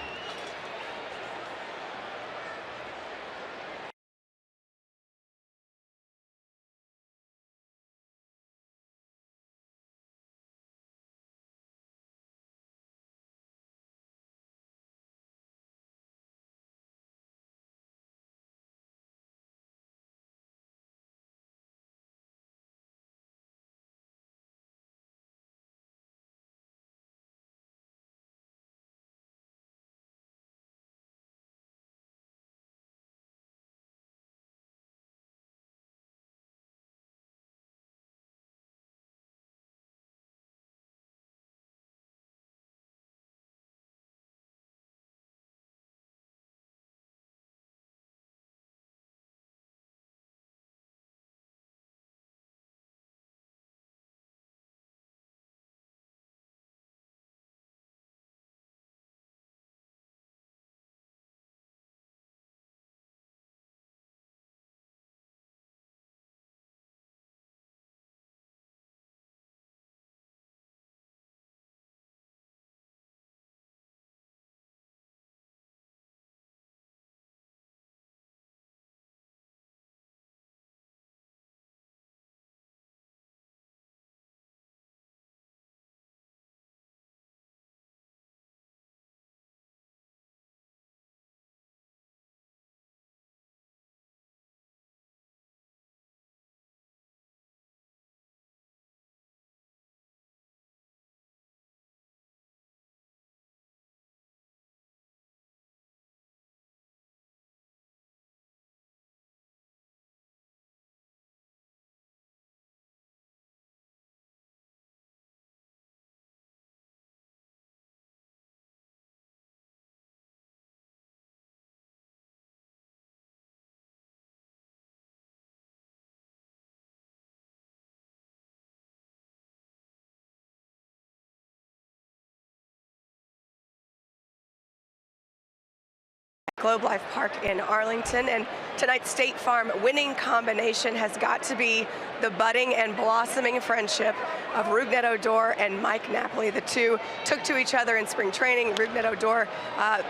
Globe Life Park in Arlington, and tonight's State Farm winning combination has got to be the budding and blossoming friendship of Rougned Odor and Mike Napoli. The two took to each other in spring training. Rougned Odor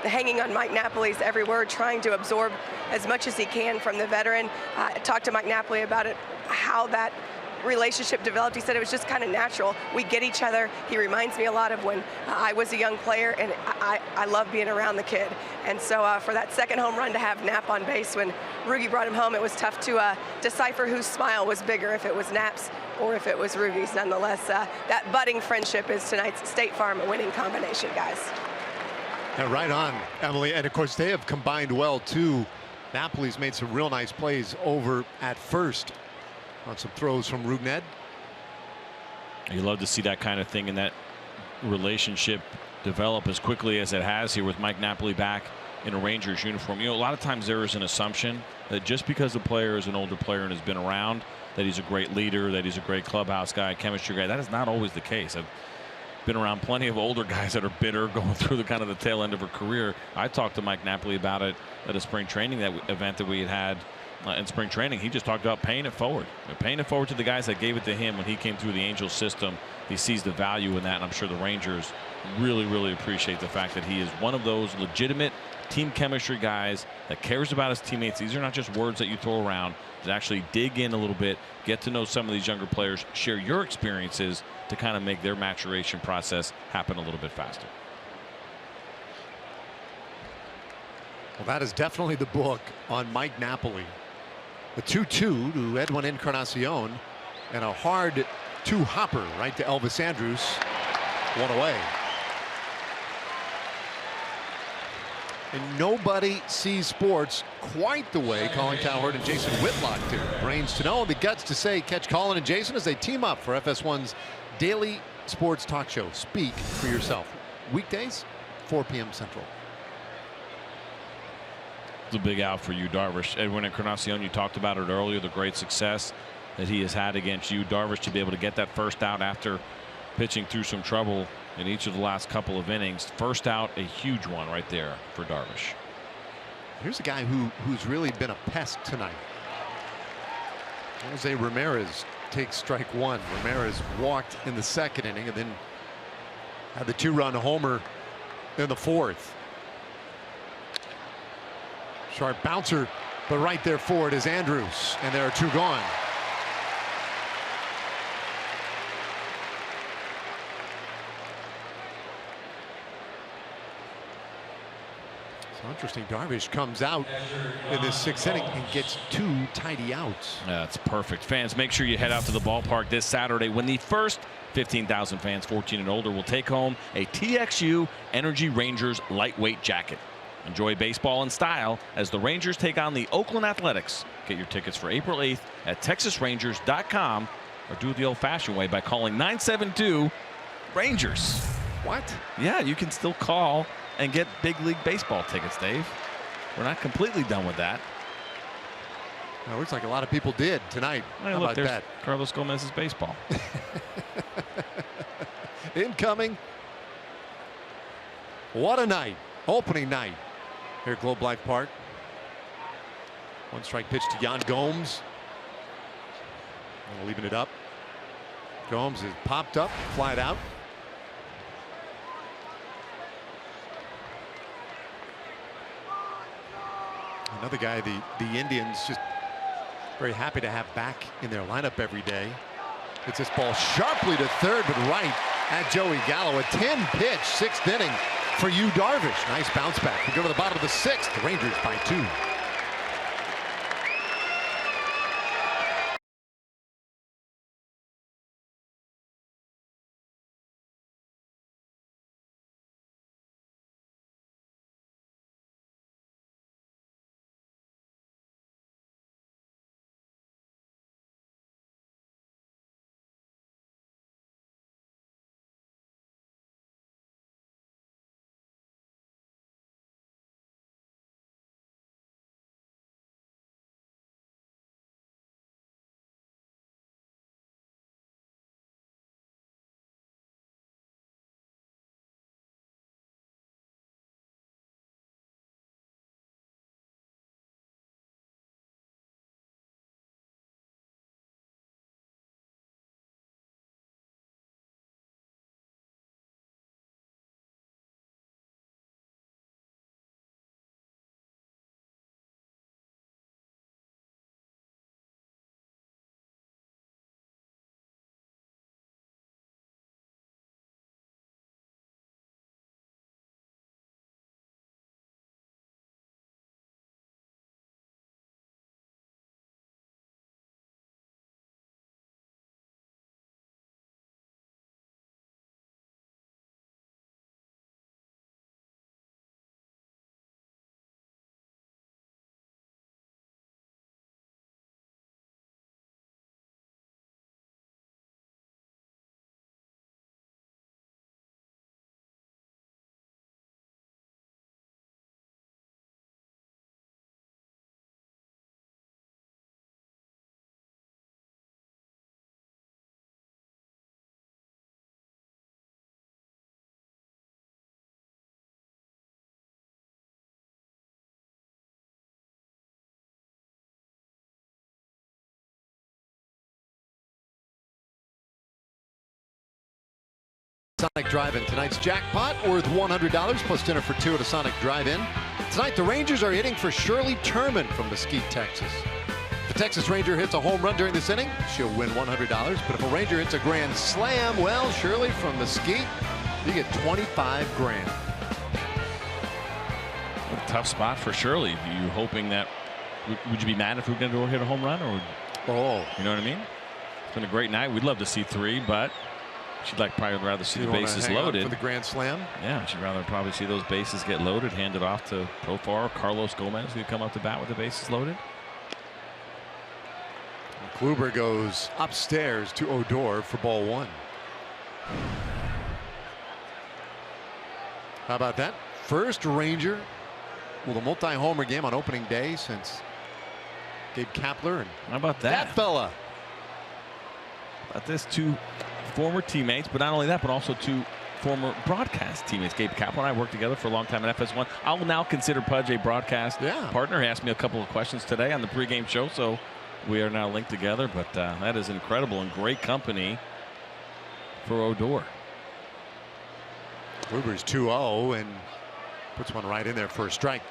hanging on Mike Napoli's every word, trying to absorb as much as he can from the veteran. Talked to Mike Napoli about it, how that relationship developed. He said it was just kind of natural. We get each other. He reminds me a lot of when I was a young player, and I love being around the kid. And so for that second home run to have Nap on base when Rugie brought him home, it was tough to decipher whose smile was bigger, if it was Nap's or if it was Rugie's. Nonetheless, that budding friendship is tonight's State Farm winning combination, guys. Yeah, right on, Emily. And of course, they have combined well too. Napoli's made some real nice plays over at first on some throws from Rougned. You love to see that kind of thing in that relationship develop as quickly as it has here with Mike Napoli back in a Rangers uniform. You know, a lot of times there is an assumption that just because the player is an older player and has been around, that he's a great leader, that he's a great clubhouse guy, chemistry guy. That is not always the case. I've been around plenty of older guys that are bitter, going through the kind of the tail end of a career. I talked to Mike Napoli about it at a spring training event that we had in spring training. He just talked about paying it forward. Paying it forward to the guys that gave it to him when he came through the Angels system. He sees the value in that, and I'm sure the Rangers really appreciate the fact that he is one of those legitimate team chemistry guys that cares about his teammates. These are not just words that you throw around, that actually dig in a little bit, get to know some of these younger players, share your experiences to kind of make their maturation process happen a little bit faster. Well, that is definitely the book on Mike Napoli. The 2-2 to Edwin Encarnacion, and a hard two-hopper right to Elvis Andrus. One away. And nobody sees sports quite the way Colin Cowherd and Jason Whitlock do. Brains to know, the guts to say. Catch Colin and Jason as they team up for FS1's daily sports talk show. Speak for yourself. Weekdays, 4 p.m. Central. It's a big out for Yu Darvish. Edwin Encarnacion, you talked about it earlier, the great success that he has had against Yu Darvish, to be able to get that first out after pitching through some trouble in each of the last couple of innings. First out, a huge one right there for Darvish. Here's a guy who's really been a pest tonight. Jose Ramirez takes strike one. Ramirez walked in the second inning and then had the 2-run homer in the fourth. Sharp bouncer, but right there for it is Andrus, and there are 2 gone. So interesting. Darvish comes out in this 6th inning and gets 2 tidy outs. That's perfect. Fans, make sure you head out to the ballpark this Saturday when the first 15,000 fans 14 and older will take home a TXU Energy Rangers lightweight jacket. Enjoy baseball in style as the Rangers take on the Oakland Athletics. Get your tickets for April 8th at TexasRangers.com, or do it the old-fashioned way by calling 972-RANGERS. What? Yeah, you can still call and get big league baseball tickets, Dave. We're not completely done with that. It looks like a lot of people did tonight. Hey, How look, about there's that? Carlos Gomez's baseball. Incoming. What a night. Opening night here at Globe Life Park. 1 strike pitch to Yan Gomes. Leaving it up. Gomes is popped up, flied out. Another guy the Indians just very happy to have back in their lineup every day. It's this ball sharply to third, but right at Joey Gallo. A 10-pitch 6th inning for Yu Darvish. Nice bounce back. We go to the bottom of the 6th. The Rangers by 2. Sonic Drive-In. Tonight's jackpot worth $100 plus dinner for two at a Sonic Drive-In. Tonight the Rangers are hitting for Shirley Turman from Mesquite, Texas. If a Texas Ranger hits a home run during this inning, she'll win $100. But if a Ranger hits a grand slam, well, Shirley from Mesquite, you get 25 grand. What a tough spot for Shirley. Are you hoping that, would you be mad if Rougned hit a home run? Or, you know what I mean? It's been a great night. We'd love to see 3, but she'd probably rather see the bases loaded. For the grand slam? Yeah, she'd rather probably see those bases get loaded, hand it off to Profar, Carlos Gomez, who come up to bat with the bases loaded. Kluber goes upstairs to Odor for ball 1. How about that? First Ranger with a multi-homer game on opening day since Gabe Kapler. And how about that? That fella. How about this? 2 former teammates, but not only that, but also 2 former broadcast teammates. Gabe Kapler and I worked together for a long time at FS1. I'll now consider Pudge a broadcast partner. He asked me a couple of questions today on the pregame show, so we are now linked together. But that is incredible and great company for Odor. Kluber's 2-0 and puts one right in there for a strike.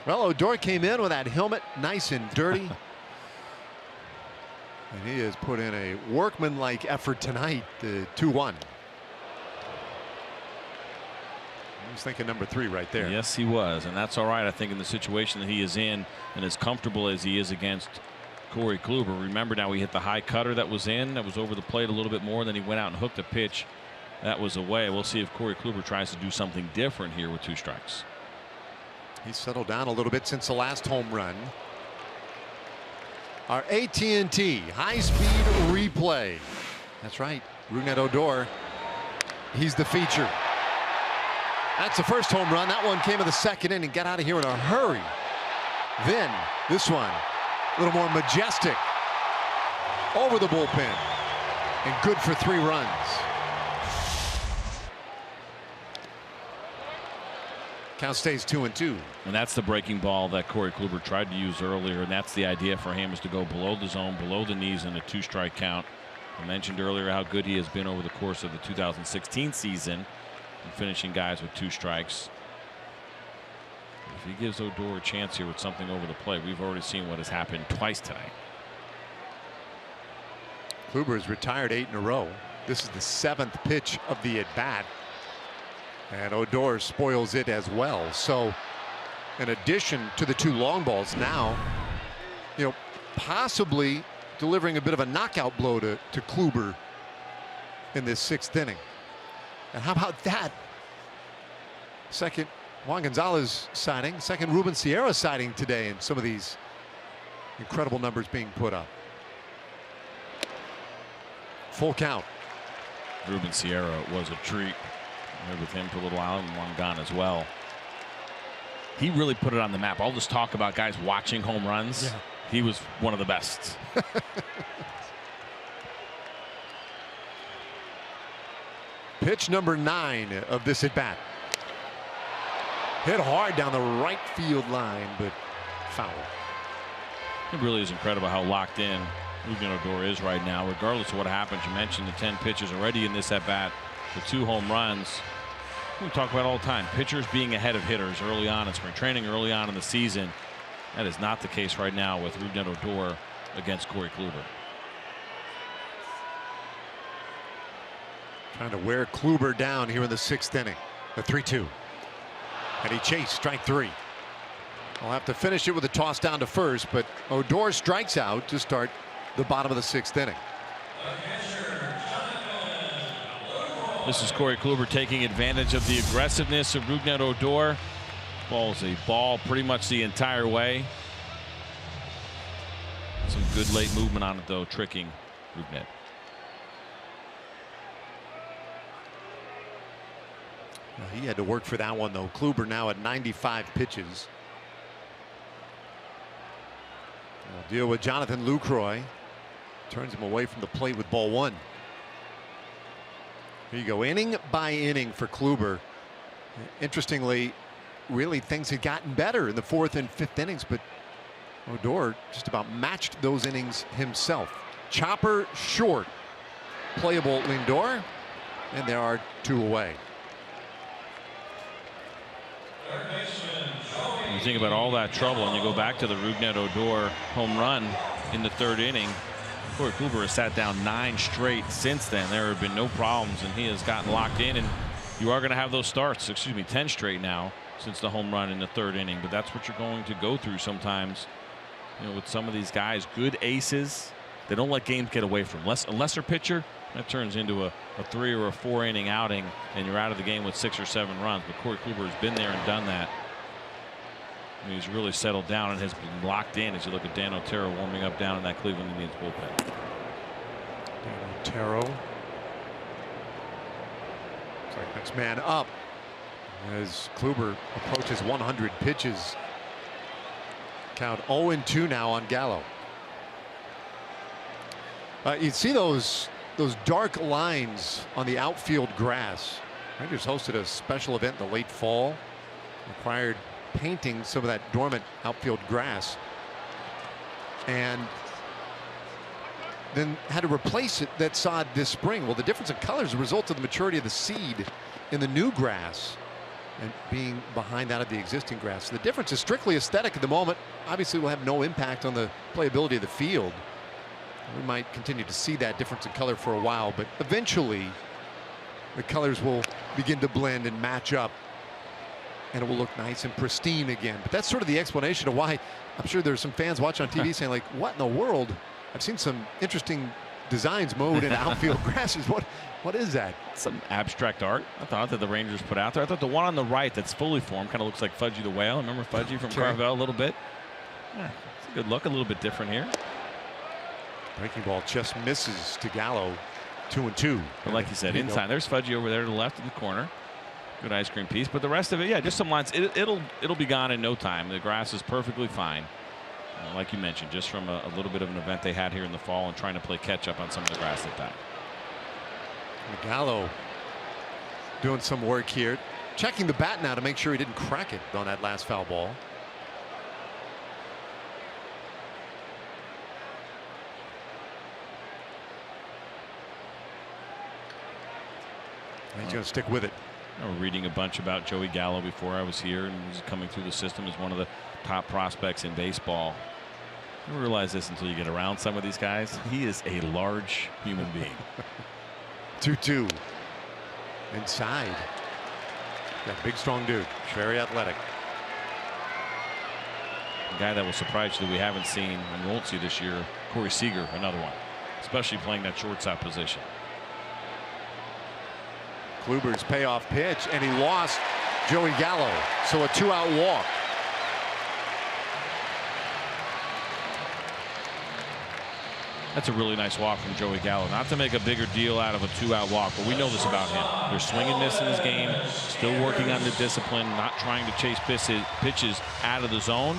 Well, Odor came in with that helmet nice and dirty. And he has put in a workmanlike effort tonight. The 2-1. I was thinking number 3 right there. Yes, he was. And that's all right, I think, in the situation that he is in, and as comfortable as he is against Corey Kluber. Remember now, he hit the high cutter that was in. That was over the plate a little bit more. Then he went out and hooked a pitch. That was away. We'll see if Corey Kluber tries to do something different here with 2 strikes. He's settled down a little bit since the last home run. Our AT&T high-speed replay. That's right. Rougned Odor. He's the feature. That's the first home run. That one came in the second inning. Got out of here in a hurry. Then this one, a little more majestic. Over the bullpen. And good for 3 runs. Count stays 2-2. And that's the breaking ball that Corey Kluber tried to use earlier, and that's the idea for him, is to go below the zone, below the knees in a 2-strike count. I mentioned earlier how good he has been over the course of the 2016 season in finishing guys with 2 strikes. If he gives Odor a chance here with something over the plate, we've already seen what has happened twice tonight. Kluber has retired 8 in a row. This is the 7th pitch of the at-bat. And Odor spoils it as well. So in addition to the 2 long balls, now, possibly delivering a bit of a knockout blow to Kluber in this 6th inning. And how about that? Second Juan Gonzalez sighting, second Ruben Sierra sighting today, and some of these incredible numbers being put up. Full count. Ruben Sierra was a treat. With him for a little while, and one gone as well. He really put it on the map. All this talk about guys watching home runs. Yeah. He was one of the best. Pitch number 9 of this at bat. Hit hard down the right field line, but foul. It really is incredible how locked in Rougned Odor is right now, regardless of what happens. You mentioned the 10 pitches already in this at bat. The 2 home runs. We talk about all the time. Pitchers being ahead of hitters early on in spring training, early on in the season. That is not the case right now with Rougned Odor against Corey Kluber. Trying to wear Kluber down here in the 6th inning. The 3-2. And he chased strike 3. We'll have to finish it with a toss down to first, but Odor strikes out to start the bottom of the 6th inning. This is Corey Kluber taking advantage of the aggressiveness of Rougned Odor. Ball is a ball pretty much the entire way. Some good late movement on it, though, tricking Rougned. Well, he had to work for that one, though. Kluber now at 95 pitches. We'll deal with Jonathan Lucroy. Turns him away from the plate with ball 1. Here you go, inning by inning for Kluber. Interestingly, really things had gotten better in the 4th and 5th innings, but Odor just about matched those innings himself. Chopper short. Playable Lindor. And there are 2 away. You think about all that trouble and you go back to the Rougned Odor home run in the 3rd inning. Corey Kluber has sat down 9 straight since then. There have been no problems, and he has gotten locked in. And you are going to have those starts, 10 straight now since the home run in the 3rd inning. But that's what you're going to go through sometimes. With some of these guys, good aces, they don't let games get away from them. A lesser pitcher, that turns into a 3 or a 4 inning outing, and you're out of the game with 6 or 7 runs. But Corey Kluber has been there and done that. And he's really settled down and has been locked in as you look at Dan Otero warming up down in that Cleveland Indians bullpen. Dan Otero. Looks like next man up as Kluber approaches 100 pitches. Count 0-2 now on Gallo. You see those dark lines on the outfield grass. Rangers hosted a special event in the late fall. Required painting some of that dormant outfield grass, and then had to replace that sod this spring. Well, the difference in color is a result of the maturity of the seed in the new grass and being behind that of the existing grass. So the difference is strictly aesthetic at the moment. Obviously will have no impact on the playability of the field. We might continue to see that difference in color for a while, but eventually the colors will begin to blend and match up, and it will look nice and pristine again. But that's sort of the explanation of why I'm sure there's some fans watching on TV saying, like, what in the world? I've seen some interesting designs mowed in outfield grasses. What is that? Some abstract art, I thought, that the Rangers put out there. I thought the one on the right that's fully formed kind of looks like Fudgy the Whale. Remember Fudgy from Carvel a little bit? Yeah, it's a good look, a little bit different here. Breaking ball just misses to Gallo. 2-2. But like you said, inside, there's Fudgy over there to the left in the corner. Good ice cream piece, but the rest of it, yeah, just some lines. It'll be gone in no time. The grass is perfectly fine, like you mentioned, just from a little bit of an event they had here in the fall and trying to play catch up on some of the grass at that. Gallo doing some work here, checking the bat now to make sure he didn't crack it on that last foul ball. He's going to stick with it. I was reading a bunch about Joey Gallo before I was here, and he's coming through the system as one of the top prospects in baseball. You don't realize this until you get around some of these guys. He is a large human being. 2-2. Inside. That big, strong dude. Very athletic. A guy that will surprise you that we haven't seen and won't see this year, Corey Seager, another one, especially playing that shortstop position. Kluber's payoff pitch, and he lost Joey Gallo, so a 2-out walk. That's a really nice walk from Joey Gallo. Not to make a bigger deal out of a 2-out walk, but we know this about him. There's swing and miss in his game, still working on the discipline, not trying to chase pitches out of the zone.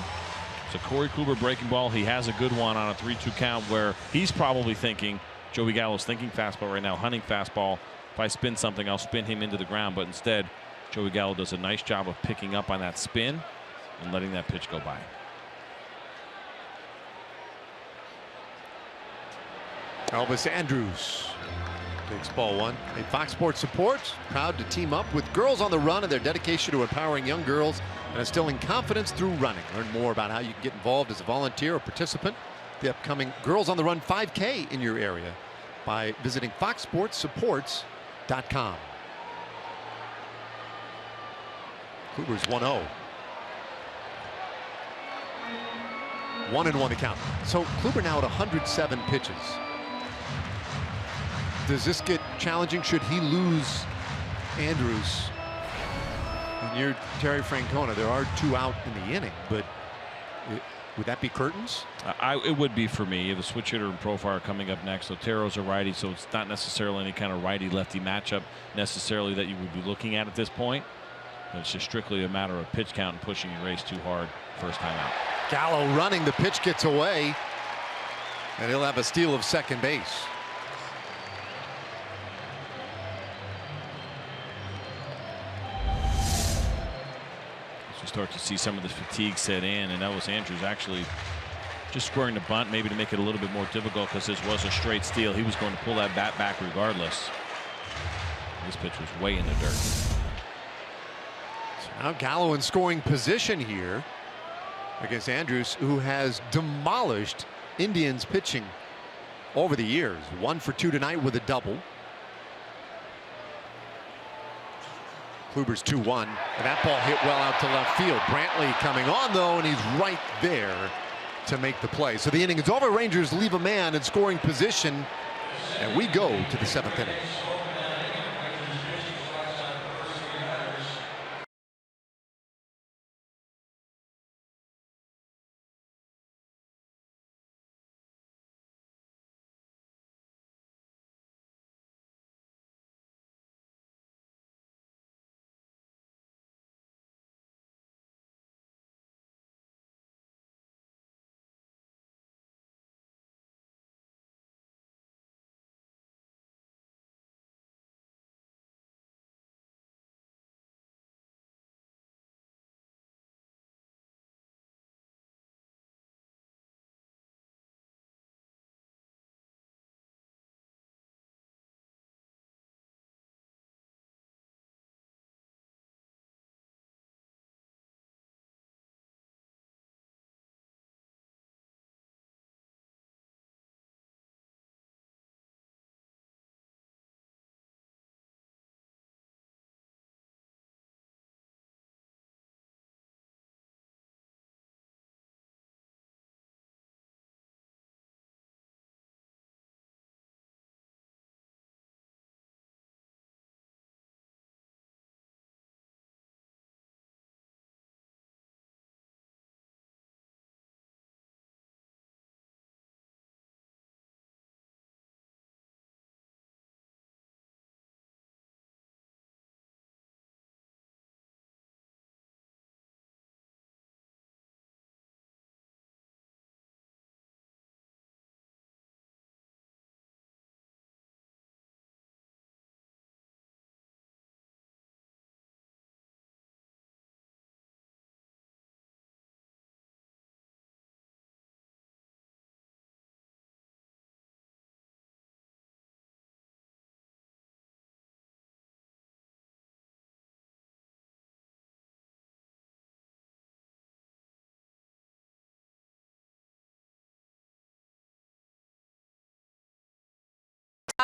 So Corey Kluber breaking ball, he has a good one on a 3-2 count where he's probably thinking, Joey Gallo's thinking fastball right now, hunting fastball. If I spin something, I'll spin him into the ground. But instead, Joey Gallo does a nice job of picking up on that spin and letting that pitch go by. Elvis Andrus takes ball one. A Fox Sports Supports proud to team up with Girls on the Run and their dedication to empowering young girls and instilling confidence through running. Learn more about how you can get involved as a volunteer or participant in the upcoming Girls on the Run 5K in your area by visiting foxsportsupports.com. Kluber's 1-0. 1-1 the count. So Kluber now at 107 pitches. Does this get challenging? Should he lose Andrews? And you're Terry Francona. There are 2 out in the inning, but would that be curtains? It would be for me. The switch hitter and profile coming up next. Otero's a righty, so it's not necessarily any kind of righty-lefty matchup necessarily that you would be looking at this point. It's just strictly a matter of pitch count and pushing your race too hard first time out. Gallo running. The pitch gets away, and he'll have a steal of second base. Start to see some of the fatigue set in, and Elvis Andrus actually Just scoring the bunt maybe to make it a little bit more difficult because this was a straight steal. He was going to pull that bat back regardless. This pitch was way in the dirt. So now Gallo in scoring position here against Andrews, who has demolished Indians pitching over the years. 1 for 2 tonight with a double. Kluber's 2-1, and that ball hit well out to left field. Brantley coming on though, and he's right there to make the play. So the inning is over. Rangers leave a man in scoring position, and we go to the 7th inning.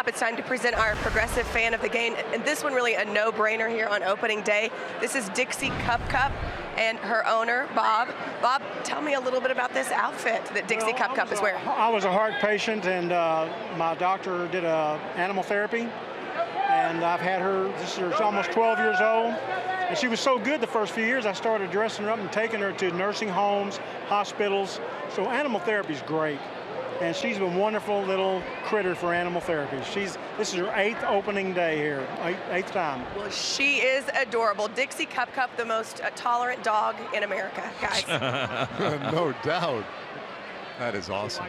It's time to present our progressive fan of the game, and this one really a no-brainer here on opening day. This is Dixie Cup and her owner, Bob. Bob, tell me a little bit about this outfit that Dixie Cup is wearing. I was a heart patient, and my doctor did animal therapy, and I've had her, this year, she's almost 12 years old, and she was so good the first few years, I started dressing her up and taking her to nursing homes, hospitals, so animal therapy is great. And she's a wonderful little critter for animal therapy. This is her 8th opening day here, 8th time. Well, she is adorable. Dixie Cup, the most tolerant dog in America, guys. No doubt. That is awesome.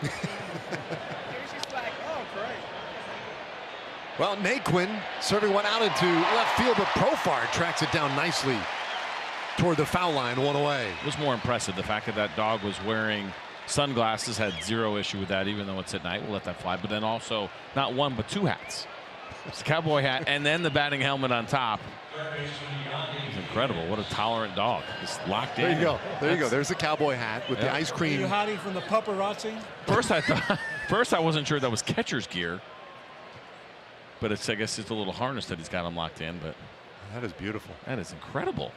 Here's your swag. Oh, great. Well, Naquin serving one out into left field, but Profar tracks it down nicely toward the foul line, one away. It was more impressive. The fact that that dog was wearing sunglasses, had zero issue with that, even though it's at night. We'll let that fly. But then also not one, but 2 hats. It's a cowboy hat and then the batting helmet on top. It's incredible. What a tolerant dog. Just locked in. There you go. There you go. There's the cowboy hat with the ice cream. Are you hiding from the paparazzi? First I wasn't sure that was catcher's gear. But I guess it's a little harness that he's got him locked in. But that is beautiful. That is incredible.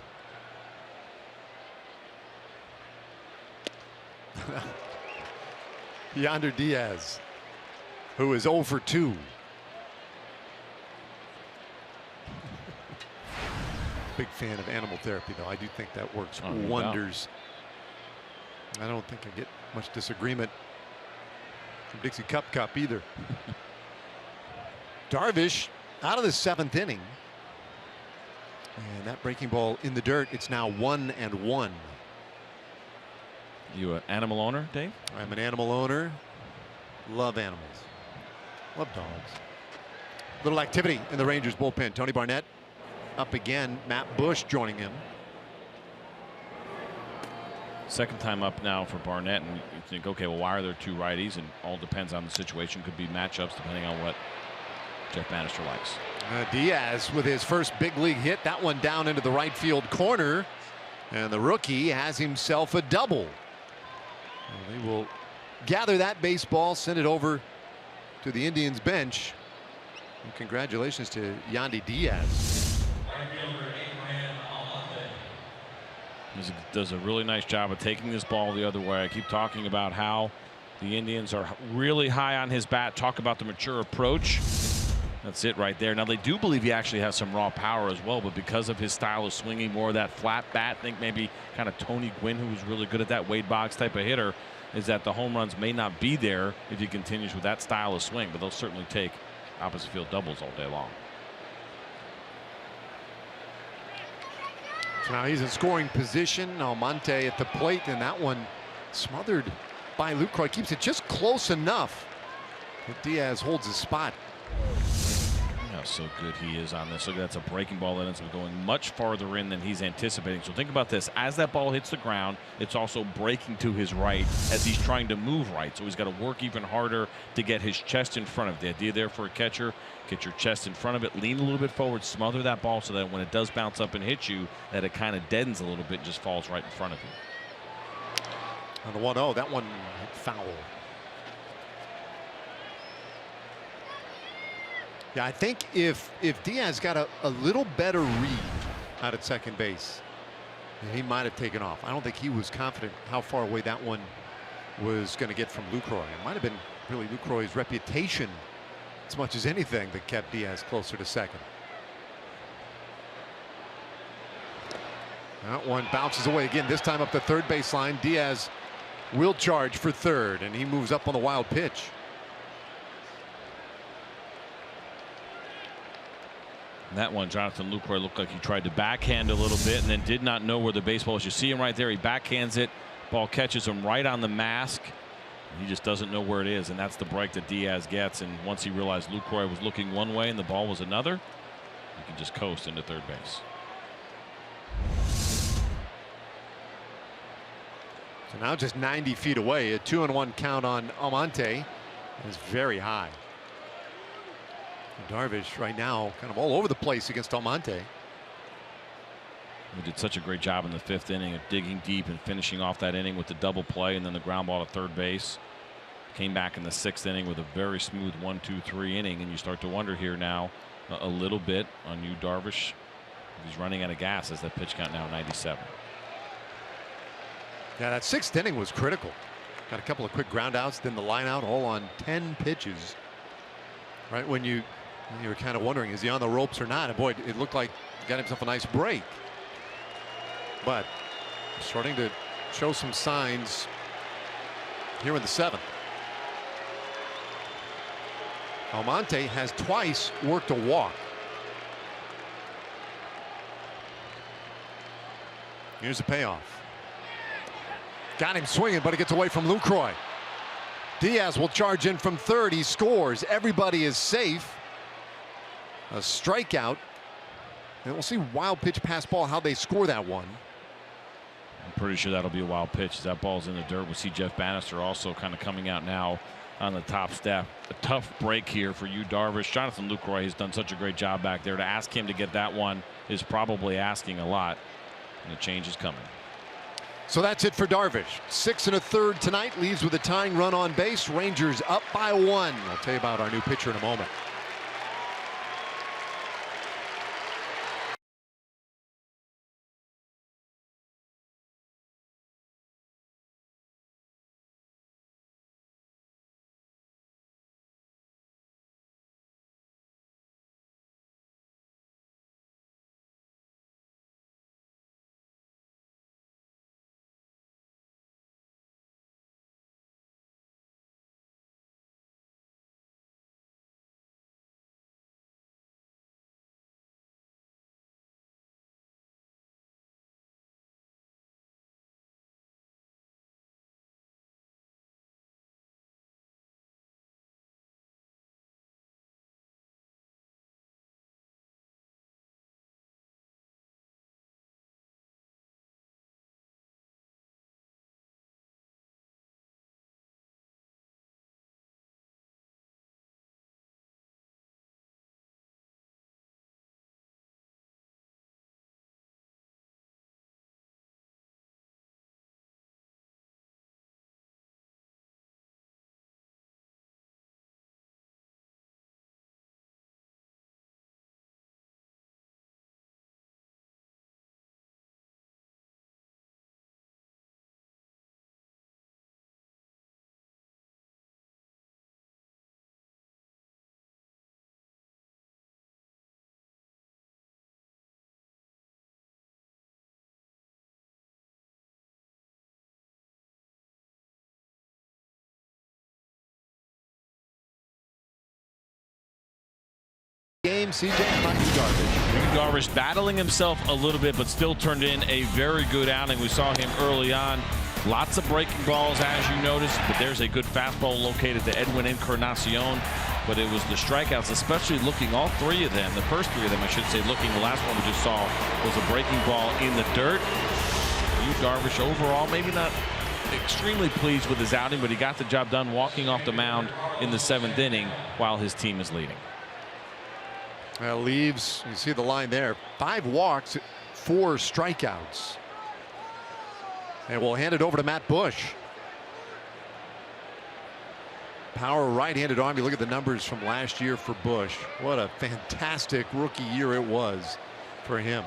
Yonder Diaz, who is 0 for 2. Big fan of animal therapy, though. I do think that works wonders. I don't think I get much disagreement from Dixie Cup either. Darvish out of the 7th inning. And that breaking ball in the dirt. It's now 1-1. You an animal owner, Dave? I'm an animal owner. Love animals. Love dogs. Little activity in the Rangers bullpen. Tony Barnett up again. Matt Bush joining him. Second time up now for Barnett, and you think, okay, well, why are there 2 righties? And all depends on the situation. Could be matchups depending on what Jeff Bannister likes. Diaz with his first big league hit, that one down into the right field corner, and the rookie has himself a double. Well, they will gather that baseball, send it over to the Indians bench. And congratulations to Yandy Diaz. He does a really nice job of taking this ball the other way. I keep talking about how the Indians are really high on his bat. Talk about the mature approach. That's it right there. Now, they do believe he actually has some raw power as well, but because of his style of swinging, more of that flat bat, think maybe kind of Tony Gwynn, who was really good at that Wade Boggs type of hitter, is that the home runs may not be there if he continues with that style of swing, but they'll certainly take opposite field doubles all day long. So now he's in scoring position. Almonte at the plate, and that one smothered by Lucroy. Keeps it just close enough that Diaz holds his spot. How so good he is on this. Look, that's a breaking ball that ends up going much farther in than he's anticipating. So think about this. As that ball hits the ground, it's also breaking to his right as he's trying to move right. So he's got to work even harder to get his chest in front of it. The idea there for a catcher, get your chest in front of it, lean a little bit forward, smother that ball so that when it does bounce up and hit you, that it kind of deadens a little bit and just falls right in front of you. On the 1-0, that one foul. Yeah, I think if Diaz got a little better read out at second base, he might have taken off. I don't think he was confident how far away that one was going to get from Lucroy. It might have been really Lucroy's reputation as much as anything that kept Diaz closer to second. That one bounces away again, this time up the third baseline. Diaz will charge for third, and he moves up on the wild pitch. That one, Jonathan Lucroy looked like he tried to backhand a little bit and then did not know where the baseball was. You see him right there. He backhands it. Ball catches him right on the mask. He just doesn't know where it is, and that's the break that Diaz gets. And once he realized Lucroy was looking one way and the ball was another, he can just coast into third base. So now just 90 feet away. A 2-1 count on Almonte is very high. Darvish right now kind of all over the place against Almonte. He did such a great job in the 5th inning of digging deep and finishing off that inning with the double play and then the ground ball to third base. Came back in the 6th inning with a very smooth 1-2-3 inning, and you start to wonder here now a little bit on you, Darvish. He's running out of gas as that pitch count now 97. Yeah, that 6th inning was critical. Got a couple of quick ground outs, then the line out, all on 10 pitches. Right when you were kind of wondering, is he on the ropes or not? And boy, it looked like he got himself a nice break. But starting to show some signs here in the 7th. Almonte has twice worked a walk. Here's the payoff. Got him swinging, but it gets away from Lucroy. Diaz will charge in from third. He scores. Everybody is safe. A strikeout. And we'll see wild pitch pass ball, how they score that one. I'm pretty sure that'll be a wild pitch. As that ball's in the dirt. We'll see Jeff Bannister also kind of coming out now on the top step. A tough break here for you, Darvish. Jonathan Lucroy has done such a great job back there. To ask him to get that one is probably asking a lot. And the change is coming. So that's it for Darvish. 6 1/3 tonight, leaves with a tying run on base. Rangers up by 1. I'll tell you about our new pitcher in a moment. CJ, how about you, Darvish? Darvish battling himself a little bit, but still turned in a very good outing. We saw him early on. Lots of breaking balls, as you noticed, but there's a good fastball located to Edwin Encarnacion. But it was the strikeouts, especially looking, all three of them, the first three of them, I should say, looking, the last one we just saw was a breaking ball in the dirt. Darvish overall, maybe not extremely pleased with his outing, but he got the job done walking off the mound in the 7th inning while his team is leading. Leaves, you see the line there, 5 walks, 4 strikeouts. And we'll hand it over to Matt Bush. Power right-handed arm. You look at the numbers from last year for Bush. What a fantastic rookie year it was for him.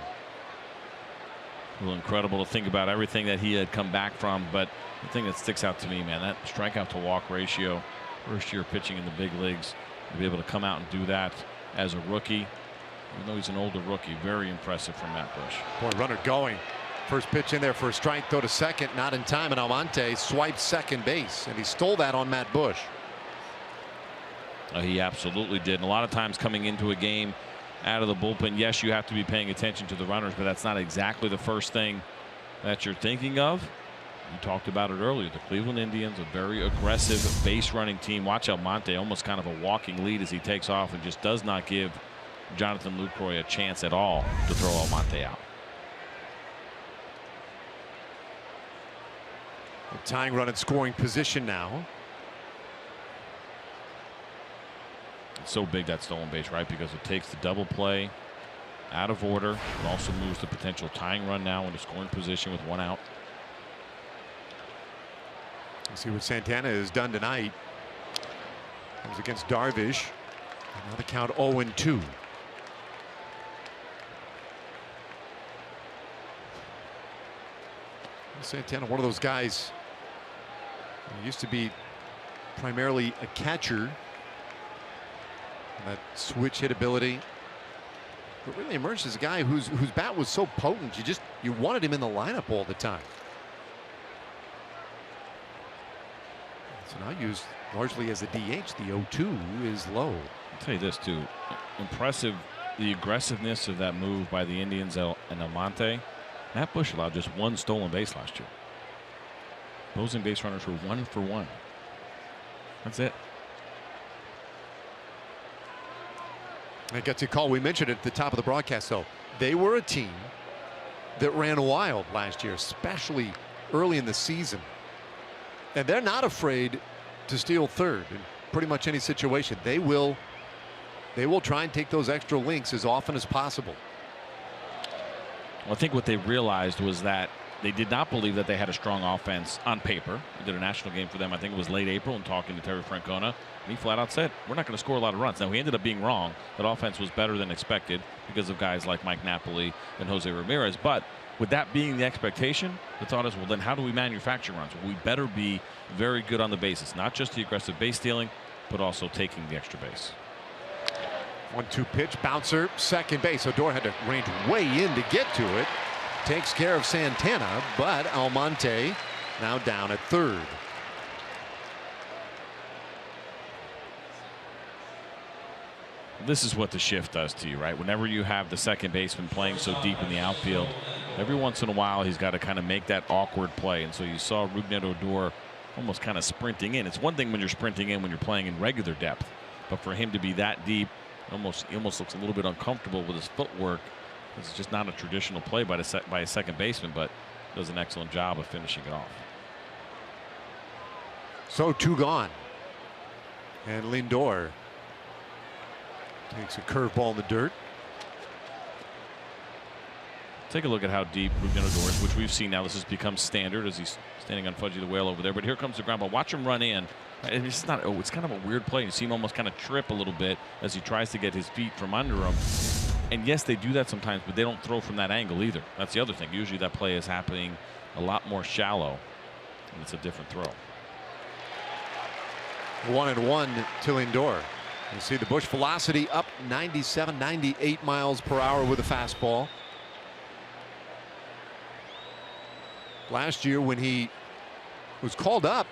Well, incredible to think about everything that he had come back from, but the thing that sticks out to me, man, that strikeout to walk ratio, first year pitching in the big leagues, to be able to come out and do that as a rookie, even though he's an older rookie, very impressive from Matt Bush. Boy, runner going. First pitch in there for a strike, throw to second, not in time, and Almonte swiped second base, and he stole that on Matt Bush. He absolutely did. And a lot of times coming into a game out of the bullpen, yes, you have to be paying attention to the runners, but that's not exactly the first thing that you're thinking of. You talked about it earlier. The Cleveland Indians, a very aggressive base running team. Watch Almonte, almost kind of a walking lead as he takes off and just does not give Jonathan Lucroy a chance at all to throw Almonte out. A tying run in scoring position now. It's so big, that stolen base, right? Because it takes the double play out of order. It also moves the potential tying run now into scoring position with 1 out. Let's see what Santana has done tonight. Comes against Darvish. Now the count 0-2. Santana, one of those guys, he used to be primarily a catcher. That switch hit ability, but really emerged as a guy whose bat was so potent, you wanted him in the lineup all the time. So now used largely as a DH. The 0-2 is low. I'll tell you this too, impressive, the aggressiveness of that move by the Indians and Almonte. Matt Bush allowed just 1 stolen base last year. Opposing base runners were 1 for 1. That's it. That gets a call. We mentioned it at the top of the broadcast, though. They were a team that ran wild last year, especially early in the season. And they're not afraid to steal third in pretty much any situation. They will try and take those extra links as often as possible. Well, I think what they realized was that they did not believe that they had a strong offense on paper. We did a national game for them, I think it was late April, and talking to Terry Francona, and he flat out said, we're not going to score a lot of runs. Now, he ended up being wrong. That offense was better than expected because of guys like Mike Napoli and Jose Ramirez. But with that being the expectation, the thought is, well, then how do we manufacture runs? Well, we better be very good on the bases, not just the aggressive base stealing, but also taking the extra base. 1-2 pitch, bouncer, second base. Odor had to range way in to get to it. Takes care of Santana, but Almonte now down at third. This is what the shift does to you, right? Whenever you have the second baseman playing so deep in the outfield, every once in a while he's got to kind of make that awkward play. And so you saw Rougned Odor almost kind of sprinting in. It's one thing when you're sprinting in when you're playing in regular depth, but for him to be that deep, he almost looks a little bit uncomfortable with his footwork. It's just not a traditional play by a second baseman, but does an excellent job of finishing it off. So 2 gone. And Lindor takes a curveball in the dirt. Take a look at how deep Rougned Odor is, which we've seen now. This has become standard as he's standing on Fudgy the Whale over there. But here comes the ground ball. Watch him run in. It's not. Oh, it's kind of a weird play. You see him almost kind of trip a little bit as he tries to get his feet from under him. And yes, they do that sometimes, but they don't throw from that angle either. That's the other thing. Usually that play is happening a lot more shallow, and it's a different throw. 1-1 to Lindor. You see the Bush velocity up 97, 98 miles per hour with a fastball. Last year when he was called up,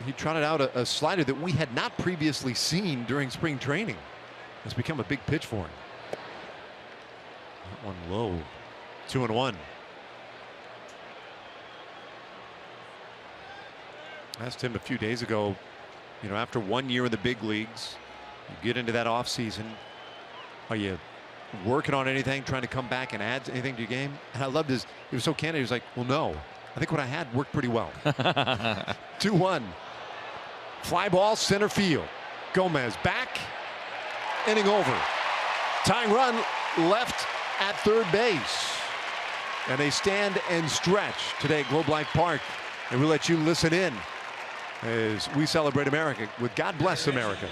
he trotted out a slider that we had not previously seen during spring training. It's become a big pitch for him. One low. 2-1. I asked him a few days ago, you know, after 1 year in the big leagues, you get into that off season, are you working on anything, trying to come back and add anything to your game? And I loved he was so candid. He was like, well, no, I think what I had worked pretty well. 2-1. Fly ball, center field. Gomez back, inning over. Tying run left at third base. And they stand and stretch today at Globe Life Park. And we'll let you listen in as we celebrate America with God Bless America.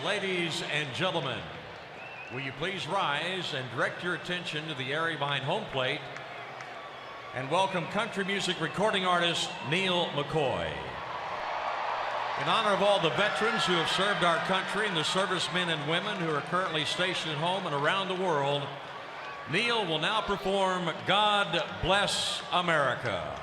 Ladies and gentlemen, will you please rise and direct your attention to the area behind home plate and welcome country music recording artist Neil McCoy. In honor of all the veterans who have served our country and the servicemen and women who are currently stationed at home and around the world, Neil will now perform God Bless America.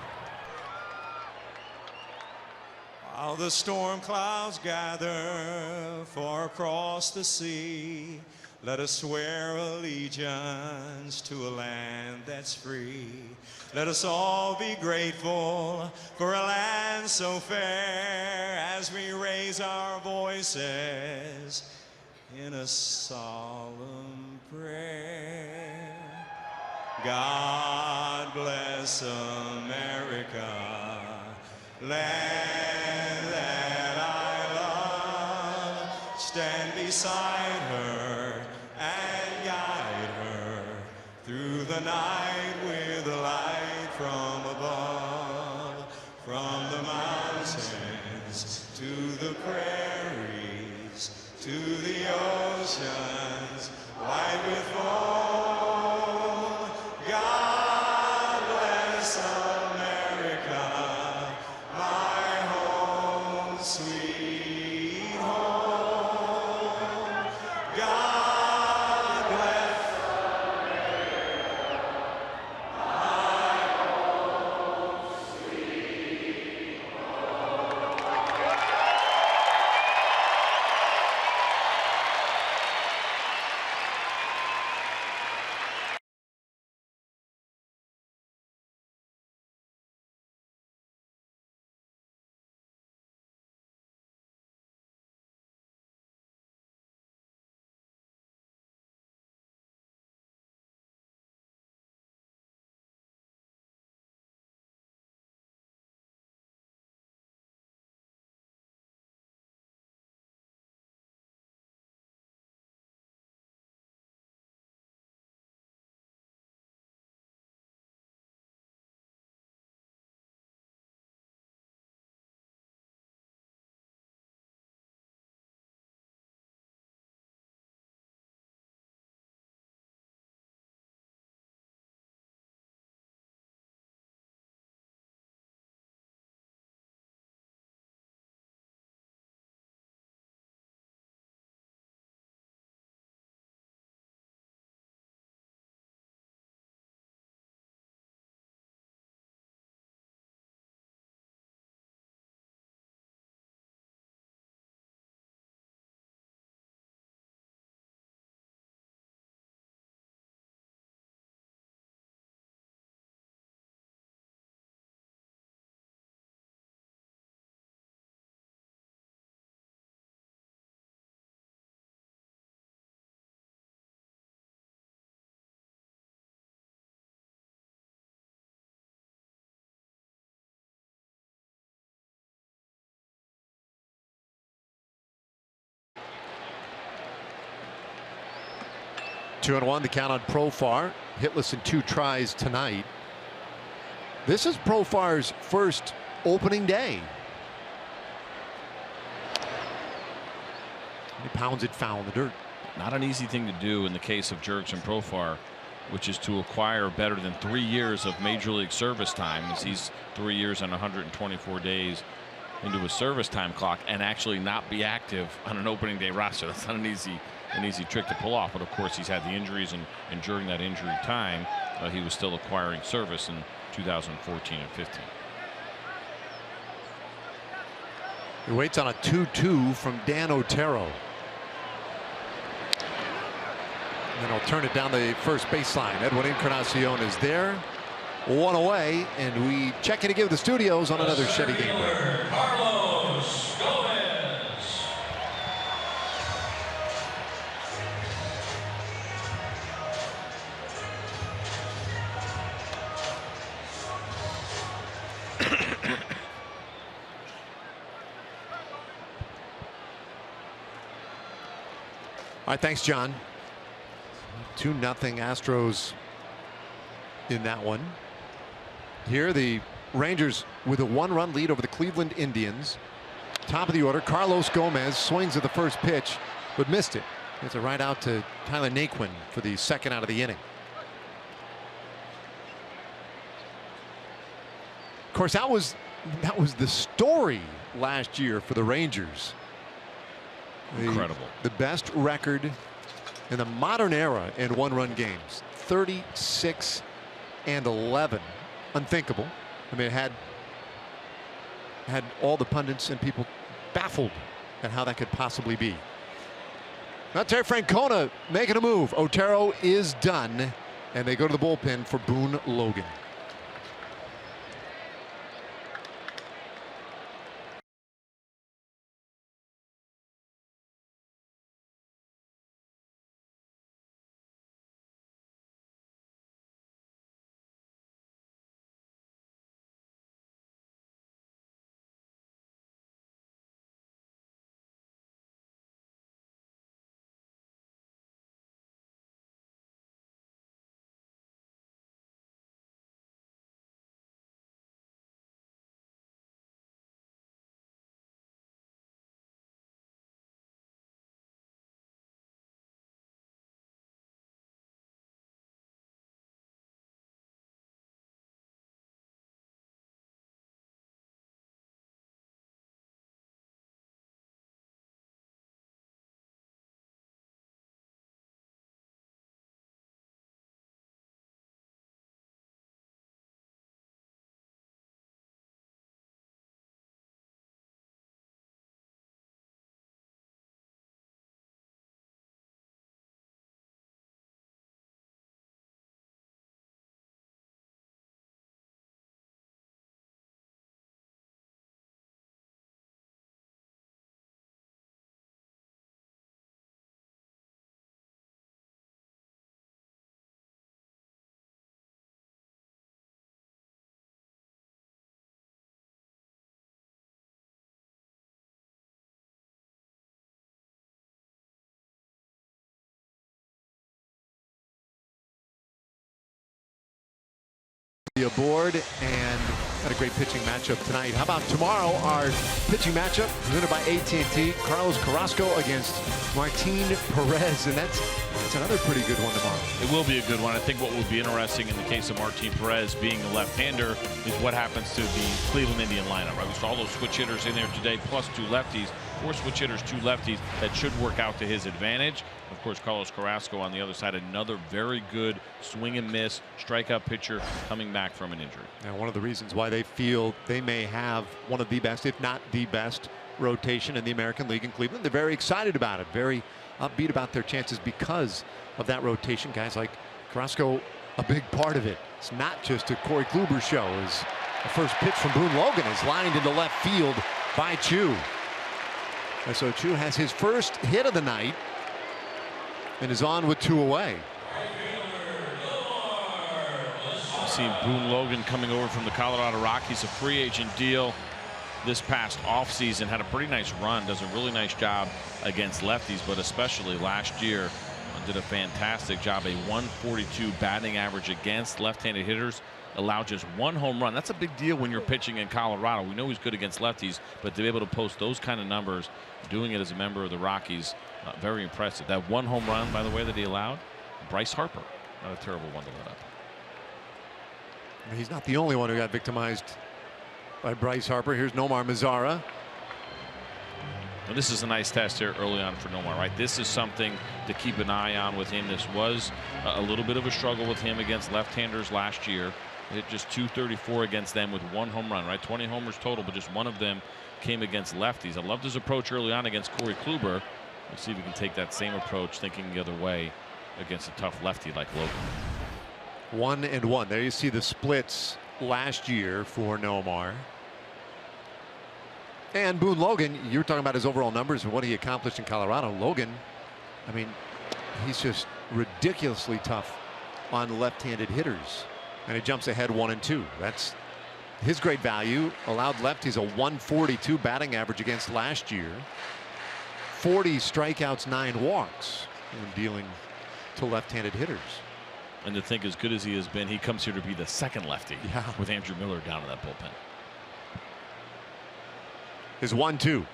While the storm clouds gather far across the sea, let us swear allegiance to a land that's free. Let us all be grateful for a land so fair as we raise our voices in a solemn prayer. God bless America, land that I love. Stand beside her and guide her through the night with a light from above. From the mountains to the prairies, to the oceans white with foam. God bless America, my home, sweet home. God bless America, my home, sweet home. 2-1, the count on Profar. Hitless in 2 tries tonight. This is Profar's first opening day. He pounds it foul in the dirt. Not an easy thing to do in the case of Jurickson Profar, which is to acquire better than 3 years of major league service time, as he's 3 years and 124 days into his service time clock, and actually not be active on an opening day roster. That's not an easy trick to pull off. But of course, he's had the injuries, and during that injury time, he was still acquiring service in 2014 and 15. He waits on a 2-2 from Dan Otero. And he'll turn it down the first baseline. Edwin Encarnacion is there. One away, and we check in again with the studios on another Chevy game break. Carlos Gomez. All right, thanks, John. 2-0 Astros in that one. Here, the Rangers with a 1-run lead over the Cleveland Indians. Top of the order, Carlos Gomez swings at the first pitch, but missed it. It's a right out to Tyler Naquin for the second out of the inning. Of course, that was the story last year for the Rangers. Incredible. The best record in the modern era in one-run games. 36-11. Unthinkable. I mean, it had all the pundits and people baffled at how that could possibly be. Now Terry Francona making a move. Otero is done, and they go to the bullpen for Boone Logan. Aboard and got a great pitching matchup tonight. How about tomorrow? Our pitching matchup presented by AT&T. Carlos Carrasco against Martin Perez, and that's another pretty good one tomorrow. It will be a good one. I think what will be interesting in the case of Martin Perez being a left-hander is what happens to the Cleveland Indian lineup. Right? We saw all those switch hitters in there today, plus 2 lefties. 4 switch hitters, 2 lefties. That should work out to his advantage. Of course, Carlos Carrasco on the other side, another very good swing and miss strikeout pitcher coming back from an injury. Now, one of the reasons why they feel they may have one of the best, if not the best, rotation in the American League in Cleveland. They're very excited about it, very upbeat about their chances because of that rotation. Guys like Carrasco, a big part of it. It's not just a Corey Kluber show. As the first pitch from Boone Logan is lined into left field by Chu. And so Chu has his first hit of the night and is on with 2 away. You see Boone Logan coming over from the Colorado Rockies, a free agent deal this past offseason. Had a pretty nice run, does a really nice job against lefties, but especially last year did a fantastic job. A 142 batting average against left-handed hitters. Allowed just 1 home run. That's a big deal when you're pitching in Colorado. We know he's good against lefties, but to be able to post those kind of numbers, doing it as a member of the Rockies, very impressive. That 1 home run, by the way, that he allowed, Bryce Harper, not a terrible one to let up. He's not the only one who got victimized by Bryce Harper. Here's Nomar Mazara. Well, this is a nice test here early on for Nomar, right? This is something to keep an eye on with him. This was a little bit of a struggle with him against left-handers last year. Hit just .234 against them with 1 home run, right? 20 homers total, but just 1 of them came against lefties. I loved his approach early on against Corey Kluber. We'll see if we can take that same approach, thinking the other way against a tough lefty like Logan. 1-1. There you see the splits last year for Nomar. And Boone Logan, you were talking about his overall numbers and what he accomplished in Colorado. Logan, I mean, he's just ridiculously tough on left-handed hitters. And he jumps ahead 1-2. That's his great value. Allowed lefties a 142 batting average against last year. 40 strikeouts, 9 walks when dealing to left-handed hitters. And to think, as good as he has been, he comes here to be the second lefty with Andrew Miller down in that bullpen. Is 1-2.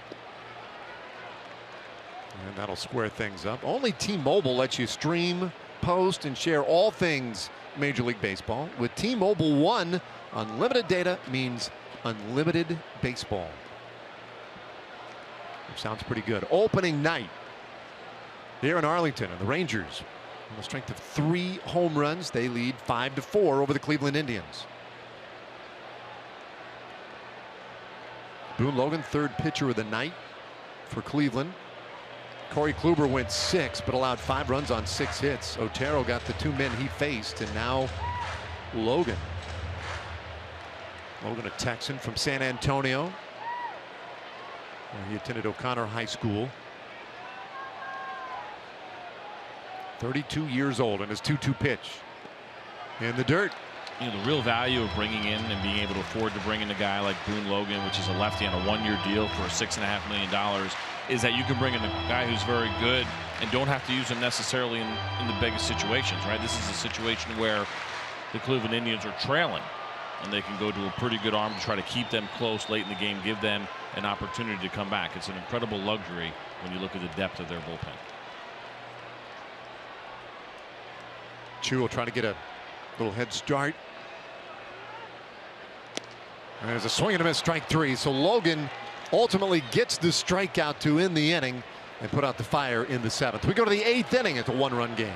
And that'll square things up. Only T-Mobile lets you stream, post, and share all things Major League Baseball. With T-Mobile One, unlimited data means unlimited baseball. Which sounds pretty good. Opening night here in Arlington, and the Rangers, on the strength of 3 home runs, they lead 5-4 over the Cleveland Indians. Boone Logan, third pitcher of the night for Cleveland. Corey Kluber went 6, but allowed 5 runs on 6 hits. Otero got the 2 men he faced, and now Logan. Logan, a Texan from San Antonio, where he attended O'Connor High School. 32 years old, and his 2-2 pitch in the dirt. You know, the real value of bringing in and being able to afford to bring in a guy like Boone Logan, which is a lefty on a 1-year deal for $6.5 million, is that you can bring in a guy who's very good and don't have to use him necessarily in the biggest situations, right? This is a situation where the Cleveland Indians are trailing, and they can go to a pretty good arm to try to keep them close late in the game, give them an opportunity to come back. It's an incredible luxury when you look at the depth of their bullpen. Chu will try to get a little head start. And there's a swing and a miss, strike 3. So Logan ultimately gets the strikeout to end the inning and put out the fire in the 7th. We go to the 8th inning. It's a 1-run game.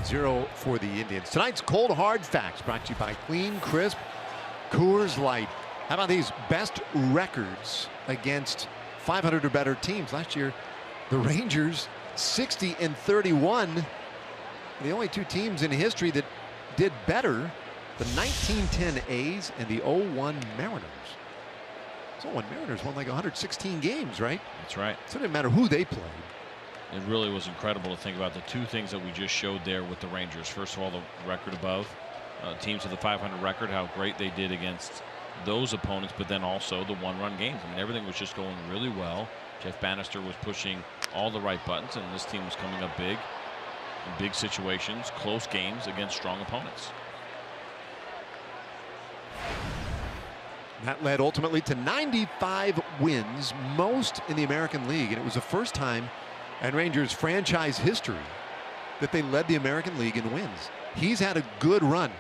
Zero for the Indians. Tonight's Cold Hard Facts brought to you by Clean, Crisp, Coors Light. How about these best records against 500 or better teams? Last year, the Rangers 60-31. The only 2 teams in history that did better, the 1910 A's and the 01 Mariners. So 01 Mariners won like 116 games, right? That's right. So it didn't matter who they played. It really was incredible to think about the 2 things that we just showed there with the Rangers. First of all, the record above, teams with a 500 record, how great they did against those opponents, but then also the one-run games. I mean, everything was just going really well. Jeff Bannister was pushing all the right buttons, and this team was coming up big in big situations, close games against strong opponents. That led ultimately to 95 wins, most in the American League, and it was the first time in Rangers franchise history that they led the American League in wins. He's had a good run.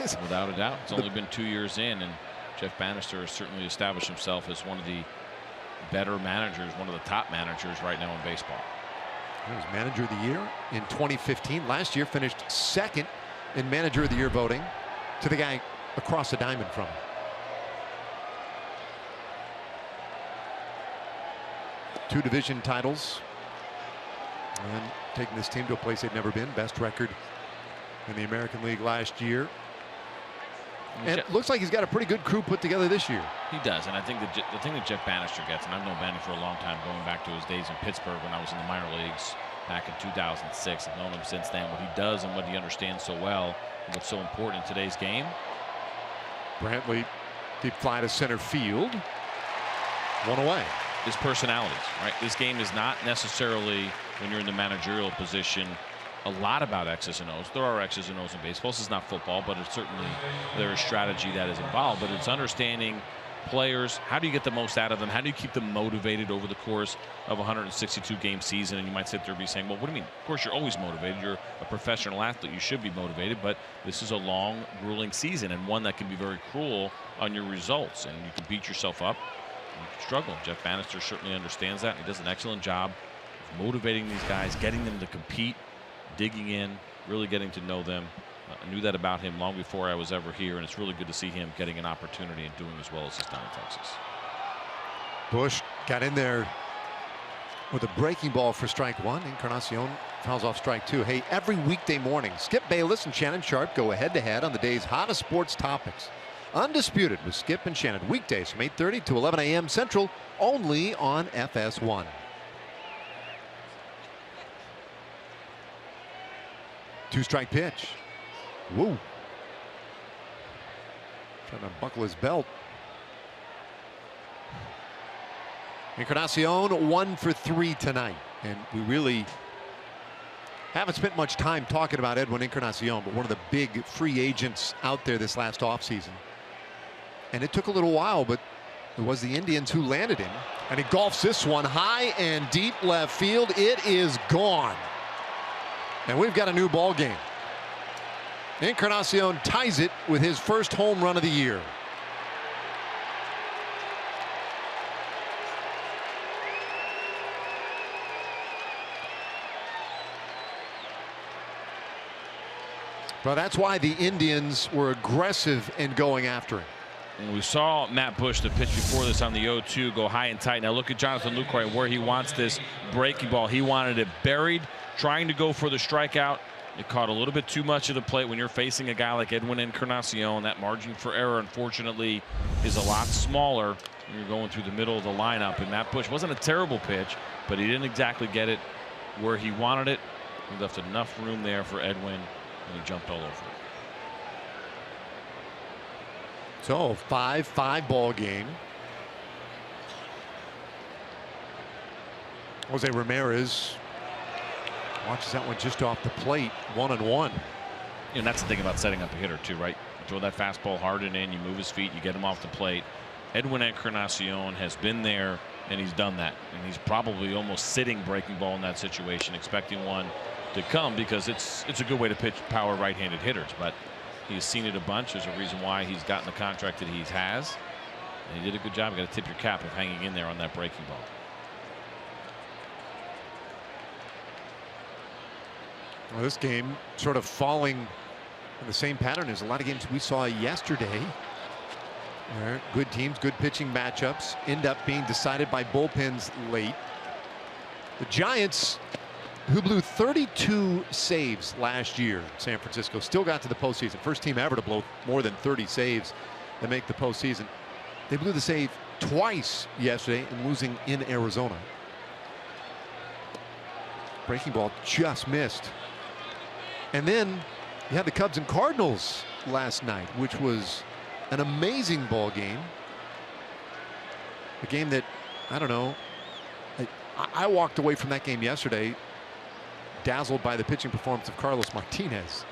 Without a doubt. It's only been 2 years in, and Jeff Bannister has certainly established himself as one of the better managers, one of the top managers right now in baseball. He was manager of the year in 2015. Last year finished second in manager of the year voting to the guy across the diamond from him. Two division titles and taking this team to a place they've never been. Best record in the American League last year. And it looks like he's got a pretty good crew put together this year. He does, and I think the thing that Jeff Bannister gets, and I've known Banny for a long time, going back to his days in Pittsburgh when I was in the minor leagues back in 2006. I've known him since then. What he does and what he understands so well, and what's so important in today's game. Brantley deep fly to center field. One away. His personalities, right? This game is not necessarily, when you're in the managerial position, a lot about X's and O's. There are X's and O's in baseball. This is not football, but it's certainly there is strategy that is involved. But it's understanding players. How do you get the most out of them? How do you keep them motivated over the course of a 162-game season? And you might sit there and be saying, well, what do you mean? Of course, you're always motivated. You're a professional athlete. You should be motivated. But this is a long, grueling season, and one that can be very cruel on your results. And you can beat yourself up. You can struggle. Jeff Bannister certainly understands that. He does an excellent job of motivating these guys, getting them to compete, digging in, really getting to know them. I knew that about him long before I was ever here, and it's really good to see him getting an opportunity and doing as well as he's done in Texas. Bush got in there with a breaking ball for strike one. Encarnacion fouls off strike two. Hey, every weekday morning, Skip Bayless and Shannon Sharp go head-to-head on the day's hottest sports topics. Undisputed with Skip and Shannon, weekdays from 8:30 to 11 a.m. Central, only on FS1. Two-strike pitch. Woo. Trying to buckle his belt. Encarnacion 1 for 3 tonight. And we really haven't spent much time talking about Edwin Encarnacion, but one of the big free agents out there this last offseason. And it took a little while, but it was the Indians who landed him. And he golfs this one high and deep left field. It is gone. And we've got a new ball game. Encarnacion ties it with his first home run of the year. Well, that's why the Indians were aggressive in going after him. And we saw Matt Bush, the pitch before this on the 0-2, go high and tight. Now look at Jonathan Lucroy where he wants this breaking ball. He wanted it buried, trying to go for the strikeout. It caught a little bit too much of the plate. When you're facing a guy like Edwin Encarnacion, that margin for error, unfortunately, is a lot smaller when you're going through the middle of the lineup. And Matt Bush wasn't a terrible pitch, but he didn't exactly get it where he wanted it. He left enough room there for Edwin, and he jumped all over it. So 5-5 ball game. Jose Ramirez watches that one just off the plate, 1-1. And that's the thing about setting up a hitter too, right? You throw that fastball hard and in, you move his feet, you get him off the plate. Edwin Encarnacion has been there and he's done that, and he's probably almost sitting breaking ball in that situation, expecting one to come, because it's a good way to pitch power right-handed hitters, but he's seen it a bunch. There's a reason why he's gotten the contract that he has, and he did a good job. You got to tip your cap of hanging in there on that breaking ball. Well, this game sort of falling in the same pattern as a lot of games we saw yesterday. Good teams, good pitching matchups end up being decided by bullpens late. The Giants, who blew 32 saves last year in San Francisco, still got to the postseason. First team ever to blow more than 30 saves and make the postseason. They blew the save twice yesterday in losing in Arizona. Breaking ball just missed. And then you had the Cubs and Cardinals last night, which was an amazing ball game. A game that, I don't know, I walked away from that game yesterday dazzled by the pitching performance of Carlos Martinez.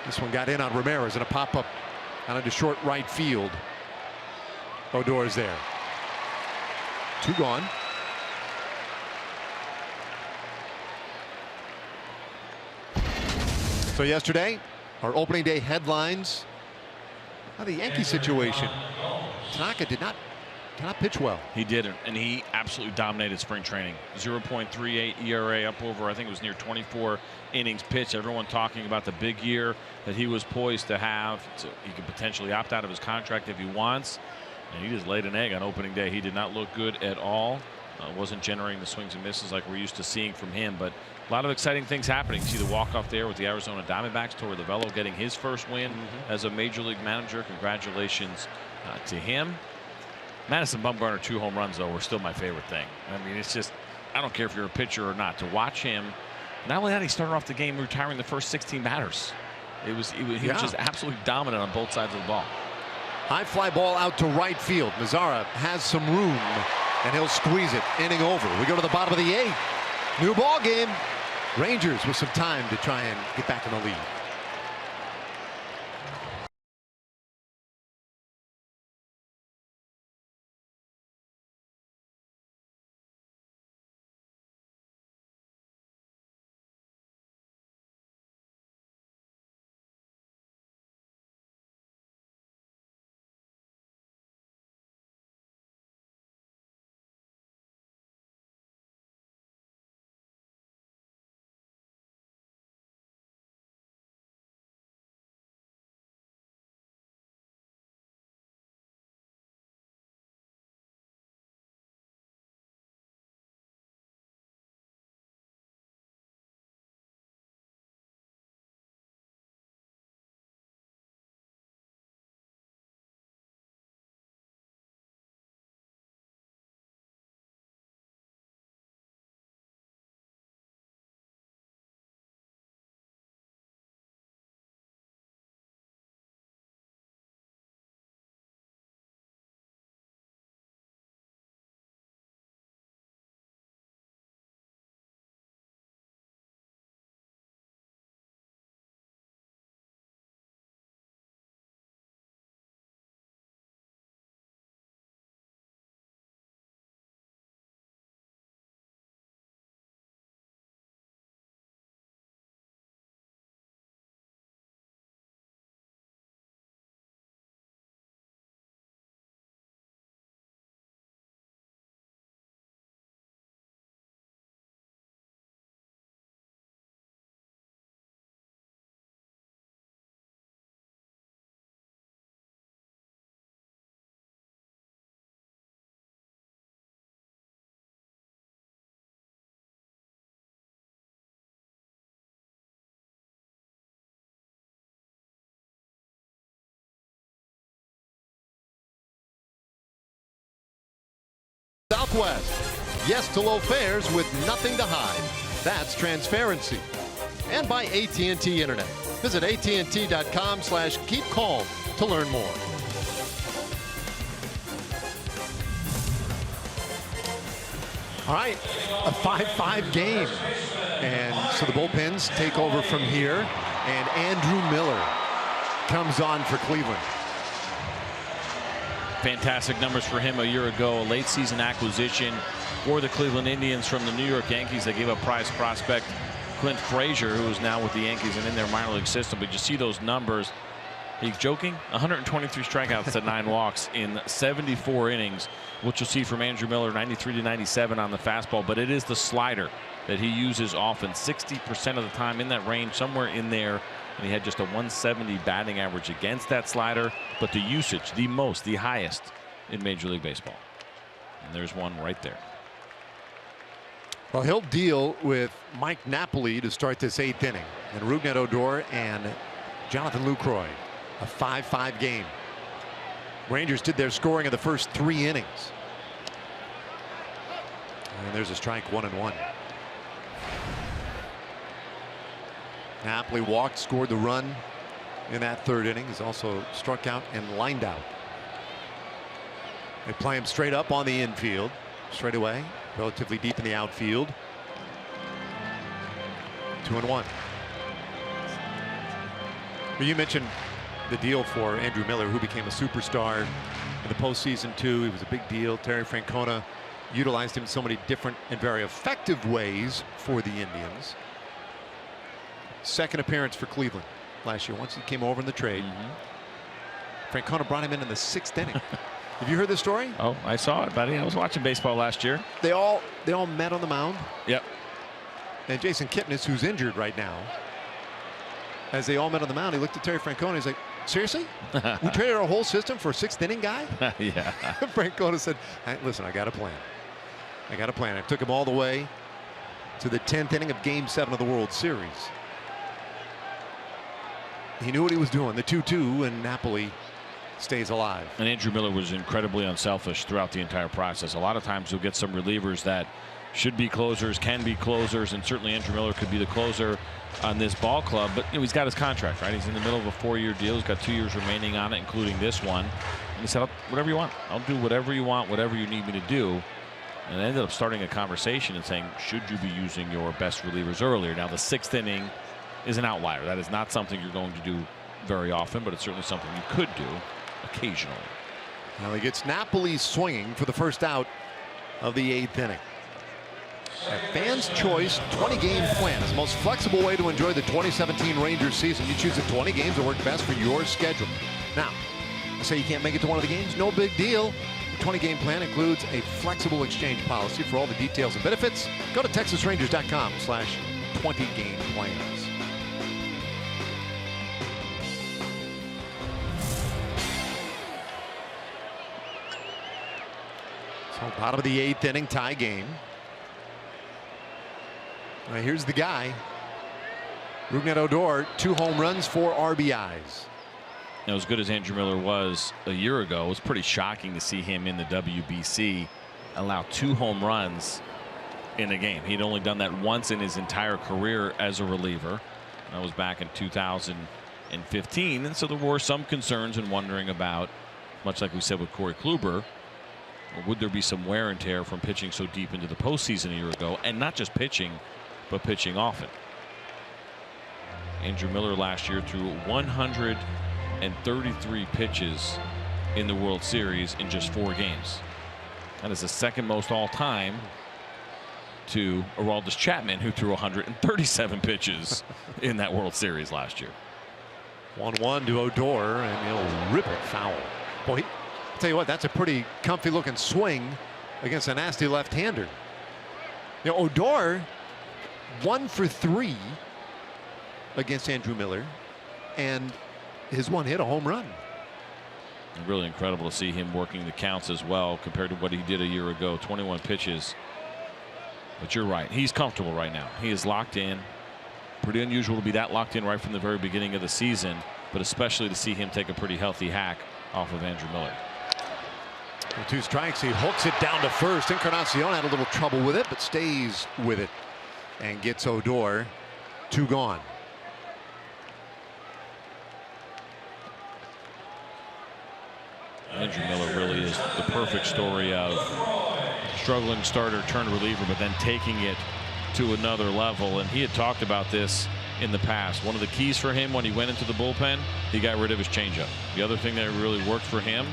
This one got in on Ramirez and a pop-up out into short right field. Odor is there. 2 gone. So yesterday, our opening day headlines. Now the Yankee situation. Tanaka did not pitch well. He didn't, and he absolutely dominated spring training. 0.38 ERA, up over, I think it was near 24 innings pitched. Everyone talking about the big year that he was poised to have. So he could potentially opt out of his contract if he wants. And he just laid an egg on opening day. He did not look good at all. Wasn't generating the swings and misses like we're used to seeing from him. But a lot of exciting things happening. See the walk-off there with the Arizona Diamondbacks. Torey Lovullo getting his first win as a major league manager. Congratulations to him. Madison Bumgarner 2 home runs, though, were still my favorite thing. I mean, it's just, I don't care if you're a pitcher or not, to watch him. Not only that, he started off the game retiring the first 16 batters. He was just absolutely dominant on both sides of the ball. High fly ball out to right field. Mazara has some room, and he'll squeeze it. Inning over. We go to the bottom of the 8th. New ball game. Rangers with some time to try and get back in the lead. Southwest. Yes to low fares with nothing to hide. That's transparency. And by AT&T Internet. Visit AT&T.com/keep calm to learn more. All right, a 5-5 game. And so the bullpens take over from here. And Andrew Miller comes on for Cleveland. Fantastic numbers for him a year ago. A late season acquisition for the Cleveland Indians from the New York Yankees. They gave up prize prospect Clint Frazier, who is now with the Yankees and in their minor league system. But you see those numbers. Are you joking? 123 strikeouts to 9 walks in 74 innings, which you'll see from Andrew Miller, 93 to 97 on the fastball. But it is the slider that he uses often, 60% of the time in that range, somewhere in there. And he had just a 170 batting average against that slider, but the usage, the highest in Major League Baseball. And there's one right there. Well, he'll deal with Mike Napoli to start this 8th inning. And Rougned Odor and Jonathan Lucroy. A 5-5 game. Rangers did their scoring of the first 3 innings. And there's a strike, 1-1. Napoli walked, scored the run in that third inning. He's also struck out and lined out. They play him straight up on the infield, straight away, relatively deep in the outfield. 2-1. But you mentioned the deal for Andrew Miller, who became a superstar in the postseason too. He was a big deal. Terry Francona utilized him in so many different and very effective ways for the Indians. Second appearance for Cleveland last year. Once he came over in the trade, Francona brought him in the 6th inning. Have you heard this story? Oh, I saw it, buddy. I was watching baseball last year. They all met on the mound. Yep. And Jason Kipnis, who's injured right now, as they all met on the mound, he looked at Terry Francona. He's like, "Seriously? We traded our whole system for a 6th inning guy?" Yeah. Francona said, "Hey, listen, I got a plan. I got a plan." I took him all the way to the 10th inning of Game 7 of the World Series. He knew what he was doing. The 2-2, and Napoli stays alive. And Andrew Miller was incredibly unselfish throughout the entire process. A lot of times you'll get some relievers that should be closers, can be closers, and certainly Andrew Miller could be the closer on this ball club. But he's got his contract, right? He's in the middle of a 4-year deal. He's got 2 years remaining on it, including this one. And he said, "Whatever you want. I'll do whatever you want, whatever you need me to do." And it ended up starting a conversation and saying, should you be using your best relievers earlier? Now, the 6th inning is an outlier. That is not something you're going to do very often, but it's certainly something you could do occasionally. Well, he gets Napoli swinging for the first out of the 8th inning. A fan's choice 20-game plan is the most flexible way to enjoy the 2017 Rangers season. You choose the 20 games that work best for your schedule. Now, say you can't make it to one of the games, no big deal. The 20-game plan includes a flexible exchange policy. For all the details and benefits, go to TexasRangers.com/20-game plans. So bottom of the 8th inning, tie game. All right, here's the guy. Rougned Odor, 2 home runs, 4 RBIs. Now, as good as Andrew Miller was a year ago, it was pretty shocking to see him in the WBC allow 2 home runs in a game. He'd only done that once in his entire career as a reliever. That was back in 2015. And so there were some concerns and wondering about, much like we said with Corey Kluber, would there be some wear and tear from pitching so deep into the postseason a year ago, and not just pitching, but pitching often. Andrew Miller last year threw 133 pitches in the World Series in just 4 games. That is the second most all time to Aroldis Chapman, who threw 137 pitches in that World Series last year. 1-1 to Odor, and he'll rip it foul. Boy, I'll tell you what, that's a pretty comfy looking swing against a nasty left-hander. You know, Odor 1 for 3 against Andrew Miller, and his one hit, a home run. Really incredible to see him working the counts as well compared to what he did a year ago. 21 pitches. But you're right, he's comfortable right now. He is locked in. Pretty unusual to be that locked in right from the very beginning of the season, but especially to see him take a pretty healthy hack off of Andrew Miller. 2 strikes, he hooks it down to first. Encarnacion had a little trouble with it, but stays with it and gets Odor 2 gone. Andrew Miller really is the perfect story of struggling starter turned reliever, but then taking it to another level. And he had talked about this in the past. One of the keys for him when he went into the bullpen, he got rid of his changeup. The other thing that really worked for him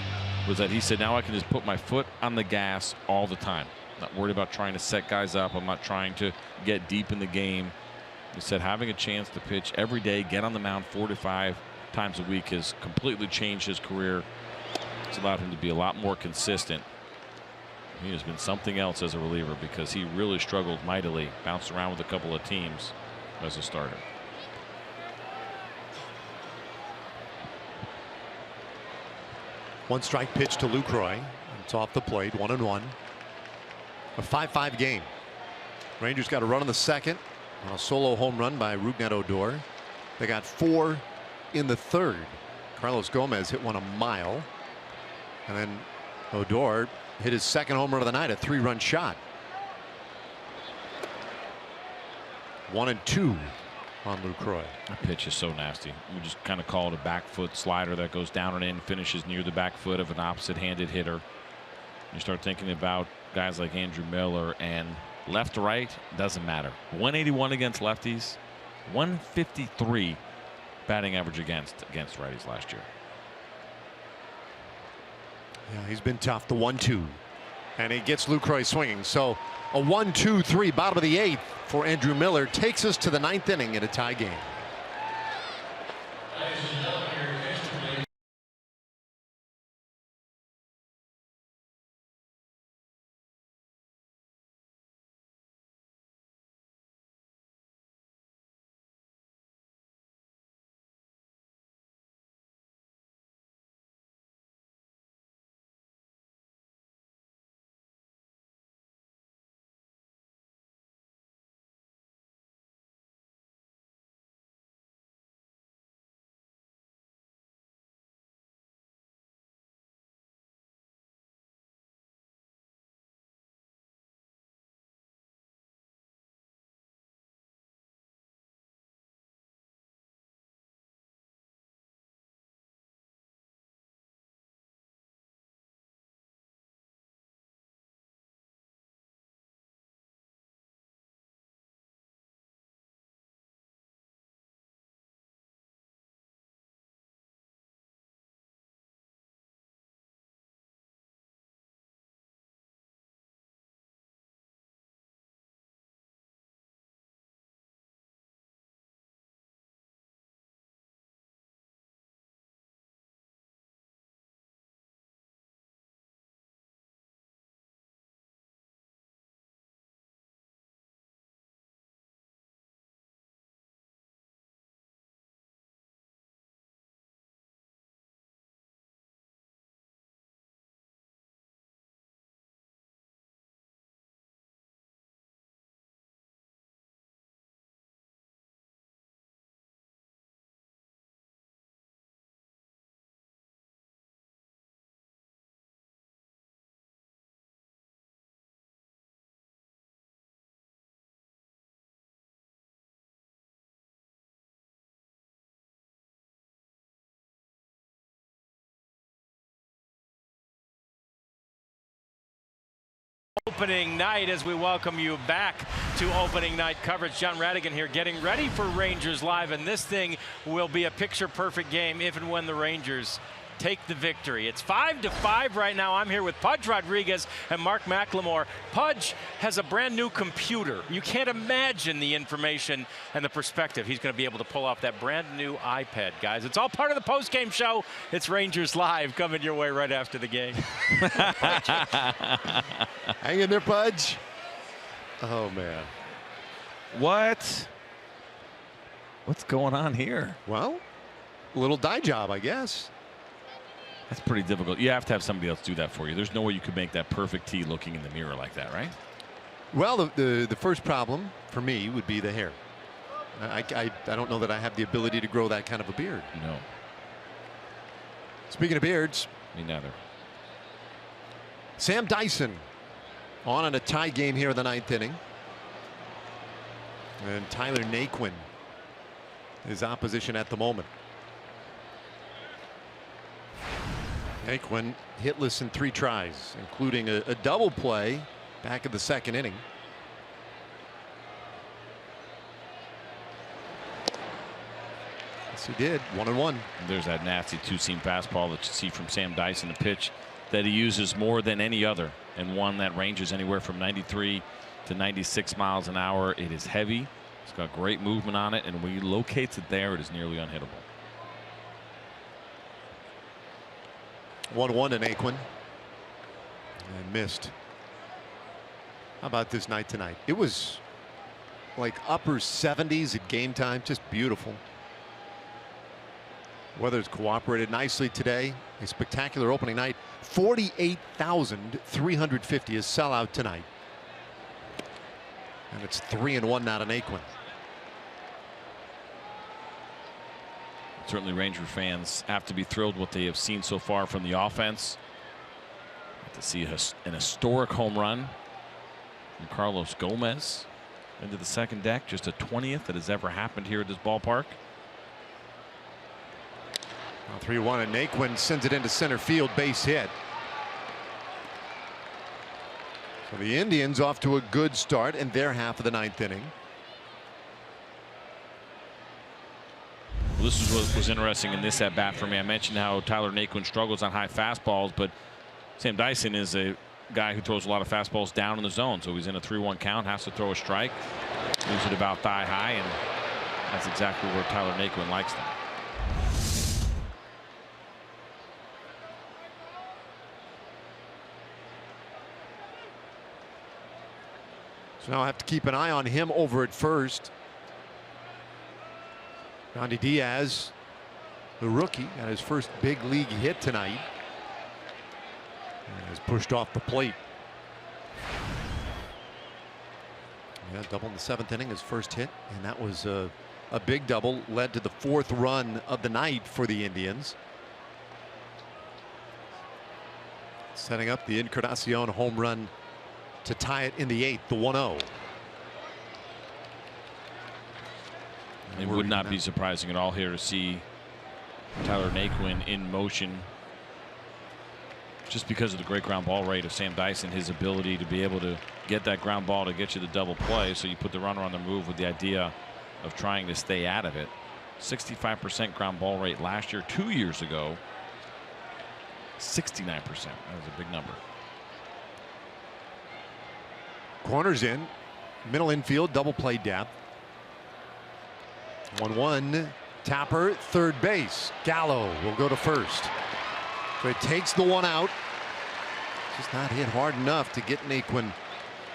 was that he said, now I can just put my foot on the gas all the time. Not worried about trying to set guys up. I'm not trying to get deep in the game. He said having a chance to pitch every day, get on the mound 4 to 5 times a week has completely changed his career. It's allowed him to be a lot more consistent. He has been something else as a reliever because he really struggled mightily, bounced around with a couple of teams as a starter. One strike pitch to Lucroy. It's off the plate, 1-1. A 5-5 game. Rangers got a run in the second. A solo home run by Rougned Odor. They got 4 in the third. Carlos Gomez hit one a mile. And then Odor hit his second home run of the night, a 3-run shot. 1-2 on Lucroy. That pitch is so nasty. We just kind of call it a back foot slider that goes down and in, finishes near the back foot of an opposite-handed hitter. You start thinking about guys like Andrew Miller, and left to right doesn't matter. 181 against lefties, 153 batting average against righties last year. Yeah, he's been tough. The 1-2, and he gets Lucroy swinging. So a 1-2-3 bottom of the 8th for Andrew Miller takes us to the 9th inning in a tie game. Opening night as we welcome you back to opening night coverage. John Radigan here getting ready for Rangers Live, and this thing will be a picture-perfect game if and when the Rangers take the victory. It's 5-5 right now. I'm here with Pudge Rodriguez and Mark McLemore. Pudge has a brand new computer. You can't imagine the information and the perspective he's going to be able to pull off that brand new iPad, guys. It's all part of the post-game show. It's Rangers Live coming your way right after the game. Hang in there, Pudge. Oh, man. What's going on here? Well, a little dye job, I guess. That's pretty difficult. You have to have somebody else do that for you. There's no way you could make that perfect tee looking in the mirror like that, right? Well, the first problem for me would be the hair. I don't know that I have the ability to grow that kind of a beard. No. Speaking of beards. Me neither. Sam Dyson on in a tie game here in the 9th inning. And Tyler Naquin is opposition at the moment. Naquin hitless in 3 tries, including a double play back in the 2nd inning. Yes, he did. 1-1. There's that nasty two-seam fastball that you see from Sam Dyson, a pitch that he uses more than any other, and one that ranges anywhere from 93 to 96 miles an hour. It is heavy. It's got great movement on it, and when he locates it there, it is nearly unhittable. 1-1 to Naquin. And missed. How about this night tonight? It was like upper 70s at game time. Just beautiful. Weather's cooperated nicely today. A spectacular opening night. 48,350 is sellout tonight. And it's 3-1 now to Naquin. Certainly Ranger fans have to be thrilled what they have seen so far from the offense. To see an historic home run from Carlos Gomez. into the second deck. Just a 20th that has ever happened here at this ballpark. 3-1, and Naquin sends it into center field, base hit. So the Indians off to a good start in their half of the 9th inning. Well, this is what was interesting in this at bat for me. I mentioned how Tyler Naquin struggles on high fastballs, but Sam Dyson is a guy who throws a lot of fastballs down in the zone. So he's in a 3-1 count, has to throw a strike, moves it about thigh high, and that's exactly where Tyler Naquin likes them. So now I have to keep an eye on him over at first. Yandy Diaz, the rookie, got his first big league hit tonight. And has pushed off the plate. Yeah, double in the 7th inning, his first hit, and that was a big double, led to the 4th run of the night for the Indians. Setting up the Encarnacion home run to tie it in the 8th, the 1-0. It would not be surprising at all here to see Tyler Naquin in motion, just because of the great ground ball rate of Sam Dyson, his ability to be able to get that ground ball to get you the double play. So you put the runner on the move with the idea of trying to stay out of it. 65% ground ball rate last year. 2 years ago, 69%. That was a big number. Corners in, middle infield, double play depth. 1-1, Tapper, third base. Gallo will go to first. So it takes the one out. Just not hit hard enough to get Naquin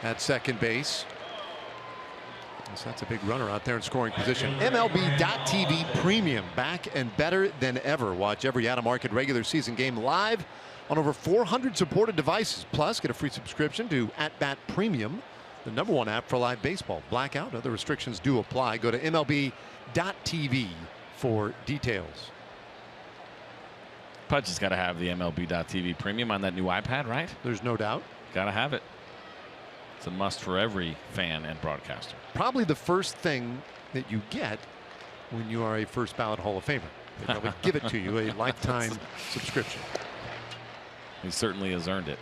at second base. So that's a big runner out there in scoring position. MLB.TV Premium, back and better than ever. Watch every out-of-market regular season game live on over 400 supported devices. Plus, get a free subscription to @Bat Premium, the #1 app for live baseball. Blackout, other restrictions do apply. Go to MLB.TV for details. Pudge has got to have the MLB.TV Premium on that new iPad, right? There's no doubt. Got to have it. It's a must for every fan and broadcaster. Probably the first thing that you get when you are a first ballot Hall of Famer. They probably give it to you, a lifetime subscription. He certainly has earned it.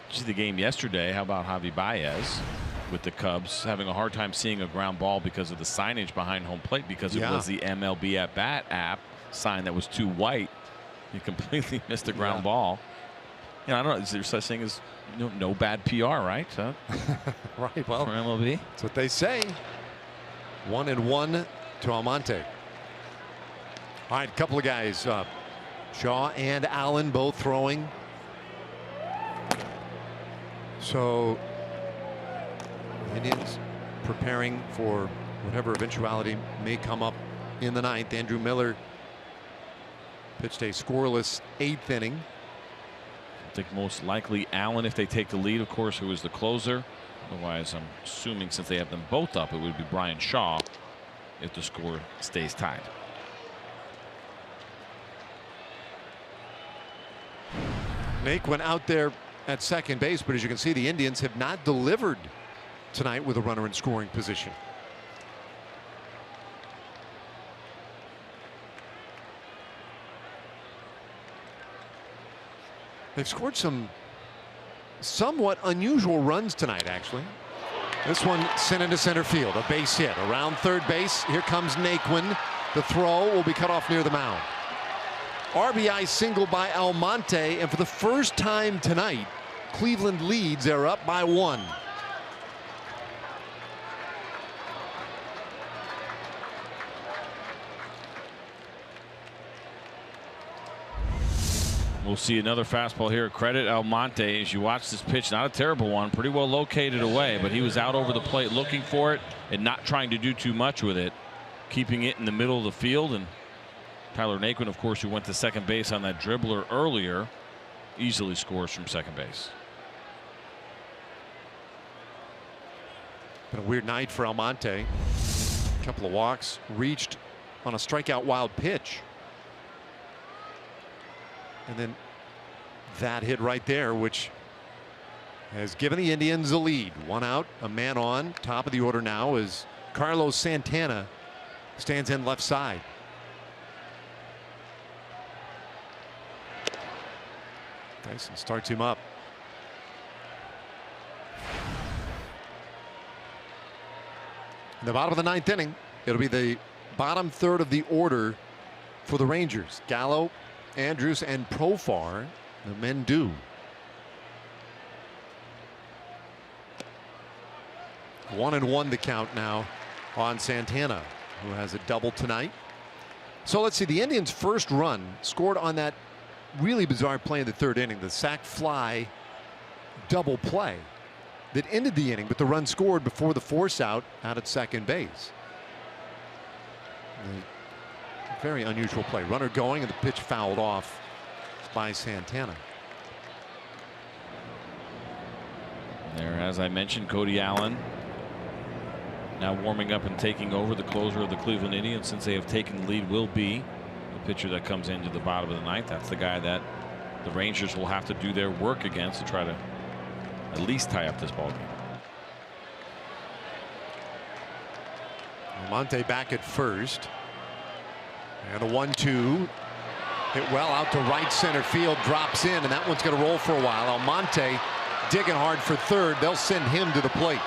Did you see the game yesterday? How about Javi Baez with the Cubs having a hard time seeing a ground ball because of the signage behind home plate, because it was the MLB at bat app sign that was too white. He completely missed the ground ball. You know, I don't know. Is there such thing as no bad PR, right? Right. Well, for MLB, that's what they say. 1-1 to Almonte. All right, a couple of guys. Shaw and Allen both throwing. So Indians preparing for whatever eventuality may come up in the 9th. Andrew Miller pitched a scoreless 8th inning. I think most likely Allen, if they take the lead, of course, who is the closer. Otherwise, I'm assuming since they have them both up, it would be Brian Shaw if the score stays tied. Naquin out there at second base, but as you can see, the Indians have not delivered tonight with a runner in scoring position. They've scored some somewhat unusual runs tonight, actually. This one sent into center field, a base hit around third base. Here comes Naquin. The throw will be cut off near the mound. RBI single by Almonte, and for the first time tonight, Cleveland leads. They're up by 1. We'll see another fastball here. Credit Almonte as you watch this pitch. Not a terrible one. Pretty well located away, but he was out over the plate looking for it and not trying to do too much with it, keeping it in the middle of the field. And Tyler Naquin, of course, who went to second base on that dribbler earlier, easily scores from second base. Been a weird night for Almonte. A couple of walks, reached on a strikeout wild pitch. And then that hit right there, which has given the Indians a lead. One out, a man on. Top of the order now is Carlos Santana. Stands in left side. Dyson starts him up. In the bottom of the ninth inning, it'll be the bottom third of the order for the Rangers. Gallo, Andrews, and Profar. The men do. 1-1 the count now on Santana, who has a double tonight. So let's see, the Indians' first run scored on that really bizarre play in the third inning, the sac fly double play that ended the inning, but the run scored before the force out at second base. A very unusual play. Runner going and the pitch fouled off by Santana. There, as I mentioned, Cody Allen now warming up and taking over. The closer of the Cleveland Indians, since they have taken the lead, will be the pitcher that comes into the bottom of the ninth. That's the guy that the Rangers will have to do their work against to try to at least tie up this ball game. Almonte back at first. And a 1-2. Hit well out to right center field. Drops in, and that one's going to roll for a while. Almonte digging hard for third. They'll send him to the plate.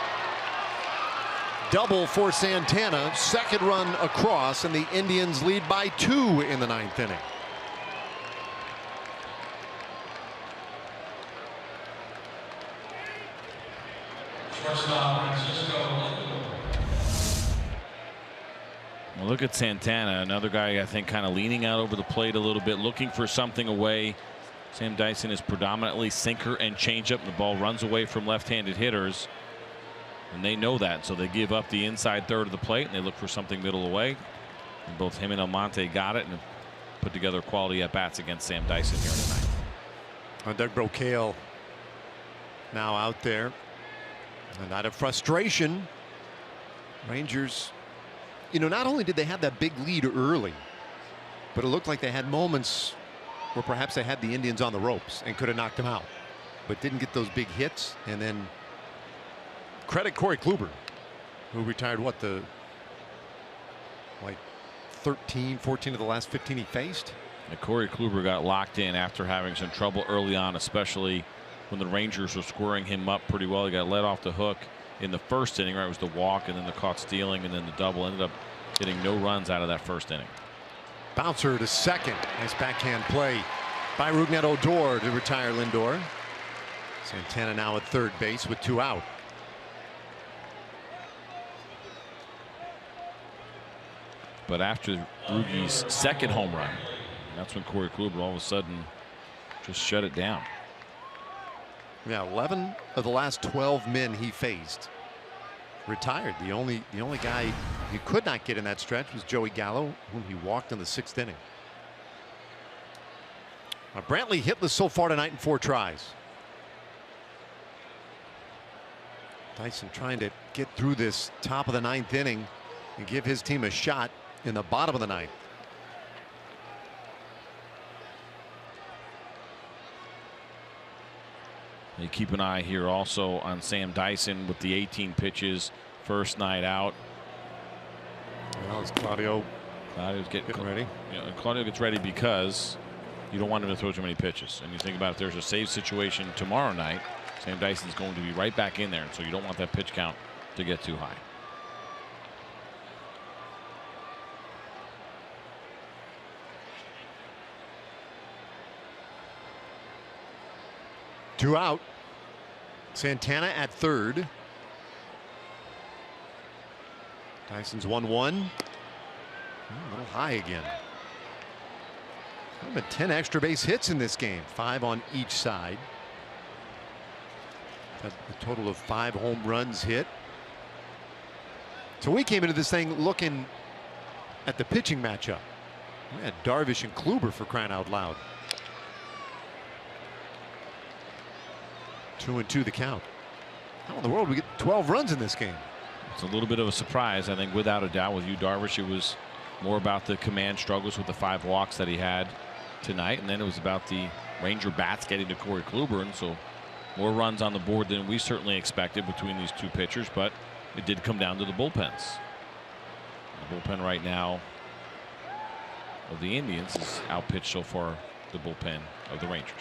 Double for Santana. Second run across, and the Indians lead by 2 in the ninth inning. Well, look at Santana, another guy I think kind of leaning out over the plate a little bit, looking for something away. Sam Dyson is predominantly sinker and changeup. The ball runs away from left-handed hitters, and they know that, so they give up the inside third of the plate and they look for something middle away. And both him and Almonte got it and put together quality at bats against Sam Dyson here tonight. Doug Brocail now out there. And out of frustration, Rangers, you know, not only did they have that big lead early, but it looked like they had moments where perhaps they had the Indians on the ropes and could have knocked them out, but didn't get those big hits. And then credit Corey Kluber, who retired what, the like 13, 14 of the last 15 he faced. And Corey Kluber got locked in after having some trouble early on, especially when the Rangers were squaring him up pretty well. He got let off the hook in the first inning, right? It was the walk and then the caught stealing and then the double. Ended up getting no runs out of that first inning. Bouncer to second. Nice backhand play by Rougned Odor to retire Lindor. Santana now at third base with 2 out. But after Rugi's second home run, that's when Corey Kluber all of a sudden just shut it down. Yeah, 11 of the last 12 men he faced retired. The only guy he could not get in that stretch was Joey Gallo, whom he walked in the 6th inning. Brantley hitless so far tonight in 4 tries. Dyson trying to get through this top of the 9th inning and give his team a shot in the bottom of the 9th. You keep an eye here also on Sam Dyson with the 18 pitches, first night out. Well, it's Claudio's getting ready. You know, Claudio gets ready because you don't want him to throw too many pitches. And you think about if there's a save situation tomorrow night, Sam Dyson's going to be right back in there, and so you don't want that pitch count to get too high. Two out. Santana at third. Dyson's 1-1. A little high again. There have been 10 extra base hits in this game, 5 on each side. A total of 5 home runs hit. So we came into this thing looking at the pitching matchup. We had Darvish and Kluber, for crying out loud. 2-2 the count. How in the world we get 12 runs in this game? It's a little bit of a surprise, I think, without a doubt. With you, Darvish, it was more about the command struggles with the 5 walks that he had tonight, and then it was about the Ranger bats getting to Corey Kluber, and so More runs on the board than we certainly expected between these two pitchers, but it did come down to the bullpens. The bullpen right now of the Indians is outpitched so far the bullpen of the Rangers.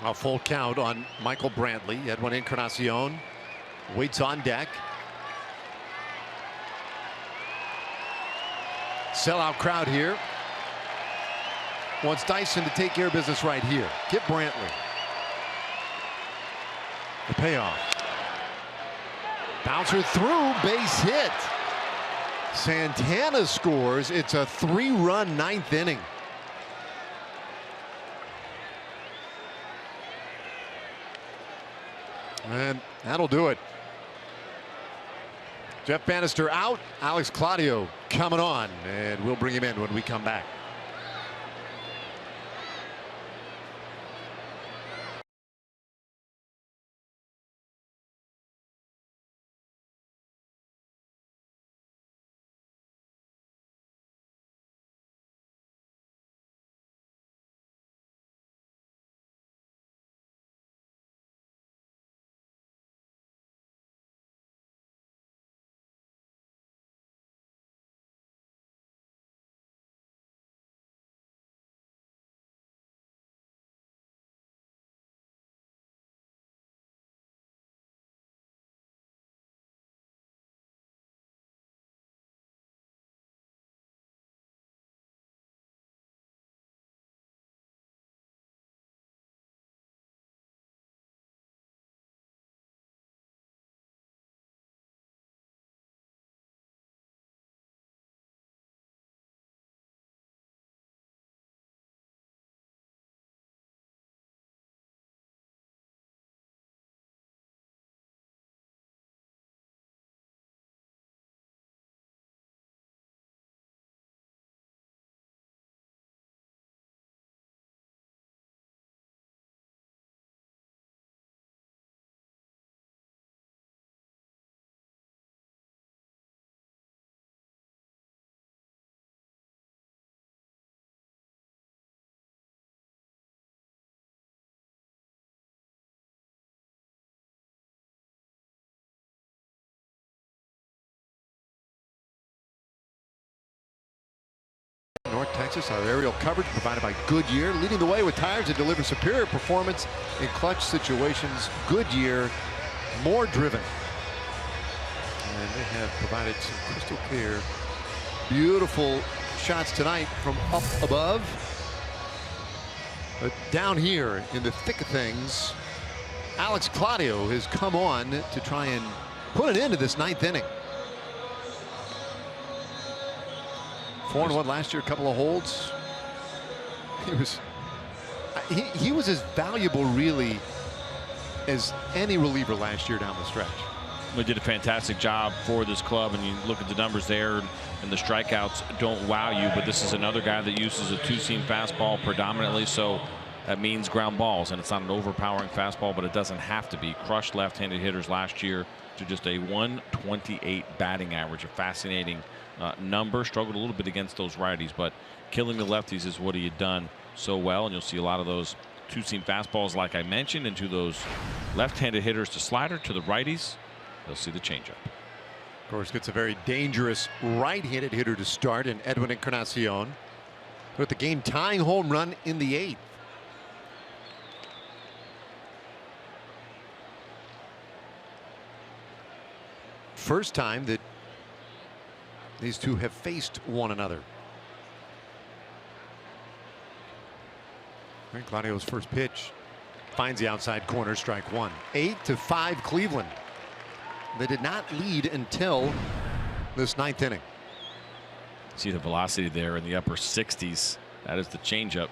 A full count on Michael Brantley. Edwin Encarnacion waits on deck. Sellout crowd here. Wants Dyson to take care of business right here. Get Brantley. The payoff. Bouncer through, base hit. Santana scores. It's a 3-run ninth inning. And that'll do it. Jeff Bannister out. Alex Claudio coming on, and we'll bring him in when we come back. North Texas, our aerial coverage provided by Goodyear, leading the way with tires that deliver superior performance in clutch situations. Goodyear, more driven. And they have provided some crystal clear, beautiful shots tonight from up above. But down here in the thick of things, Alex Claudio has come on to try and put an end to this ninth inning. 4-1 last year, a couple of holds. He was as valuable really as any reliever last year down the stretch. They did a fantastic job for this club, and you look at the numbers there, and the strikeouts don't wow you, but this is another guy that uses a two-seam fastball predominantly, so that means ground balls, and it's not an overpowering fastball, but it doesn't have to be. Crushed left-handed hitters last year to just a 128 batting average, a fascinating number. Struggled a little bit against those righties, but killing the lefties is what he had done so well, and you'll see a lot of those two-seam fastballs like I mentioned, and to those left-handed hitters to slider, to the righties they'll see the changeup. Of course, gets a very dangerous right-handed hitter to start in Edwin Encarnacion with the game-tying home run in the 8th. First time that these two have faced one another. And Claudio's first pitch finds the outside corner, strike one. 8-5 Cleveland. They did not lead until this ninth inning. See the velocity there in the upper 60s. That is the changeup.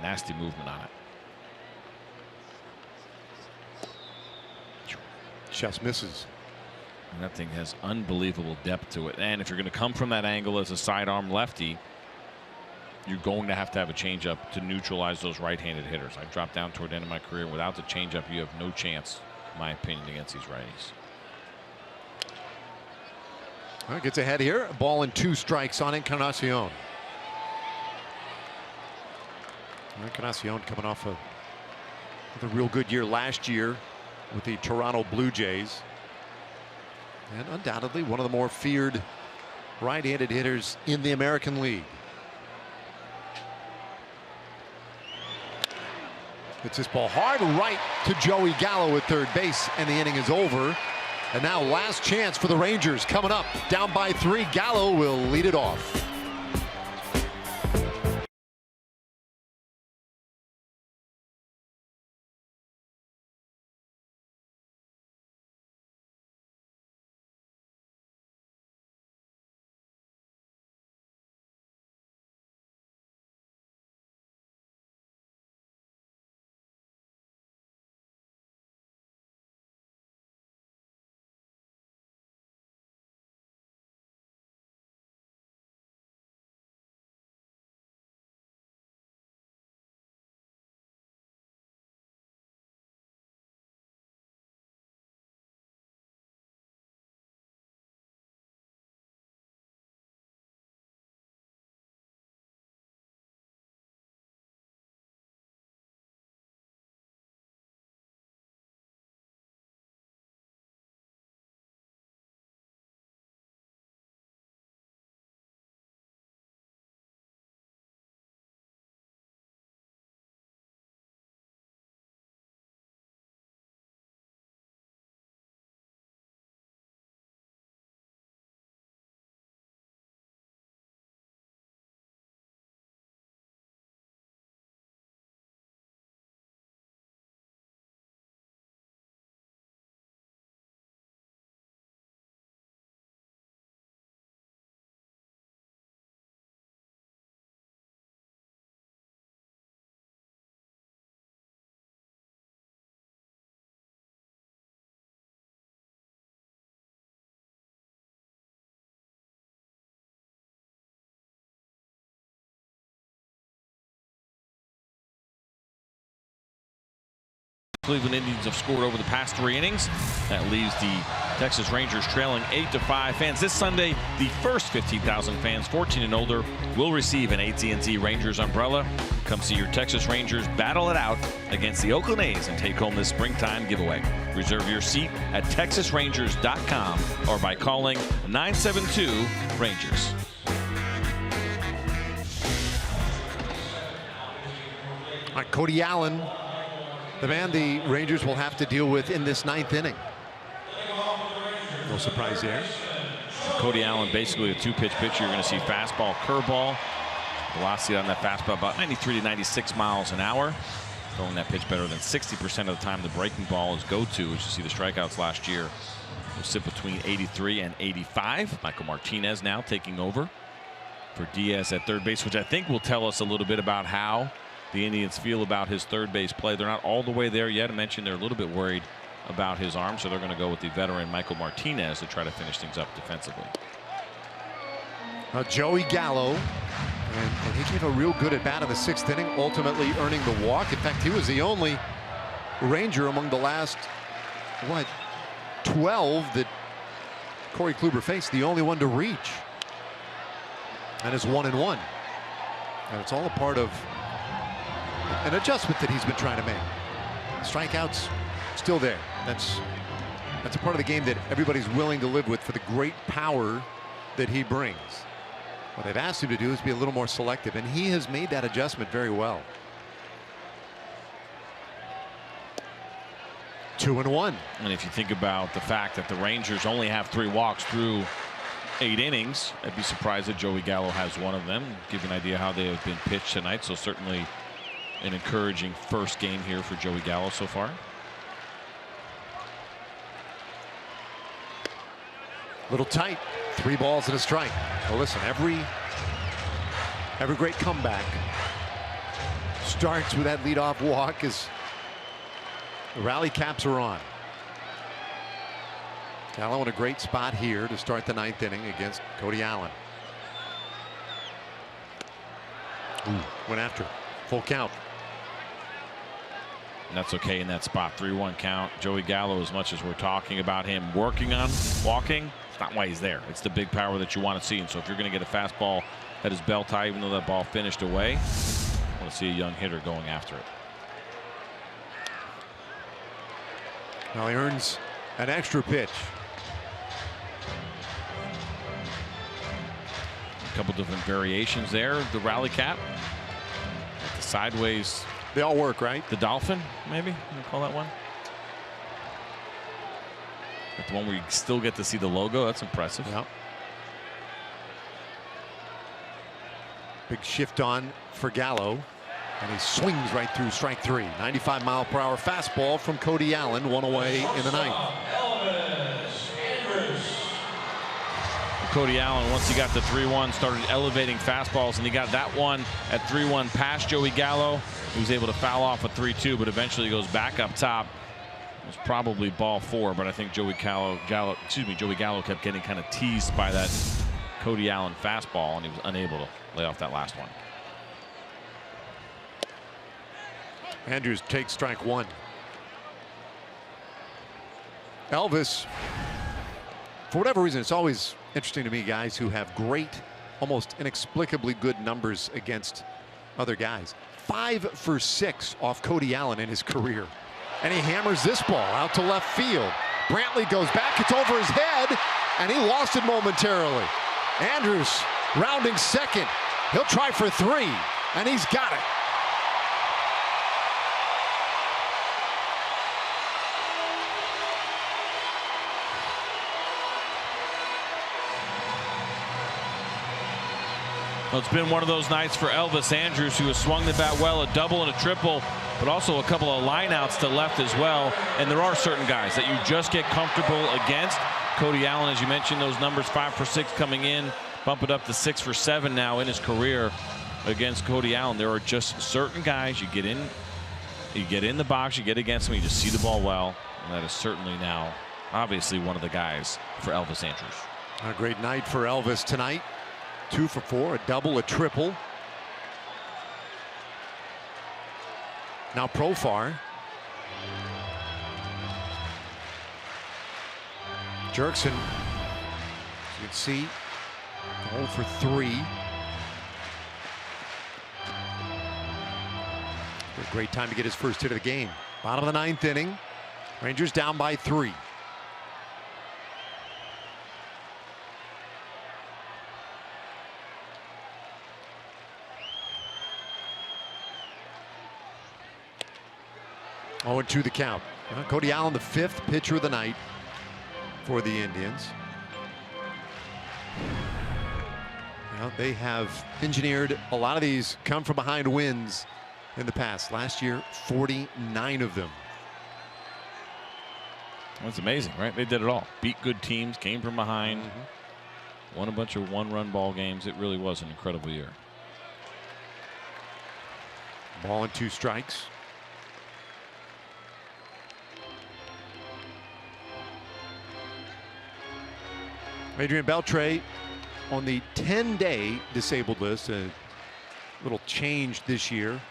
Nasty movement on it. Just misses. And that thing has unbelievable depth to it. And if you're going to come from that angle as a sidearm lefty, you're going to have a changeup to neutralize those right-handed hitters. I dropped down toward the end of my career. Without the changeup, you have no chance, in my opinion, against these righties. Well, gets ahead here. A ball and 2 strikes on Encarnacion. Encarnacion coming off a with a real good year last year with the Toronto Blue Jays. And undoubtedly one of the more feared right-handed hitters in the American League. It's this ball hard right to Joey Gallo at third base, and the inning is over. And now last chance for the Rangers coming up. Down by 3, Gallo will lead it off. Cleveland Indians have scored over the past 3 innings. That leaves the Texas Rangers trailing 8-5. Fans, this Sunday, the first 15,000 fans 14 and older will receive an AT&T Rangers umbrella. Come see your Texas Rangers battle it out against the Oakland A's and take home this springtime giveaway. Reserve your seat at texasrangers.com or by calling 972-RANGERS. All right, Cody Allen, the man the Rangers will have to deal with in this 9th inning. No surprise there. Cody Allen, basically a 2-pitch pitcher. You're going to see fastball, curveball. Velocity on that fastball about 93 to 96 miles an hour. Throwing that pitch better than 60% of the time. The breaking ball is go-to. As you see, the strikeouts last year will sit between 83 and 85. Michael Martinez now taking over for Diaz at third base, which I think will tell us a little bit about how the Indians feel about his third base play. They're not all the way there yet. I mentioned they're a little bit worried about his arm, so they're going to go with the veteran Michael Martinez to try to finish things up defensively. Joey Gallo, and he gave a real good at bat in the 6th inning, ultimately earning the walk. In fact, he was the only Ranger among the last 12 that Corey Kluber faced, the only one to reach, and is 1-1. And it's all a part of an adjustment that he's been trying to make. Strikeouts still there. That's a part of the game that everybody's willing to live with for the great power that he brings. What they've asked him to do is be a little more selective, and he has made that adjustment very well. 2-1. And if you think about the fact that the Rangers only have 3 walks through 8 innings, I'd be surprised that Joey Gallo has one of them. Give you an idea how they have been pitched tonight. So certainly an encouraging first game here for Joey Gallo so far. Little tight. 3 balls and a strike. Well, listen, every great comeback starts with that leadoff walk as the rally caps are on. Gallo in a great spot here to start the 9th inning against Cody Allen. Went after it. Full count. And that's okay in that spot. 3-1 count. Joey Gallo, as much as we're talking about him working on walking, it's not why he's there. It's the big power that you want to see. And so if you're going to get a fastball that is belt high, even though that ball finished away, I want to see a young hitter going after it. Now he earns an extra pitch. A couple different variations there. The rally cap, the sideways. They all work, right? The dolphin, maybe you call that one. But the one where you still get to see the logo. That's impressive. Yep. Big shift on for Gallo. And he swings right through strike 3. 95-mile-per-hour fastball from Cody Allen, one away in the ninth. Cody Allen, once he got the 3-1, started elevating fastballs, and he got that one at 3-1 past Joey Gallo. He was able to foul off a 3-2, but eventually goes back up top. It was probably ball 4, but I think Joey Gallo kept getting kind of teased by that Cody Allen fastball, and he was unable to lay off that last one. Andrews takes strike 1. Elvis, for whatever reason, it's always interesting to me, guys who have great, almost inexplicably good numbers against other guys. 5 for 6 off Cody Allen in his career. And he hammers this ball out to left field. Brantley goes back, it's over his head, and he lost it momentarily. Andrews rounding second. He'll try for 3, and he's got it. Well, it's been one of those nights for Elvis Andrews, who has swung the bat well, a double and a triple, but also a couple of lineouts to left as well. And there are certain guys that you just get comfortable against. Cody Allen, as you mentioned, those numbers 5 for 6 coming in, bump it up to 6 for 7 now in his career against Cody Allen. There are just certain guys you get in the box, you get against them, you just see the ball well, and that is certainly now obviously one of the guys for Elvis Andrews. A great night for Elvis tonight. 2 for 4, a double, a triple. Now Profar. Jerkson, as you can see, 0 for 3. A great time to get his first hit of the game. Bottom of the 9th inning. Rangers down by 3. Oh, and 2 the count. Cody Allen, the 5th pitcher of the night for the Indians. Well, they have engineered a lot of these come from behind wins in the past. Last year, 49 of them. That's amazing, right? They did it all. Beat good teams, came from behind, won a bunch of one-run ball games. It really was an incredible year. Ball and 2 strikes. Adrian Beltre on the 10-day disabled list. A little change this year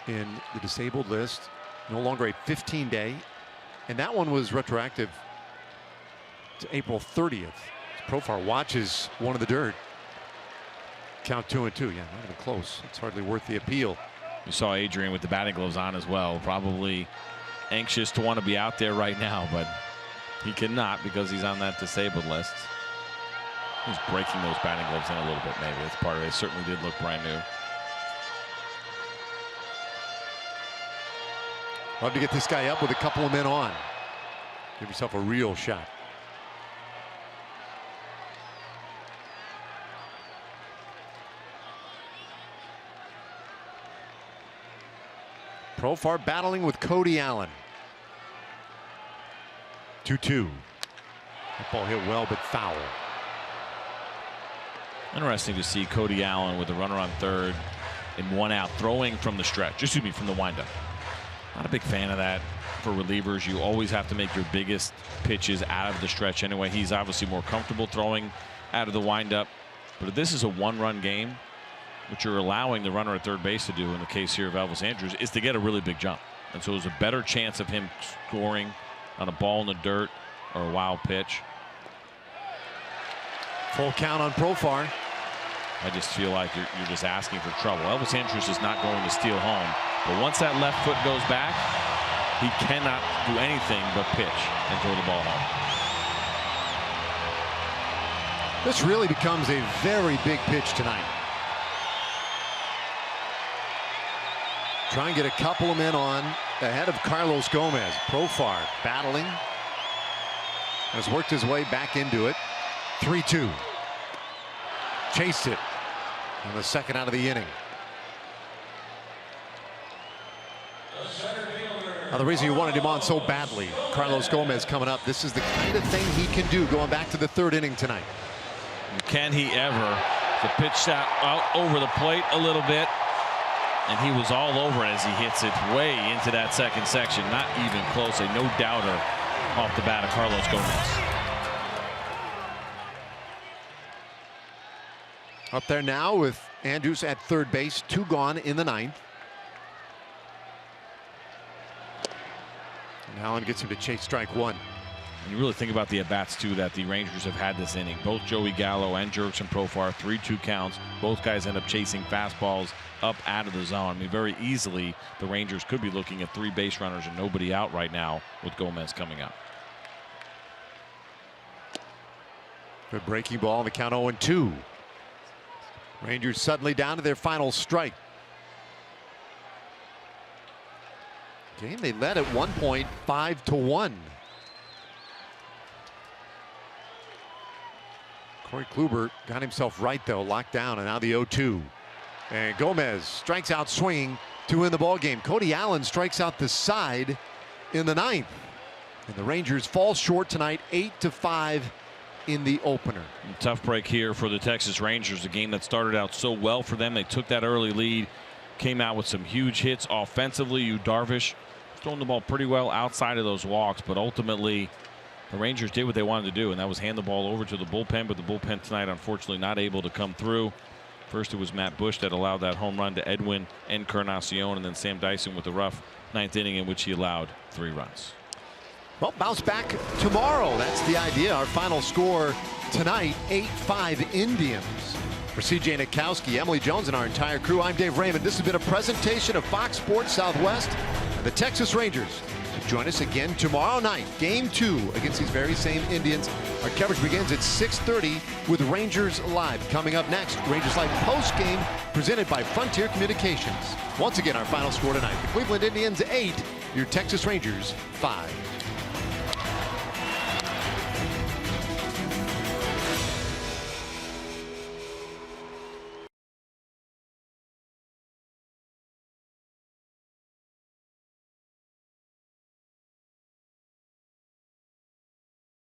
in the disabled list. No longer a 15-day. And that one was retroactive to April 30th. Profar watches one of the dirt. Count 2 and 2. Yeah, not even close. It's hardly worth the appeal. You saw Adrian with the batting gloves on as well. Probably anxious to want to be out there right now, but he cannot because he's on that disabled list. He's breaking those batting gloves in a little bit, maybe. That's part of it. It certainly did look brand new. Love to get this guy up with a couple of men on. Give yourself a real shot. Profar battling with Cody Allen. 2-2. That ball hit well, but foul. Interesting to see Cody Allen with a runner on third and 1 out, throwing from the stretch. Excuse me, from the windup. Not a big fan of that for relievers. You always have to make your biggest pitches out of the stretch anyway. He's obviously more comfortable throwing out of the windup. But if this is a 1-run game, what you're allowing the runner at third base to do in the case here of Elvis Andrews is to get a really big jump. And so there's a better chance of him scoring on a ball in the dirt or a wild pitch. Full count on Profar. I just feel like you're just asking for trouble. Elvis Andrews is not going to steal home. But once that left foot goes back, He cannot do anything but pitch and throw the ball home. This really becomes a very big pitch tonight. Try and get a couple of men on ahead of Carlos Gomez. Profar battling. Has worked his way back into it. 3-2. Chased it in the second out of the inning. Now, the reason you wanted him on so badly, Carlos Gomez coming up, this is the kind of thing he can do going back to the third inning tonight. Can he ever? The pitch shot out over the plate a little bit, and he was all over as he hits it way into that second section. Not even close. A no doubter off the bat of Carlos Gomez. Up there now with Andrews at third base, 2 gone in the 9th. And Allen gets him to chase strike 1. And you really think about the at-bats, too, that the Rangers have had this inning. Both Joey Gallo and Jurickson Profar, 3-2 counts. Both guys end up chasing fastballs up out of the zone. I mean, very easily, the Rangers could be looking at 3 base runners and nobody out right now with Gomez coming up. Good breaking ball on the count 0-2. Rangers suddenly down to their final strike. Game they led at one point 5-1. Corey Kluber got himself right though, locked down, and now the 0-2. And Gomez strikes out swinging to win the ball game. Cody Allen strikes out the side in the 9th. And the Rangers fall short tonight, 8-5 in the opener. Tough break here for the Texas Rangers, a game that started out so well for them. They took that early lead, came out with some huge hits offensively. Yu Darvish throwing the ball pretty well outside of those walks, but ultimately the Rangers did what they wanted to do, and that was hand the ball over to the bullpen. But the bullpen tonight, unfortunately, not able to come through. First, it was Matt Bush that allowed that home run to Edwin Encarnacion, and then Sam Dyson with the rough 9th inning in which he allowed 3 runs. Well, bounce back tomorrow. That's the idea. Our final score tonight, 8-5 Indians. For CJ Nikowski, Emily Jones, and our entire crew, I'm Dave Raymond. This has been a presentation of Fox Sports Southwest and the Texas Rangers. Join us again tomorrow night, Game 2 against these very same Indians. Our coverage begins at 6:30 with Rangers Live. Coming up next, Rangers Live post-game presented by Frontier Communications. Once again, our final score tonight, the Cleveland Indians 8, your Texas Rangers 5.